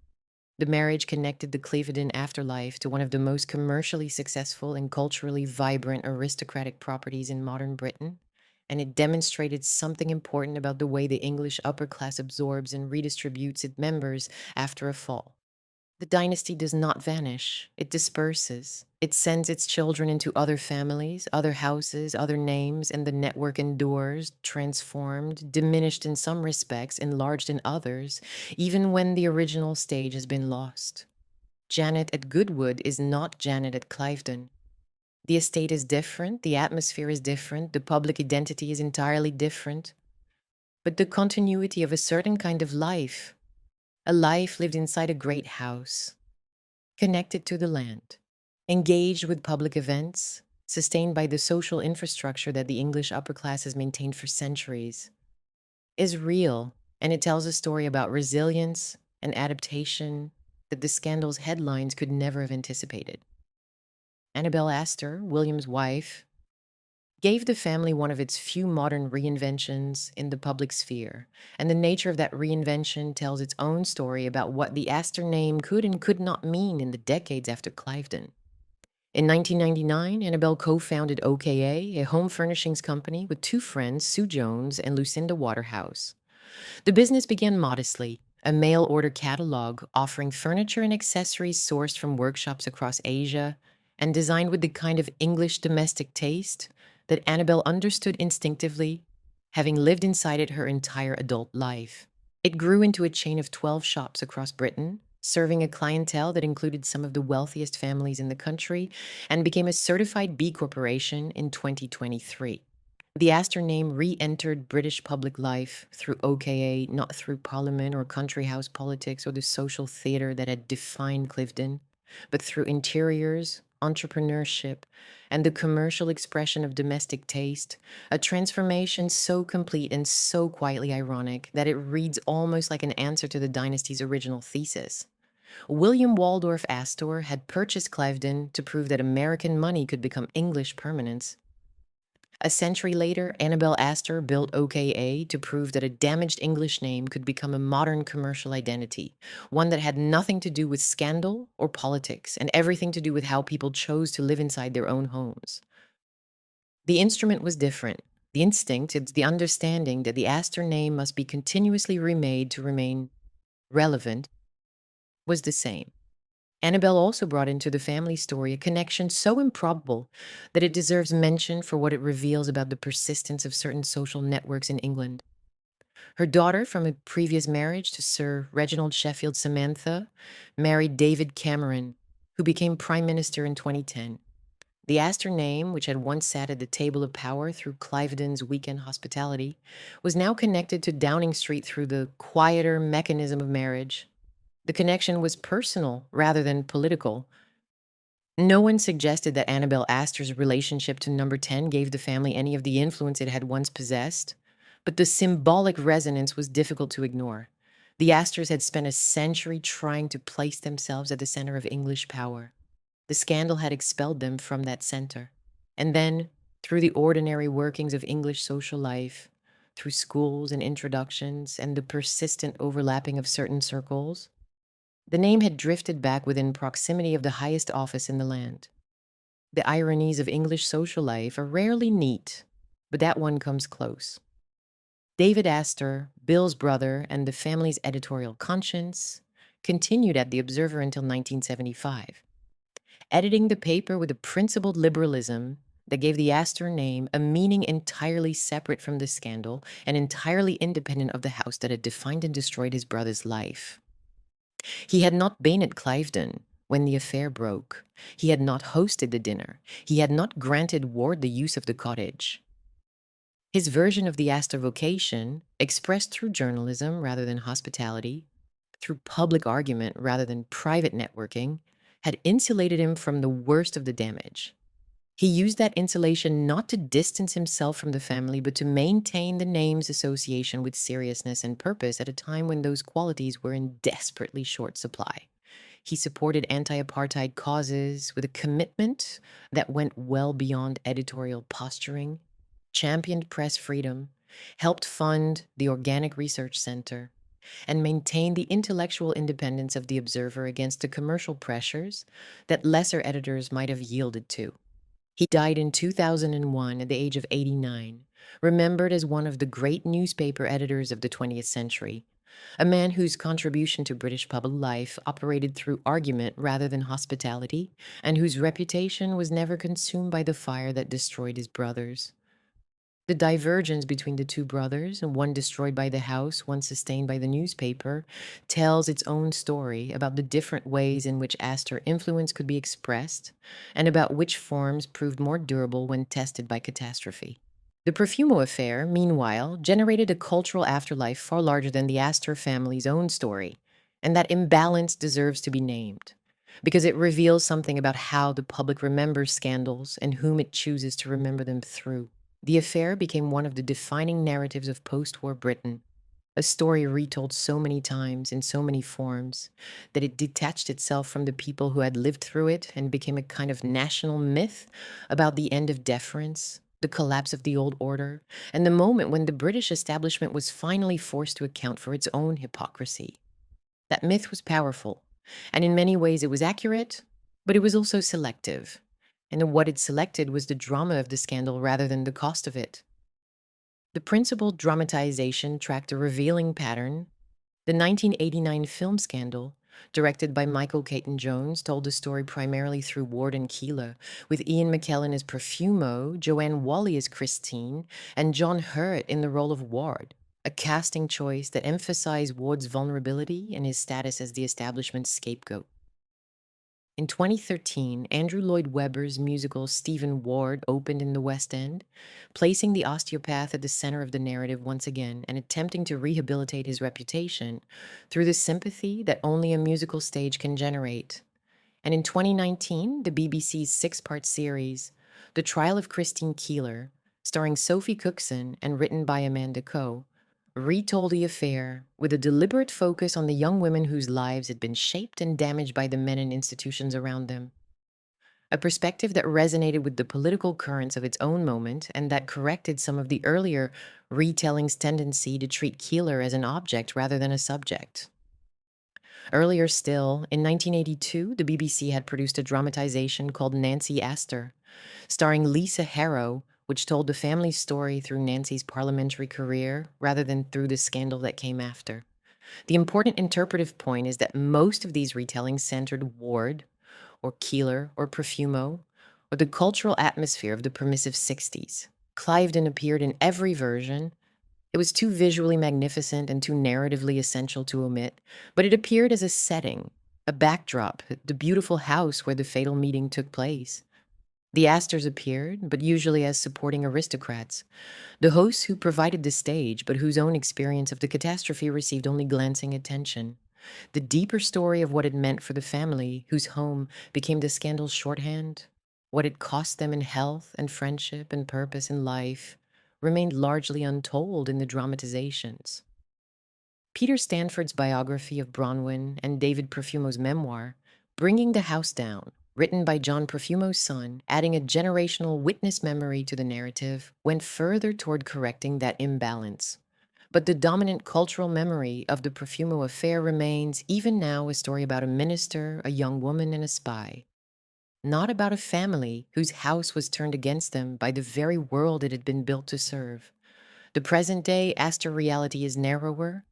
The marriage connected the Cliveden afterlife to one of the most commercially successful and culturally vibrant aristocratic properties in modern Britain, and it demonstrated something important about the way the English upper class absorbs and redistributes its members after a fall. The dynasty does not vanish. It disperses. It sends its children into other families, other houses, other names, and the network endures, transformed, diminished in some respects, enlarged in others, even when the original stage has been lost. Janet at Goodwood is not Janet at Cliveden. The estate is different, the atmosphere is different, the public identity is entirely different. But the continuity of a certain kind of life, a life lived inside a great house, connected to the land, engaged with public events, sustained by the social infrastructure that the English upper class has maintained for centuries, is real, and it tells a story about resilience and adaptation that the scandal's headlines could never have anticipated. Annabel Astor, William's wife, gave the family one of its few modern reinventions in the public sphere, and the nature of that reinvention tells its own story about what the Astor name could and could not mean in the decades after Cliveden. In 1999, Annabel co-founded OKA, a home furnishings company with two friends, Sue Jones and Lucinda Waterhouse. The business began modestly, a mail-order catalog offering furniture and accessories sourced from workshops across Asia and designed with the kind of English domestic taste that Annabel understood instinctively, having lived inside it her entire adult life. It grew into a chain of 12 shops across Britain, serving a clientele that included some of the wealthiest families in the country, and became a certified B Corporation in 2023. The Astor name re-entered British public life through OKA, not through parliament or country house politics or the social theater that had defined Cliveden, but through interiors, entrepreneurship, and the commercial expression of domestic taste, a transformation so complete and so quietly ironic that it reads almost like an answer to the dynasty's original thesis. William Waldorf Astor had purchased Cliveden to prove that American money could become English permanence. A century later, Annabel Astor built OKA to prove that a damaged English name could become a modern commercial identity, one that had nothing to do with scandal or politics and everything to do with how people chose to live inside their own homes. The instrument was different. The instinct, it's the understanding that the Astor name must be continuously remade to remain relevant, was the same. Annabel also brought into the family story a connection so improbable that it deserves mention for what it reveals about the persistence of certain social networks in England. Her daughter from a previous marriage to Sir Reginald Sheffield Samantha married David Cameron, who became Prime Minister in 2010. The Astor name, which had once sat at the table of power through Cliveden's weekend hospitality, was now connected to Downing Street through the quieter mechanism of marriage. The connection was personal rather than political. No one suggested that Annabel Astor's relationship to Number 10 gave the family any of the influence it had once possessed, but the symbolic resonance was difficult to ignore. The Astors had spent a century trying to place themselves at the center of English power. The scandal had expelled them from that center. And then, through the ordinary workings of English social life, through schools and introductions and the persistent overlapping of certain circles, the name had drifted back within proximity of the highest office in the land. The ironies of English social life are rarely neat, but that one comes close. David Astor, Bill's brother, and the family's editorial conscience continued at The Observer until 1975, editing the paper with a principled liberalism that gave the Astor name a meaning entirely separate from the scandal and entirely independent of the house that had defined and destroyed his brother's life. He had not been at Cliveden when the affair broke. He had not hosted the dinner. He had not granted Ward the use of the cottage. His version of the Astor vocation, expressed through journalism rather than hospitality, through public argument rather than private networking, had insulated him from the worst of the damage. He used that insulation not to distance himself from the family, but to maintain the name's association with seriousness and purpose at a time when those qualities were in desperately short supply. He supported anti-apartheid causes with a commitment that went well beyond editorial posturing, championed press freedom, helped fund the Organic Research Center, and maintained the intellectual independence of the Observer against the commercial pressures that lesser editors might have yielded to. He died in 2001 at the age of 89, remembered as one of the great newspaper editors of the 20th century, a man whose contribution to British public life operated through argument rather than hospitality, and whose reputation was never consumed by the fire that destroyed his brothers. The divergence between the two brothers, one destroyed by the house, one sustained by the newspaper, tells its own story about the different ways in which Astor influence could be expressed and about which forms proved more durable when tested by catastrophe. The Profumo affair, meanwhile, generated a cultural afterlife far larger than the Astor family's own story, and that imbalance deserves to be named, because it reveals something about how the public remembers scandals and whom it chooses to remember them through. The affair became one of the defining narratives of post-war Britain, a story retold so many times in so many forms that it detached itself from the people who had lived through it and became a kind of national myth about the end of deference, the collapse of the old order, and the moment when the British establishment was finally forced to account for its own hypocrisy. That myth was powerful, and in many ways it was accurate, but it was also selective. And what it selected was the drama of the scandal rather than the cost of it. The principled dramatization tracked a revealing pattern. The 1989 film scandal, directed by Michael Caton Jones, told the story primarily through Ward and Keela, with Ian McKellen as Profumo, Joanne Whalley as Christine, and John Hurt in the role of Ward, a casting choice that emphasized Ward's vulnerability and his status as the establishment's scapegoat. In 2013, Andrew Lloyd Webber's musical Stephen Ward opened in the West End, placing the osteopath at the center of the narrative once again and attempting to rehabilitate his reputation through the sympathy that only a musical stage can generate. And in 2019, the BBC's six-part series, The Trial of Christine Keeler, starring Sophie Cookson and written by Amanda Coe, retold the affair with a deliberate focus on the young women whose lives had been shaped and damaged by the men and institutions around them. A perspective that resonated with the political currents of its own moment and that corrected some of the earlier retelling's tendency to treat Keeler as an object rather than a subject. Earlier still, in 1982, the BBC had produced a dramatization called Nancy Astor, starring Lisa Harrow, which told the family's story through Nancy's parliamentary career rather than through the scandal that came after. The important interpretive point is that most of these retellings centered Ward, or Keeler, or Profumo, or the cultural atmosphere of the permissive 60s. Cliveden appeared in every version. It was too visually magnificent and too narratively essential to omit, but it appeared as a setting, a backdrop, the beautiful house where the fatal meeting took place. The Astors appeared, but usually as supporting aristocrats, the hosts who provided the stage, but whose own experience of the catastrophe received only glancing attention. The deeper story of what it meant for the family, whose home became the scandal's shorthand, what it cost them in health and friendship and purpose in life, remained largely untold in the dramatizations. Peter Stanford's biography of Bronwyn and David Profumo's memoir, Bringing the House Down, written by John Profumo's son, adding a generational witness memory to the narrative, went further toward correcting that imbalance. But the dominant cultural memory of the Profumo affair remains, even now, a story about a minister, a young woman, and a spy. Not about a family whose house was turned against them by the very world it had been built to serve. The present-day Astor reality is narrower,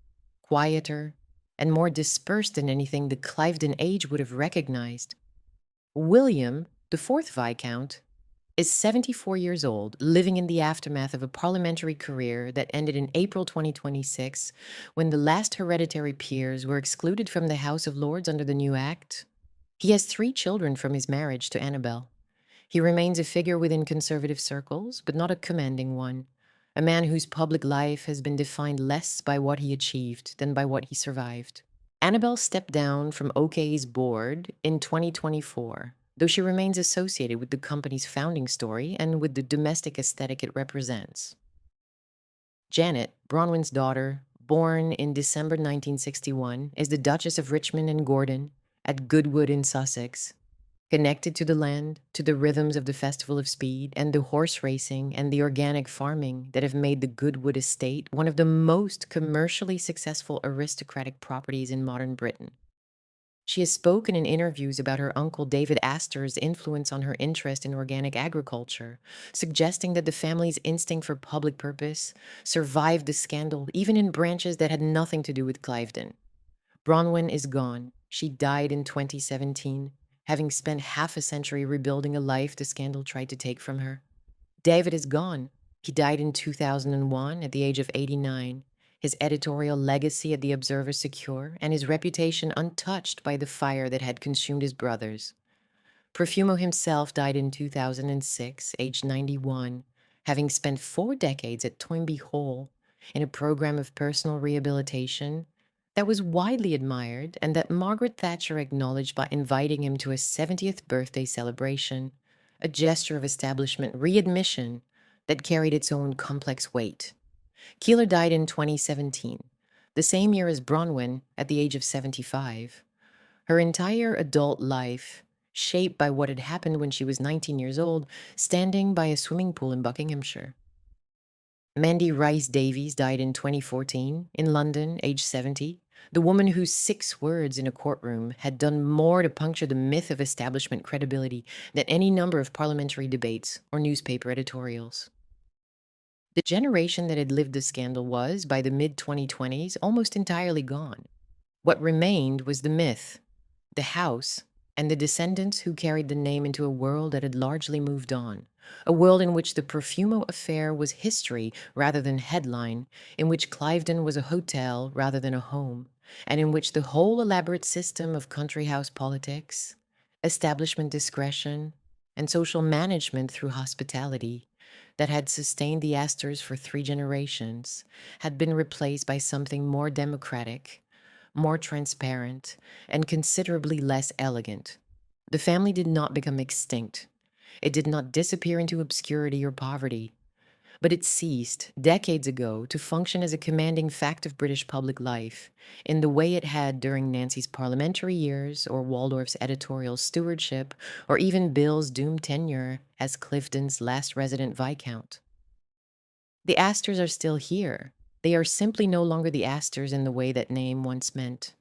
quieter, and more dispersed than anything the Cliveden age would have recognized. William, the fourth Viscount, is 74 years old, living in the aftermath of a parliamentary career that ended in April 2026, when the last hereditary peers were excluded from the House of Lords under the new Act. He has 3 children from his marriage to Annabel. He remains a figure within conservative circles, but not a commanding one, a man whose public life has been defined less by what he achieved than by what he survived. Annabel stepped down from OK's board in 2024, though she remains associated with the company's founding story and with the domestic aesthetic it represents. Janet, Bronwyn's daughter, born in December 1961, is the Duchess of Richmond and Gordon at Goodwood in Sussex, connected to the land, to the rhythms of the Festival of Speed, and the horse racing and the organic farming that have made the Goodwood estate one of the most commercially successful aristocratic properties in modern Britain. She has spoken in interviews about her uncle David Astor's influence on her interest in organic agriculture, suggesting that the family's instinct for public purpose survived the scandal even in branches that had nothing to do with Cliveden. Bronwyn is gone. She died in 2017, having spent half a century rebuilding a life the scandal tried to take from her. David is gone. He died in 2001 at the age of 89. His editorial legacy at the Observer secure, and his reputation untouched by the fire that had consumed his brothers. Profumo himself died in 2006, aged 91, having spent 4 decades at Toynbee Hall in a program of personal rehabilitation that was widely admired and that Margaret Thatcher acknowledged by inviting him to a 70th birthday celebration, a gesture of establishment readmission that carried its own complex weight. Keeler died in 2017, the same year as Bronwyn, at the age of 75. Her entire adult life, shaped by what had happened when she was 19 years old, standing by a swimming pool in Buckinghamshire. Mandy Rice Davies died in 2014, in London, aged 70, the woman whose 6 words in a courtroom had done more to puncture the myth of establishment credibility than any number of parliamentary debates or newspaper editorials. The generation that had lived the scandal was, by the mid-2020s, almost entirely gone. What remained was the myth, the house, and the descendants who carried the name into a world that had largely moved on, a world in which the Profumo affair was history rather than headline, in which Cliveden was a hotel rather than a home, and in which the whole elaborate system of country house politics, establishment discretion, and social management through hospitality that had sustained the Astors for 3 generations had been replaced by something more democratic, more transparent, and considerably less elegant. The family did not become extinct. It did not disappear into obscurity or poverty, but it ceased, decades ago, to function as a commanding fact of British public life in the way it had during Nancy's parliamentary years, or Waldorf's editorial stewardship, or even Bill's doomed tenure as Cliveden's last resident Viscount. The Astors are still here. They are simply no longer the Astors in the way that name once meant.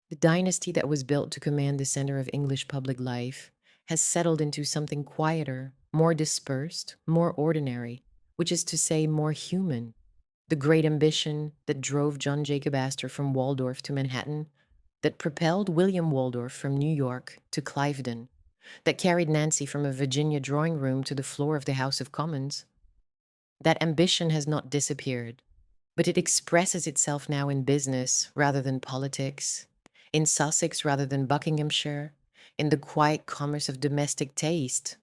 The dynasty that was built to command the center of English public life has settled into something quieter, more dispersed, more ordinary, which is to say, more human. The great ambition that drove John Jacob Astor from Waldorf to Manhattan, that propelled William Waldorf from New York to Cliveden, that carried Nancy from a Virginia drawing room to the floor of the House of Commons. That ambition has not disappeared, but it expresses itself now in business rather than politics, in Sussex rather than Buckinghamshire, in the quiet commerce of domestic taste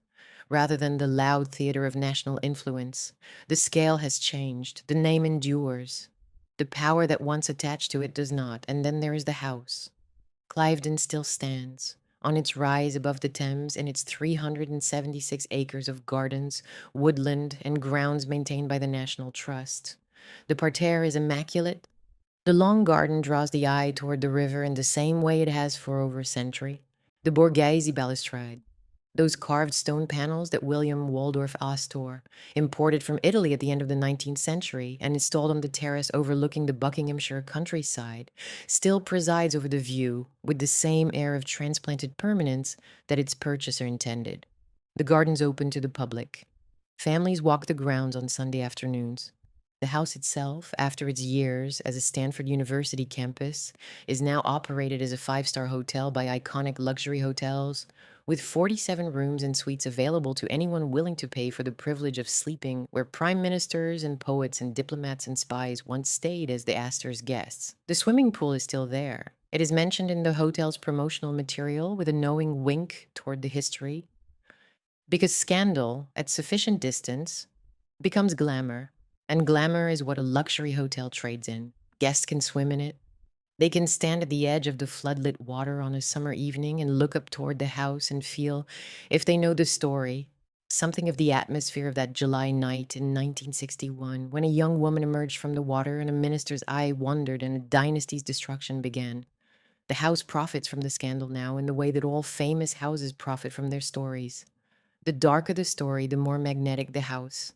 rather than the loud theater of national influence. The scale has changed. The name endures. The power that once attached to it does not. And then there is the house. Cliveden still stands on its rise above the Thames in its 376 acres of gardens, woodland, and grounds maintained by the National Trust. The parterre is immaculate. The long garden draws the eye toward the river in the same way it has for over a century. The Borghese balustrade, those carved stone panels that William Waldorf Astor imported from Italy at the end of the 19th century and installed on the terrace overlooking the Buckinghamshire countryside, still presides over the view with the same air of transplanted permanence that its purchaser intended. The gardens open to the public. Families walk the grounds on Sunday afternoons. The house itself, after its years as a Stanford University campus, is now operated as a five-star hotel by iconic luxury hotels, with 47 rooms and suites available to anyone willing to pay for the privilege of sleeping where prime ministers and poets and diplomats and spies once stayed as the Astors' guests. The swimming pool is still there. It is mentioned in the hotel's promotional material with a knowing wink toward the history, because scandal, at sufficient distance, becomes glamour, and glamour is what a luxury hotel trades in. Guests can swim in it. They can stand at the edge of the floodlit water on a summer evening and look up toward the house and feel, if they know the story, something of the atmosphere of that July night in 1961 when a young woman emerged from the water and a minister's eye wandered and a dynasty's destruction began. The house profits from the scandal now in the way that all famous houses profit from their stories. The darker the story, the more magnetic the house.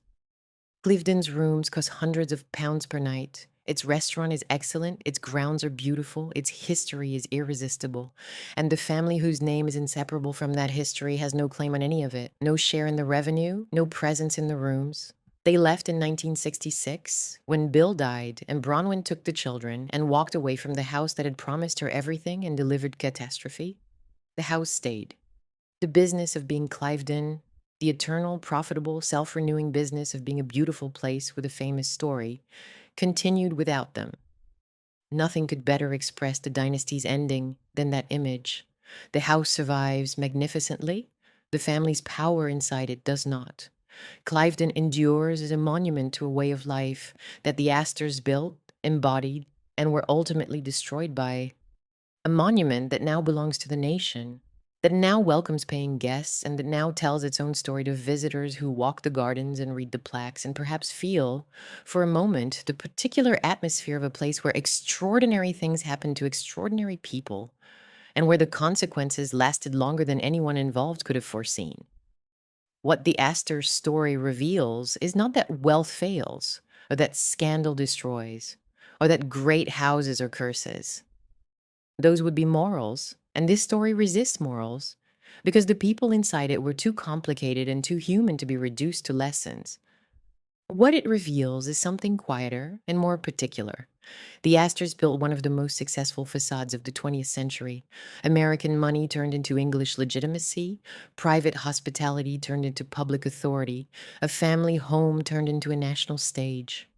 Cliveden's rooms cost hundreds of pounds per night. Its restaurant is excellent, its grounds are beautiful, its history is irresistible, and the family whose name is inseparable from that history has no claim on any of it, no share in the revenue, no presence in the rooms. They left in 1966 when Bill died and Bronwyn took the children and walked away from the house that had promised her everything and delivered catastrophe. The house stayed. The business of being Cliveden, the eternal, profitable, self-renewing business of being a beautiful place with a famous story, continued without them. Nothing could better express the dynasty's ending than that image. The house survives magnificently. The family's power inside it does not. Cliveden endures as a monument to a way of life that the Astors built, embodied, and were ultimately destroyed by. A monument that now belongs to the nation, that now welcomes paying guests, and that now tells its own story to visitors who walk the gardens and read the plaques and perhaps feel, for a moment, the particular atmosphere of a place where extraordinary things happen to extraordinary people, and where the consequences lasted longer than anyone involved could have foreseen. What the Astor story reveals is not that wealth fails, or that scandal destroys, or that great houses are curses. Those would be morals, and this story resists morals, because the people inside it were too complicated and too human to be reduced to lessons. What it reveals is something quieter and more particular. The Astors built one of the most successful facades of the 20th century. American money turned into English legitimacy, private hospitality turned into public authority, a family home turned into a national stage.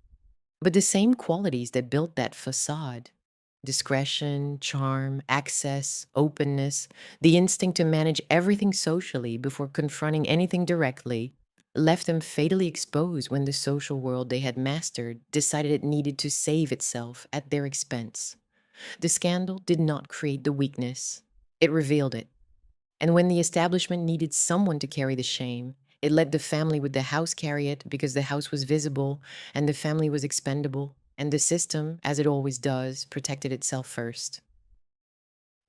But the same qualities that built that facade Discretion, charm, access, openness, the instinct to manage everything socially before confronting anything directly left them fatally exposed when the social world they had mastered decided it needed to save itself at their expense. The scandal did not create the weakness, it revealed it. And when the establishment needed someone to carry the shame, it let the family with the house carry it because the house was visible and the family was expendable, and the system, as it always does, protected itself first.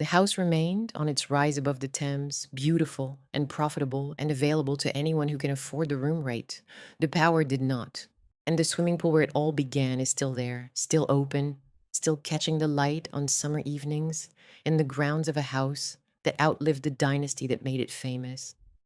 The house remained on its rise above the Thames, beautiful and profitable and available to anyone who can afford the room rate. The power did not. And the swimming pool where it all began is still there, still open, still catching the light on summer evenings in the grounds of a house that outlived the dynasty that made it famous.